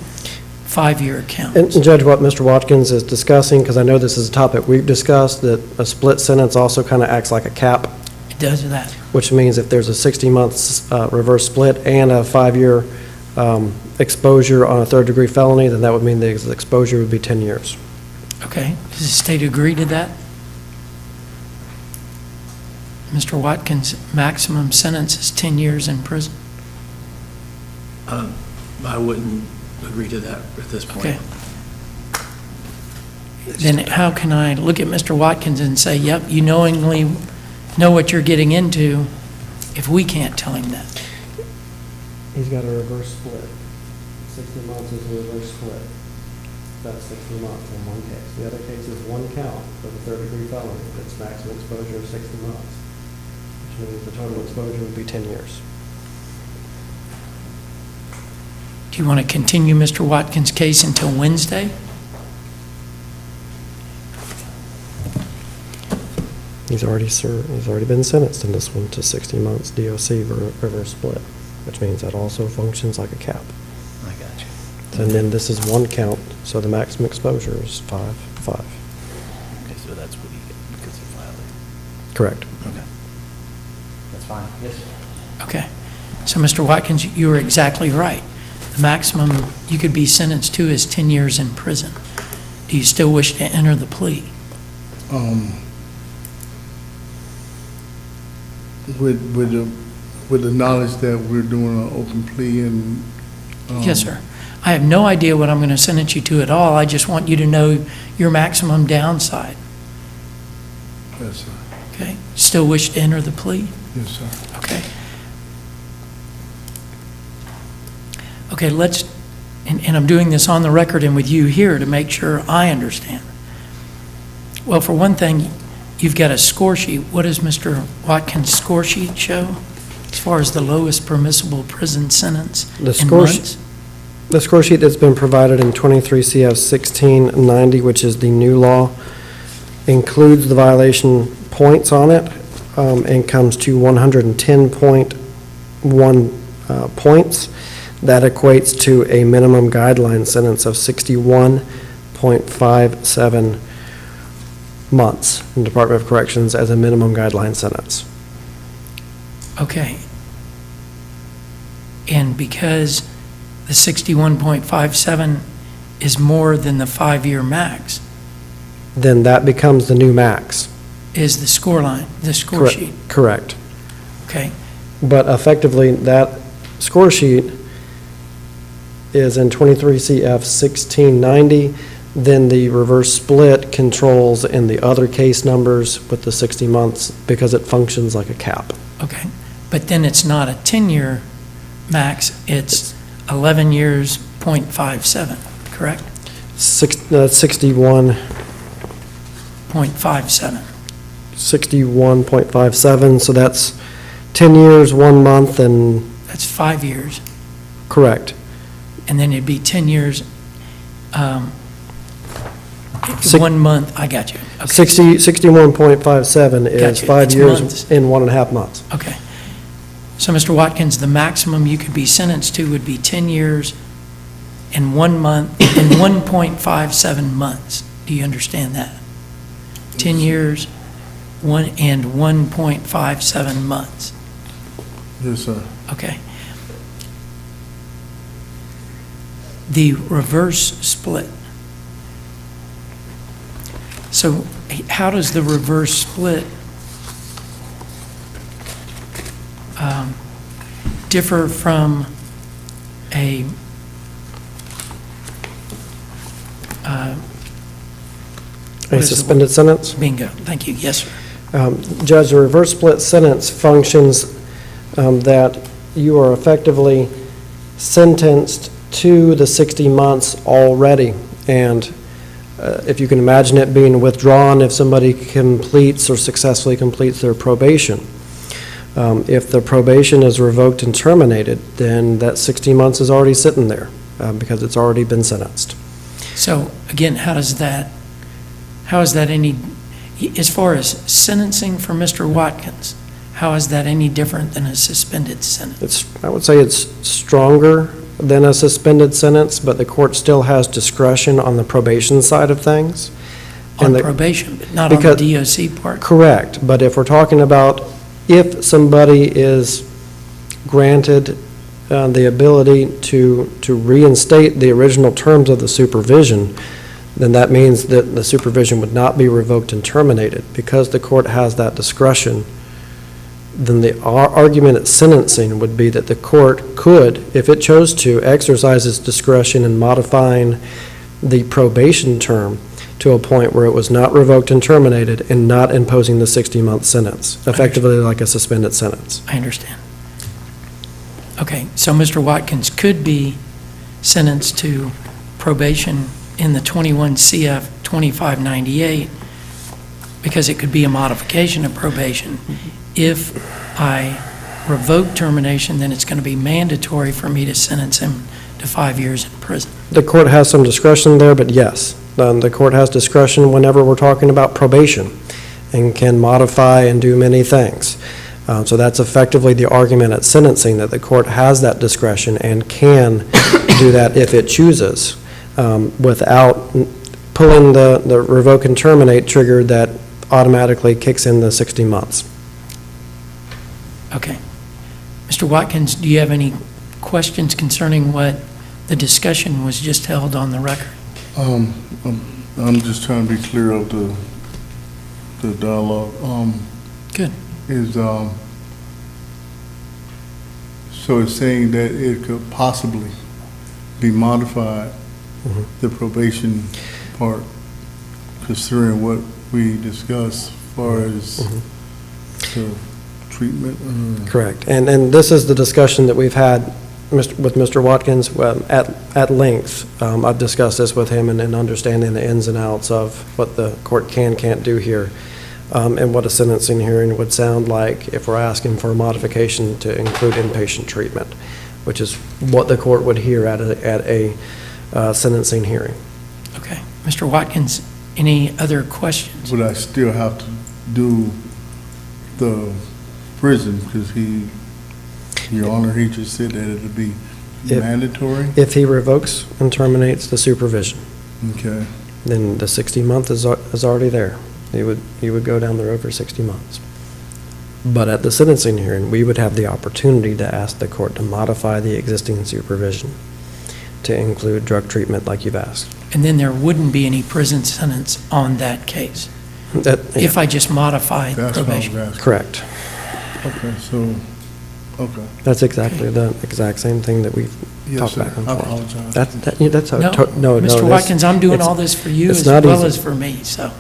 5-year counts. And Judge, what Mr. Watkins is discussing, because I know this is a topic we've discussed, that a split sentence also kind of acts like a cap. It does that. Which means if there's a 60-month reverse split and a 5-year exposure on a third-degree felony, then that would mean the exposure would be 10 years. Okay. Does the state agree to that? Mr. Watkins' maximum sentence is 10 years in prison. I wouldn't agree to that at this point. Okay. Then how can I look at Mr. Watkins and say, yep, you knowingly know what you're getting into, if we can't tell him that? He's got a reverse split. 60 months is a reverse split. That's 60 months in one case. The other case is one count for the third-degree felony. It's maximum exposure of 60 months, which means the total exposure would be 10 years. Do you want to continue Mr. Watkins' case until Wednesday? He's already been sentenced in this one to 60 months DOC reverse split, which means that also functions like a cap. I got you. And then this is one count, so the maximum exposure is 5. Okay, so that's what he get because he filed it. Correct. Okay. fine. Yes, sir. Okay. So, Mr. Watkins, you were exactly right. The maximum you could be sentenced to is 10 years in prison. Do you still wish to enter the plea? With the knowledge that we're doing an open plea and. Yes, sir. I have no idea what I'm going to sentence you to at all. I just want you to know your maximum downside. Yes, sir. Okay. Still wish to enter the plea? Yes, sir. Okay. Okay, let's, and I'm doing this on the record and with you here to make sure I understand. Well, for one thing, you've got a score sheet. What does Mr. Watkins' score sheet show as far as the lowest permissible prison sentence in months? The score sheet that's been provided in 23 CF 1690, which is the new law, includes the violation points on it and comes to 110.1 points. That equates to a minimum guideline sentence of 61.57 months in the Department of Corrections as a minimum guideline sentence. Okay. And because the 61.57 is more than the 5-year max, then that becomes the new max. Is the score line, the score sheet. Correct. Okay. But effectively, that score sheet is in 23 CF 1690, then the reverse split controls in the other case numbers with the 60 months because it functions like a cap. Okay. But then it's not a 10-year max, it's 11 years, 0.57, correct? 61. 0.57. 61.57, so that's 10 years, 1 month, and... That's 5 years. Correct. And then it'd be 10 years, 1 month, I got you. Okay. 61.57 is 5 It's years months. in 1.5 months. Okay. So, Mr. Watkins, the maximum you could be sentenced to would be 10 years and 1 month and 1.57 months. Do you understand that? 10 years, 1.57 months. Yes, sir. Okay. The reverse split. So how does the reverse split differ from a suspended sentence? Bingo. Thank you. Yes, sir. Judge, the reverse split sentence functions that you are effectively sentenced to the 60 months already. And if you can imagine it being withdrawn if somebody completes or successfully completes their probation. If the probation is revoked and terminated, then that 60 months is already sitting there because it's already been sentenced. So again, how is that any, as far as sentencing for Mr. Watkins, how is that any different than a suspended sentence? I would say it's stronger than a suspended sentence, but the court still has discretion on the probation side of things. On probation, but not on the DOC part? Correct, but if we're talking about if somebody is granted the ability to reinstate the original terms of the supervision, then that means that the supervision would not be revoked and terminated. Because the court has that discretion, then the argument at sentencing would be that the court could, if it chose to, exercise its discretion in modifying the probation term to a point where it was not revoked and terminated and not imposing the 60-month sentence, effectively like a suspended sentence. I understand. Okay, so Mr. Watkins could be sentenced to probation in the 21 CF 2598 because it could be a modification of probation. If I revoke termination, then it's going to be mandatory for me to sentence him to 5 years in prison. The court has some discretion there, but yes, the court has discretion whenever we're talking about probation and can modify and do many things. So that's effectively the argument at sentencing, that the court has that discretion and can do that if it chooses without pulling the revoke and terminate trigger that automatically kicks in the 60 months. Okay. Mr. Watkins, do you have any questions concerning what the discussion was just held on the record? I'm just trying to be clear of the dialogue. Good. So it's saying that it could possibly be modified, the probation part, considering what we discussed as far as the treatment? Correct. And this is the discussion that we've had with Mr. Watkins at length. I've discussed this with him and understanding the ins and outs of what the court can't do here, and what a sentencing hearing would sound like if we're asking for a modification to include inpatient treatment, which is what the court would hear at a sentencing hearing. Okay. Mr. Watkins, any other questions? Would I still have to do the prison, because Your Honor, he just said that it would be mandatory? If he revokes and terminates the supervision. Okay. Then the 60 month is already there. He would go down the road for 60 months. But at the sentencing hearing, we would have the opportunity to ask the court to modify the existing supervision to include drug treatment like you've asked. And then there wouldn't be any prison sentence on that case? If I just modify probation? Correct. Okay, so, okay. That's exactly the exact same thing that we've talked sir. back and I forth. apologize. That's how. No, Mr. Watkins, I'm doing all this for you as well as for me, so.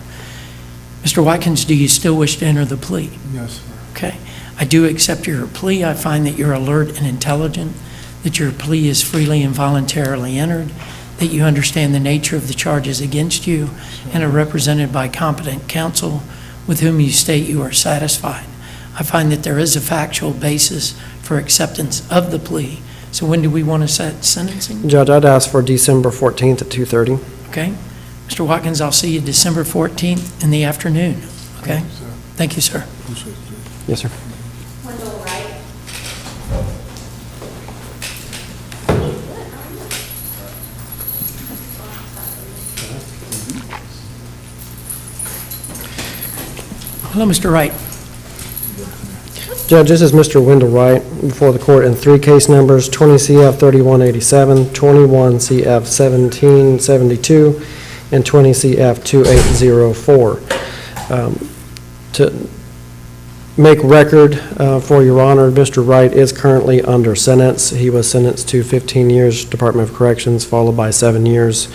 Mr. Watkins, do you still wish to enter the plea? Yes, sir. Okay. I do accept your plea. I find that you're alert and intelligent, that your plea is freely and voluntarily entered, that you understand the nature of the charges against you, and are represented by competent counsel with whom you state you are satisfied. I find that there is a factual basis for acceptance of the plea. So when do we want to set sentencing? Judge, I'd ask for December 14th at 2:30. Okay. Mr. Watkins, I'll see you December 14th in the afternoon. Okay? Thank you, sir. Yes, sir. Wendell Wright. Hello, Mr. Wright. Judge, this is Mr. Wendell Wright before the court in 3 case numbers, 20 CF 3187, 21 CF 1772, and 20 CF 2804. To make record for Your Honor, Mr. Wright is currently under sentence. He was sentenced to 15 years Department of Corrections, followed by 7 years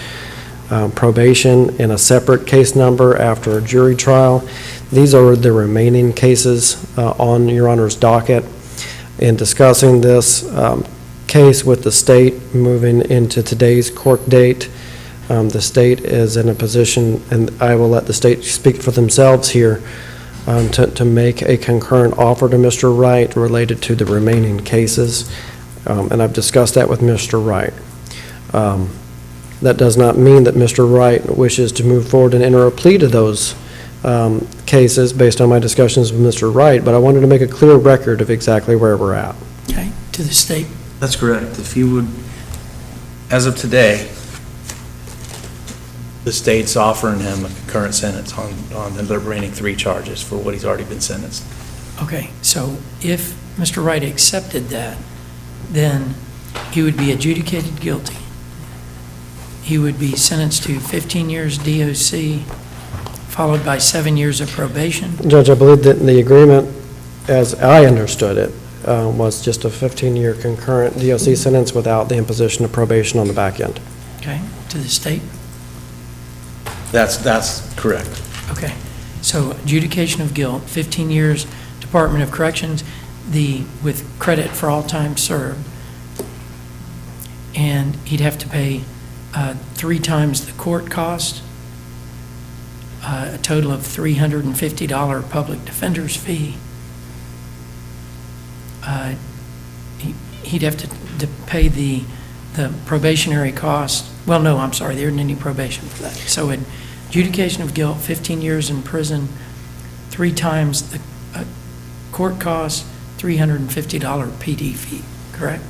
probation in a separate case number after a jury trial. These are the remaining cases on Your Honor's docket. In discussing this case with the state, moving into today's court date, the state is in a position, and I will let the state speak for themselves here, to make a concurrent offer to Mr. Wright related to the remaining cases, and I've discussed that with Mr. Wright. That does not mean that Mr. Wright wishes to move forward and enter a plea to those cases based on my discussions with Mr. Wright, but I wanted to make a clear record of exactly where we're at. Okay, to the state. That's correct. If you would, as of today, the state's offering him a concurrent sentence on the remaining 3 charges for what he's already been sentenced. Okay, so if Mr. Wright accepted that, then he would be adjudicated guilty. He would be sentenced to 15 years DOC, followed by 7 years of probation. Judge, I believe that the agreement, as I understood it, was just a 15-year concurrent DOC sentence without the imposition of probation on the back end. Okay, to the state? That's correct. Okay, so adjudication of guilt, 15 years Department of Corrections, with credit for all time served, and he'd have to pay 3 times the court cost, a total of $350 public defender's fee. He'd have to pay the probationary cost. Well, no, I'm sorry, there isn't any probation for that. So adjudication of guilt, 15 years in prison, 3 times the court cost, $350 PD fee, correct?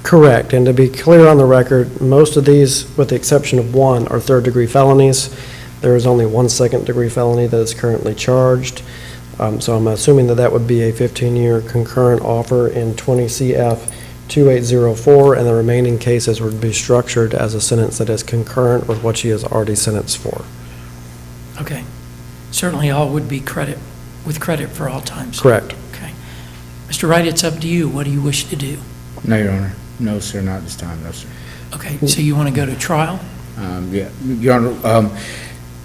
Correct, and to be clear on the record, most of these, with the exception of 1, are third-degree felonies. There is only 1 second-degree felony that is currently charged. So I'm assuming that that would be a 15-year concurrent offer in 20 CF 2804, and the remaining cases would be structured as a sentence that is concurrent with what she is already sentenced for. Okay. Certainly all would be credit for all times. Correct. Okay. Mr. Wright, it's up to you. What do you wish to do? No, Your Honor. No, sir, not this time, no, sir. Okay, so you want to go to trial? Yeah, Your Honor,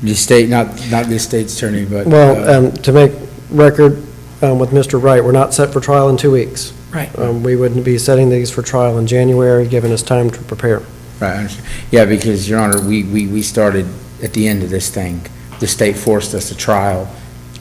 the state, not this state's attorney, but. Well, to make record with Mr. Wright, we're not set for trial in 2 weeks. Right. We wouldn't be setting these for trial in January, giving us time to prepare. Right, I understand. Yeah, because, Your Honor, we started at the end of this thing. The state forced us to trial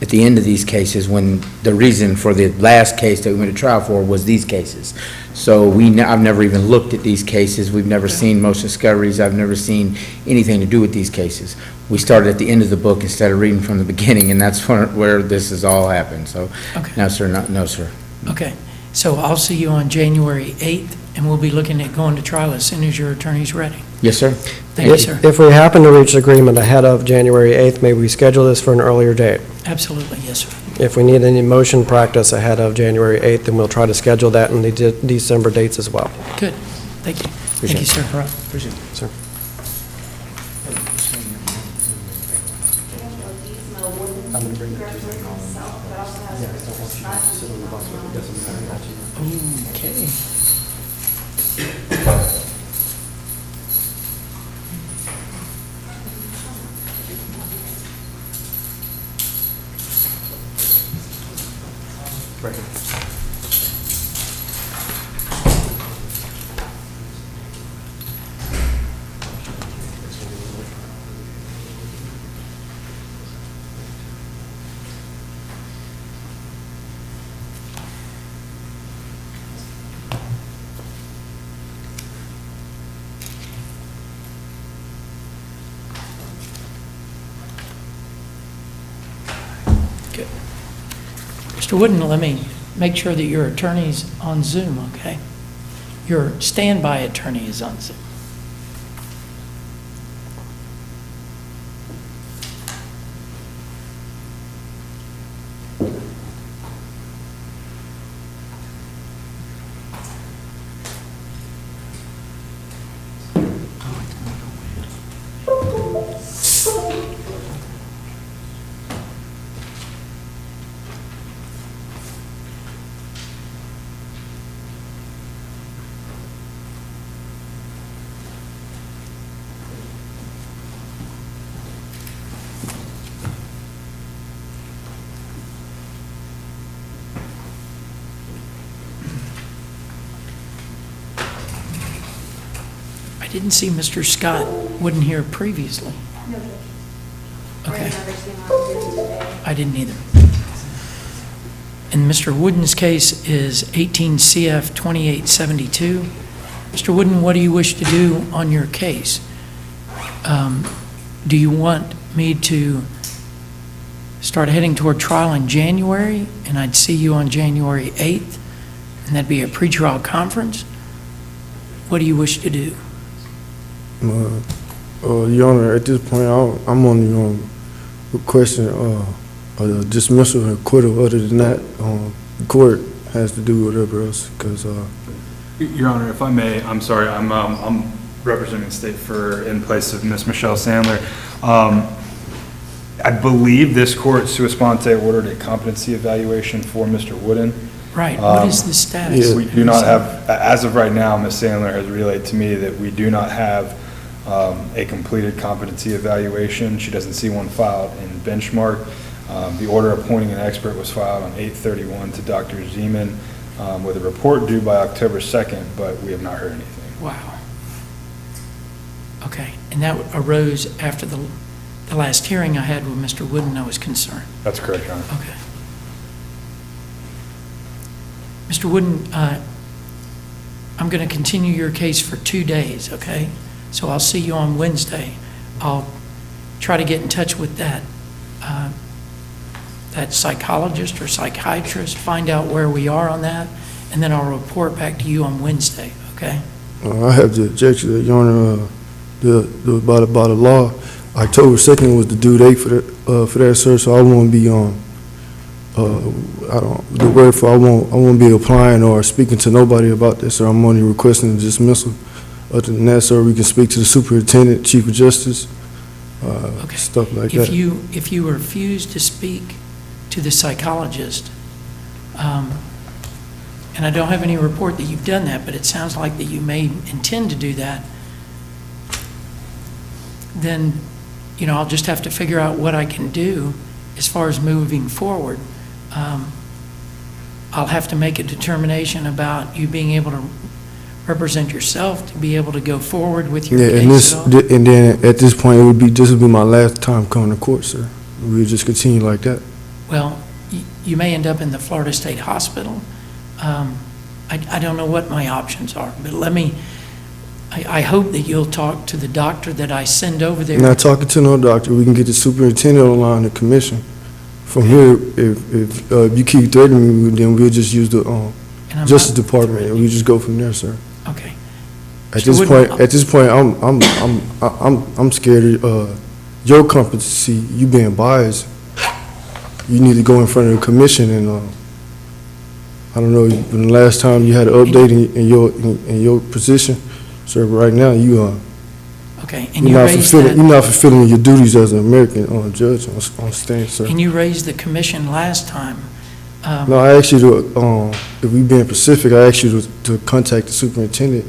at the end of these cases when the reason for the last case that we went to trial for was these cases. So I've never even looked at these cases. We've never seen most discoveries. I've never seen anything to do with these cases. We started at the end of the book instead of reading from the beginning, and that's where this has all happened. So, okay. No, sir, no, sir. Okay, so I'll see you on January 8th, and we'll be looking at going to trial as soon as your attorney's ready. Yes, sir. Thank you, sir. If we happen to reach agreement ahead of January 8th, may we schedule this for an earlier date? Absolutely, yes, sir. If we need any motion practice ahead of January 8th, then we'll try to schedule that in the December dates as well. Good, thank you. Thank you, sir. Appreciate it. Sir. I'm going to bring that to you. Okay. Right here. Good. Mr. Wooden, let me make sure that your attorney's on Zoom, okay? Your standby attorney is on Zoom. I didn't see Mr. Scott Wooden here previously. No, Judge. Okay. I've never seen him on Zoom today. I didn't either. And Mr. Wooden's case is 18 CF 2872. Mr. Wooden, what do you wish to do on your case? Do you want me to start heading toward trial in January, and I'd see you on January 8th, and that'd be a pretrial conference? What do you wish to do? Your Honor, at this point, I'm only requesting dismissal and acquittal. Other than that, the court has to do whatever else. Because Your Honor, if I may, I'm sorry, I'm representing the state in place of Miss Michelle Sandler. I believe this court sua sponte ordered a competency evaluation for Mr. Wooden. Right. What is the status? We do not have, as of right now, Ms. Sandler has relayed to me that we do not have a completed competency evaluation. She doesn't see one filed in Benchmark. The order appointing an expert was filed on 8/31 to Dr. Zeman with a report due by October 2nd, but we have not heard anything. Wow. Okay. And that arose after the last hearing I had with Mr. Wooden. I was concerned. That's correct, Your Honor. Okay. Mr. Wooden, I'm going to continue your case for 2 days, okay? So I'll see you on Wednesday. I'll try to get in touch with that psychologist or psychiatrist, find out where we are on that, and then I'll report back to you on Wednesday, okay? I have the objection that, Your Honor, by the law, October 2nd was the due date for that, sir. So I won't be Therefore, I won't be applying or speaking to nobody about this, sir. I'm only requesting the dismissal. Other than that, sir, we can speak to the superintendent, chief of justice, stuff like that. If you refuse to speak to the psychologist, and I don't have any report that you've done that, but it sounds like that you may intend to do that, then, I'll just have to figure out what I can do as far as moving forward. I'll have to make a determination about you being able to represent yourself, to be able to go forward with your case. And then at this point, this would be my last time coming to court, sir. We'll just continue like that. Well, you may end up in the Florida State Hospital. I don't know what my options are, but I hope that you'll talk to the doctor that I send over there. Not talking to no doctor. We can get the superintendent on the line, the commission. From here, if you keep threatening me, then we'll just use the Justice Department, and we just go from there, sir. Okay. At this point, I'm scared of your competency. You being biased. You need to go in front of the commission, and I don't know when the last time you had an update in your position, sir. Right now, okay, and you're not fulfilling your duties as an American judge on stand, sir. And you raised the commission last time. No, I asked you to, if we being Pacific, I asked you to contact the superintendent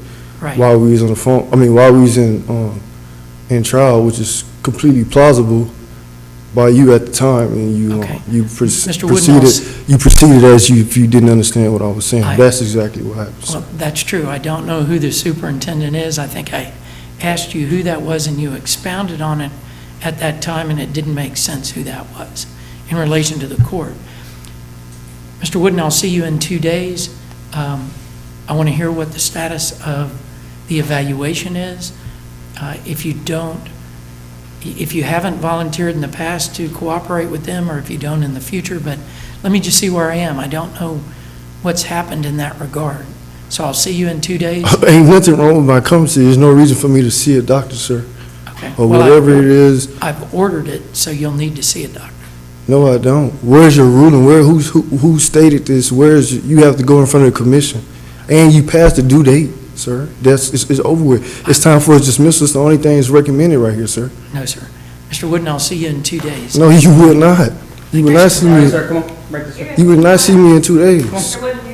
while we was on the phone. While we was in trial, which is completely plausible by you at the time, and you proceeded as if you didn't understand what I was saying. That's exactly what happened. Well, that's true. I don't know who the superintendent is. I think I asked you who that was, and you expounded on it at that time, and it didn't make sense who that was in relation to the court. Mr. Wooden, I'll see you in 2 days. I want to hear what the status of the evaluation is. If you haven't volunteered in the past to cooperate with them, or if you don't in the future, but let me just see where I am. I don't know what's happened in that regard. So I'll see you in 2 days. Ain't nothing wrong with my competency. There's no reason for me to see a doctor, sir. Okay. Or whatever it is. I've ordered it, so you'll need to see a doctor. No, I don't. Where's your ruling? Who stated this? You have to go in front of the commission, and you passed the due date, sir. It's over with. It's time for a dismissal. It's the only thing that's recommended right here, sir. No, sir. Mr. Wooden, I'll see you in 2 days. No, you would not. You would not see me. Sir, come on. Break this way. You would not see me in 2 days.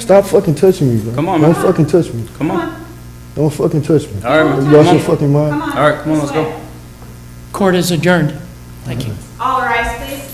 Stop fucking touching me, bro. Come on, Don't man. fucking touch me. Come on. Don't fucking touch me. All right, man. You lost your fucking mind. All right, come on, let's go. Court is adjourned. Thank you. All rise, please.